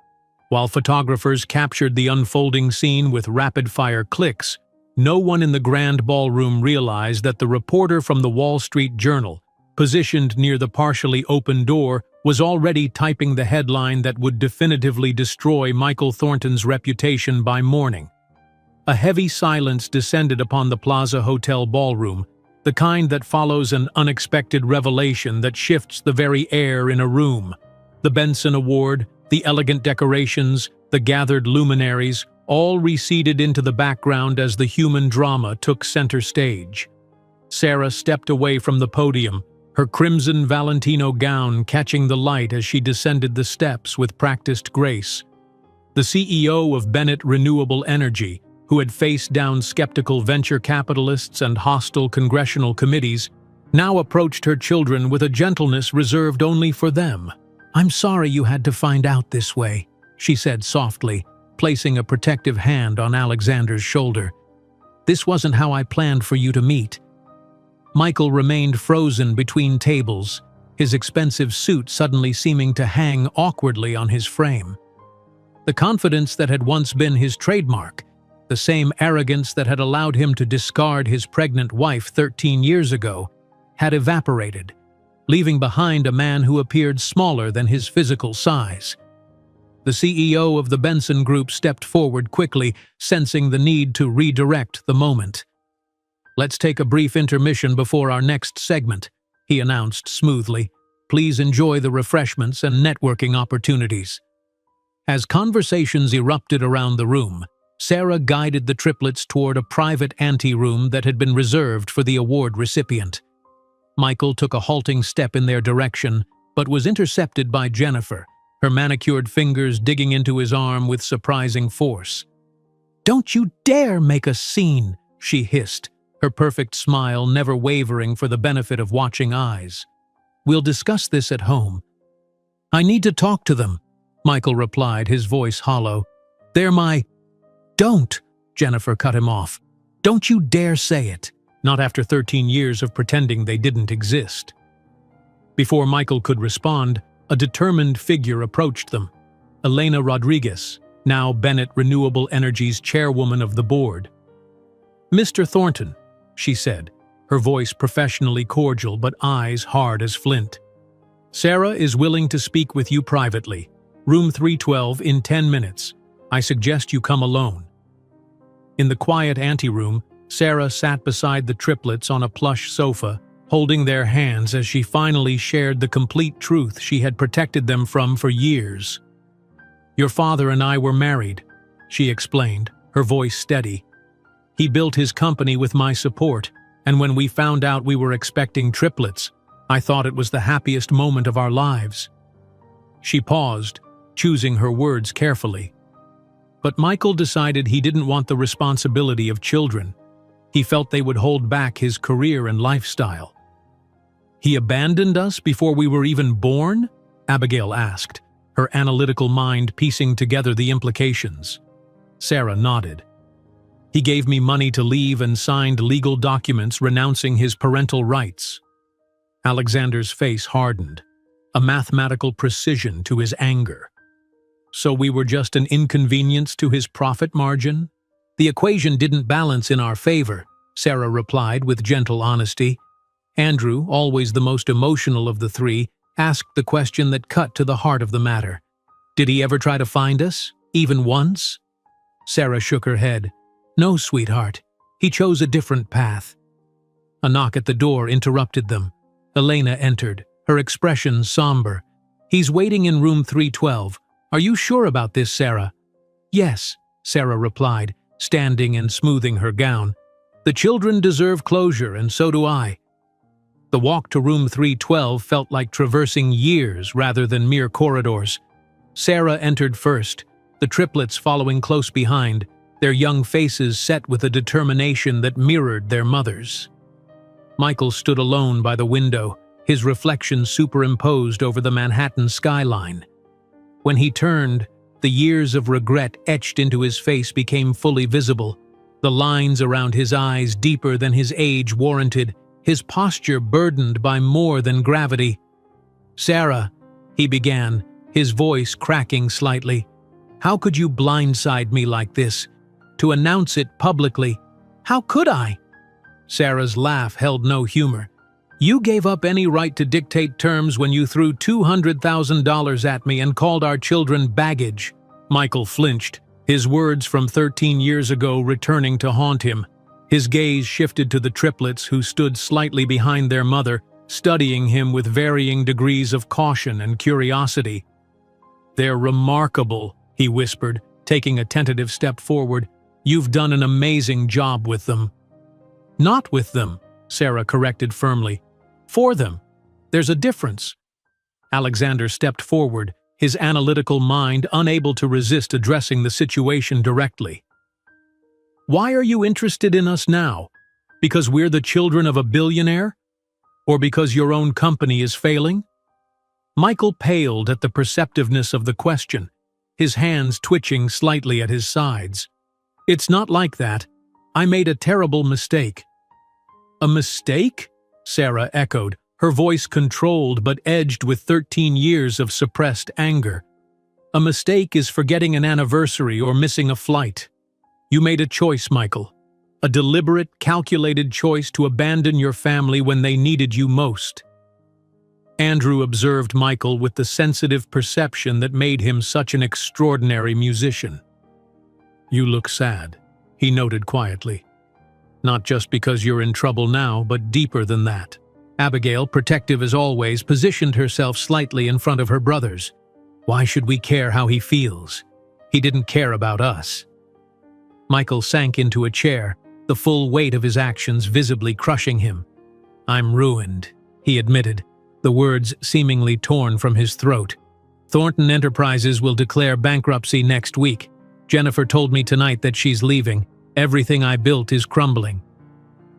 While photographers captured the unfolding scene with rapid-fire clicks, no one in the grand ballroom realized that the reporter from the Wall Street Journal, positioned near the partially open door, was already typing the headline that would definitively destroy Michael Thornton's reputation by morning. A heavy silence descended upon the Plaza Hotel ballroom, the kind that follows an unexpected revelation that shifts the very air in a room. The Benson Award, the elegant decorations, the gathered luminaries, all receded into the background as the human drama took center stage. Sarah stepped away from the podium, her crimson Valentino gown catching the light as she descended the steps with practiced grace. The CEO of Bennett Renewable Energy, who had faced down skeptical venture capitalists and hostile congressional committees, now approached her children with a gentleness reserved only for them. "I'm sorry you had to find out this way," she said softly, placing a protective hand on Alexander's shoulder. "This wasn't how I planned for you to meet." Michael remained frozen between tables, his expensive suit suddenly seeming to hang awkwardly on his frame. The confidence that had once been his trademark, The same arrogance that had allowed him to discard his pregnant wife 13 years ago had evaporated, leaving behind a man who appeared smaller than his physical size. The CEO of the Benson Group stepped forward quickly, sensing the need to redirect the moment. "Let's take a brief intermission before our next segment," he announced smoothly. "Please enjoy the refreshments and networking opportunities." As conversations erupted around the room, Sarah guided the triplets toward a private anteroom that had been reserved for the award recipient. Michael took a halting step in their direction, but was intercepted by Jennifer, her manicured fingers digging into his arm with surprising force. "Don't you dare make a scene," she hissed, her perfect smile never wavering for the benefit of watching eyes. "We'll discuss this at home." "I need to talk to them," Michael replied, his voice hollow. "They're my—" "Don't!" Jennifer cut him off. "Don't you dare say it. Not after 13 years of pretending they didn't exist." Before Michael could respond, a determined figure approached them. Elena Rodriguez, now Bennett Renewable Energy's chairwoman of the board. "Mr. Thornton," she said, her voice professionally cordial but eyes hard as flint. "Sarah is willing to speak with you privately. Room 312 in 10 minutes. I suggest you come alone." In the quiet anteroom, Sarah sat beside the triplets on a plush sofa, holding their hands as she finally shared the complete truth she had protected them from for years. "Your father and I were married," she explained, her voice steady. "He built his company with my support, and when we found out we were expecting triplets, I thought it was the happiest moment of our lives." She paused, choosing her words carefully. But Michael decided he didn't want the responsibility of children. He felt they would hold back his career and lifestyle. "He abandoned us before we were even born?" Abigail asked, her analytical mind piecing together the implications. Sarah nodded. "He gave me money to leave and signed legal documents renouncing his parental rights." Alexander's face hardened, a mathematical precision to his anger. "So we were just an inconvenience to his profit margin?" "The equation didn't balance in our favor," Sarah replied with gentle honesty. Andrew, always the most emotional of the three, asked the question that cut to the heart of the matter. "Did he ever try to find us, even once?" Sarah shook her head. "No, sweetheart. He chose a different path." A knock at the door interrupted them. Elena entered, her expression somber. "He's waiting in room 312. Are you sure about this, Sarah?" "Yes," Sarah replied, standing and smoothing her gown. "The children deserve closure, and so do I." The walk to room 312 felt like traversing years rather than mere corridors. Sarah entered first, the triplets following close behind, their young faces set with a determination that mirrored their mother's. Michael stood alone by the window, his reflection superimposed over the Manhattan skyline. When he turned, the years of regret etched into his face became fully visible, the lines around his eyes deeper than his age warranted, his posture burdened by more than gravity. "Sarah," he began, his voice cracking slightly, "how could you blindside me like this? To announce it publicly? How could I?" Sarah's laugh held no humor. "You gave up any right to dictate terms when you threw $200,000 at me and called our children baggage." Michael flinched, his words from 13 years ago returning to haunt him. His gaze shifted to the triplets who stood slightly behind their mother, studying him with varying degrees of caution and curiosity. "They're remarkable," he whispered, taking a tentative step forward. "You've done an amazing job with them." "Not with them," Sarah corrected firmly. "For them. There's a difference." Alexander stepped forward, his analytical mind unable to resist addressing the situation directly. "Why are you interested in us now? Because we're the children of a billionaire? Or because your own company is failing?" Michael paled at the perceptiveness of the question, his hands twitching slightly at his sides. "It's not like that. I made a terrible mistake." "A mistake?" Sarah echoed, her voice controlled but edged with 13 years of suppressed anger. "A mistake is forgetting an anniversary or missing a flight." You made a choice, Michael. A deliberate, calculated choice to abandon your family when they needed you most. Andrew observed Michael with the sensitive perception that made him such an extraordinary musician. You look sad, he noted quietly. Not just because you're in trouble now, but deeper than that. Abigail, protective as always, positioned herself slightly in front of her brothers. Why should we care how he feels? He didn't care about us. Michael sank into a chair, the full weight of his actions visibly crushing him. I'm ruined, he admitted, the words seemingly torn from his throat. Thornton Enterprises will declare bankruptcy next week. Jennifer told me tonight that she's leaving. Everything I built is crumbling.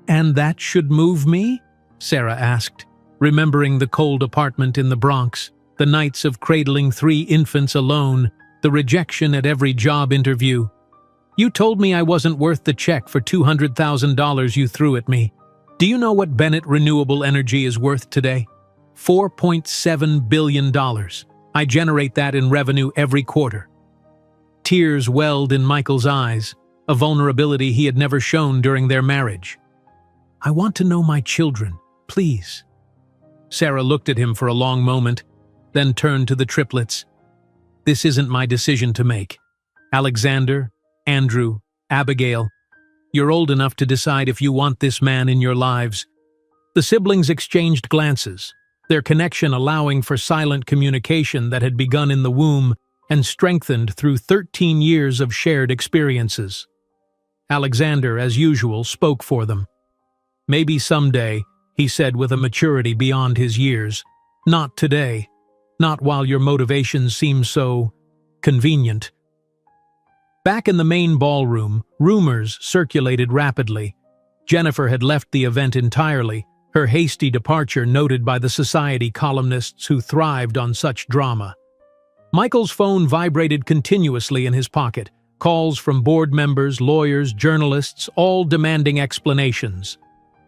And that should move me? Sarah asked, remembering the cold apartment in the Bronx, the nights of cradling 3 infants alone, the rejection at every job interview. You told me I wasn't worth the check for $200,000 you threw at me. Do you know what Bennett Renewable Energy is worth today? $4.7 billion. I generate that in revenue every quarter. Tears welled in Michael's eyes, a vulnerability he had never shown during their marriage. I want to know my children, please. Sarah looked at him for a long moment, then turned to the triplets. This isn't my decision to make. Alexander, Andrew, Abigail, you're old enough to decide if you want this man in your lives. The siblings exchanged glances, their connection allowing for silent communication that had begun in the womb and strengthened through 13 years of shared experiences. Alexander, as usual, spoke for them. Maybe someday, he said with a maturity beyond his years. Not today. Not while your motivations seem so convenient. Back in the main ballroom, rumors circulated rapidly. Jennifer had left the event entirely, her hasty departure noted by the society columnists who thrived on such drama. Michael's phone vibrated continuously in his pocket, calls from board members, lawyers, journalists, all demanding explanations.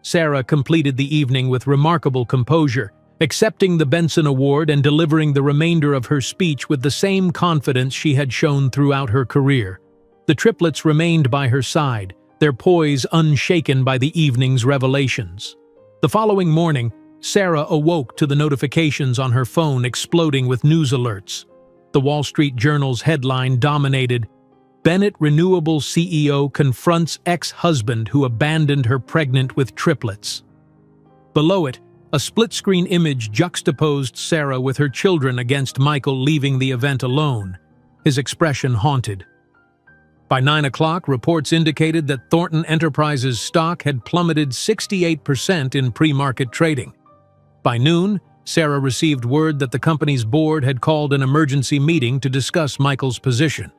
Sarah completed the evening with remarkable composure, accepting the Benson Award and delivering the remainder of her speech with the same confidence she had shown throughout her career. The triplets remained by her side, their poise unshaken by the evening's revelations. The following morning, Sarah awoke to the notifications on her phone exploding with news alerts. The Wall Street Journal's headline dominated, Bennett Renewable CEO confronts ex-husband who abandoned her pregnant with triplets. Below it, a split-screen image juxtaposed Sarah with her children against Michael leaving the event alone, his expression haunted. By 9 o'clock, reports indicated that Thornton Enterprises stock had plummeted 68% in pre-market trading. By noon, Sarah received word that the company's board had called an emergency meeting to discuss Michael's position.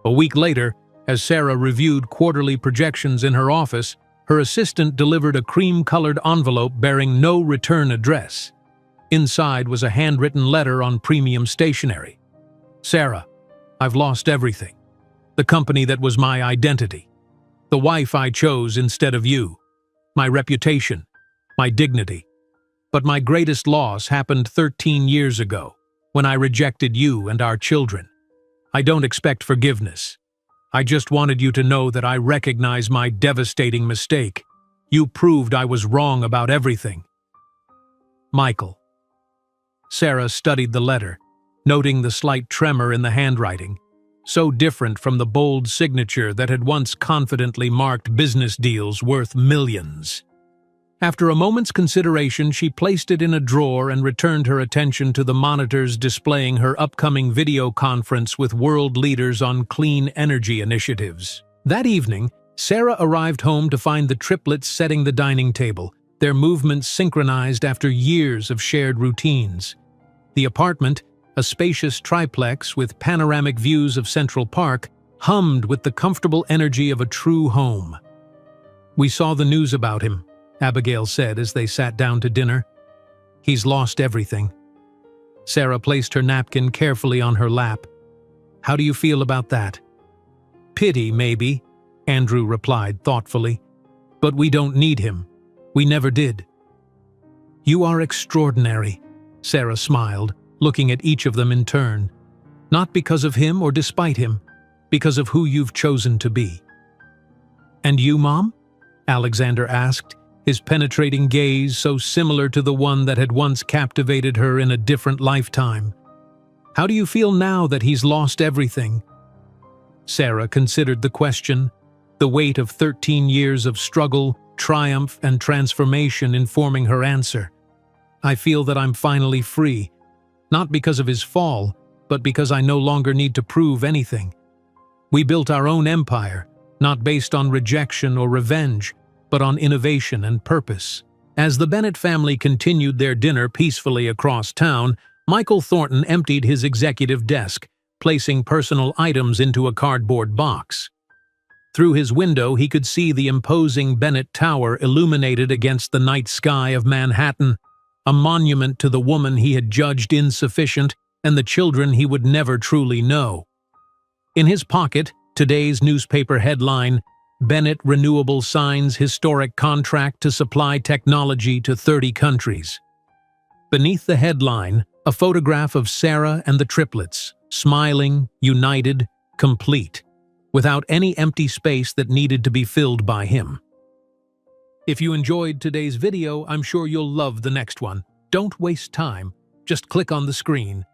A week later, as Sarah reviewed quarterly projections in her office, her assistant delivered a cream-colored envelope bearing no return address. Inside was a handwritten letter on premium stationery. Sarah, I've lost everything. The company that was my identity. The wife I chose instead of you. My reputation. My dignity. But my greatest loss happened 13 years ago, when I rejected you and our children. I don't expect forgiveness. I just wanted you to know that I recognize my devastating mistake. You proved I was wrong about everything. Michael. Sarah studied the letter, noting the slight tremor in the handwriting, so different from the bold signature that had once confidently marked business deals worth millions. After a moment's consideration, she placed it in a drawer and returned her attention to the monitors displaying her upcoming video conference with world leaders on clean energy initiatives. That evening, Sarah arrived home to find the triplets setting the dining table, their movements synchronized after years of shared routines. The apartment, a spacious triplex with panoramic views of Central Park, hummed with the comfortable energy of a true home. We saw the news about him, Abigail said as they sat down to dinner. He's lost everything. Sarah placed her napkin carefully on her lap. How do you feel about that? Pity, maybe, Andrew replied thoughtfully. But we don't need him. We never did. You are extraordinary, Sarah smiled, looking at each of them in turn. Not because of him or despite him, because of who you've chosen to be. "And you, Mom?" Alexander asked, his penetrating gaze so similar to the one that had once captivated her in a different lifetime. "How do you feel now that he's lost everything?" Sarah considered the question, the weight of 13 years of struggle, triumph, and transformation informing her answer. "I feel that I'm finally free, not because of his fall, but because I no longer need to prove anything. We built our own empire, not based on rejection or revenge, but on innovation and purpose." As the Bennett family continued their dinner peacefully across town, Michael Thornton emptied his executive desk, placing personal items into a cardboard box. Through his window, he could see the imposing Bennett Tower illuminated against the night sky of Manhattan, a monument to the woman he had judged insufficient and the children he would never truly know. In his pocket, today's newspaper headline, "Bennett Renewable signs historic contract to supply technology to 30 countries." Beneath the headline, a photograph of Sarah and the triplets, smiling, united, complete, without any empty space that needed to be filled by him. If you enjoyed today's video, I'm sure you'll love the next one. Don't waste time. Just click on the screen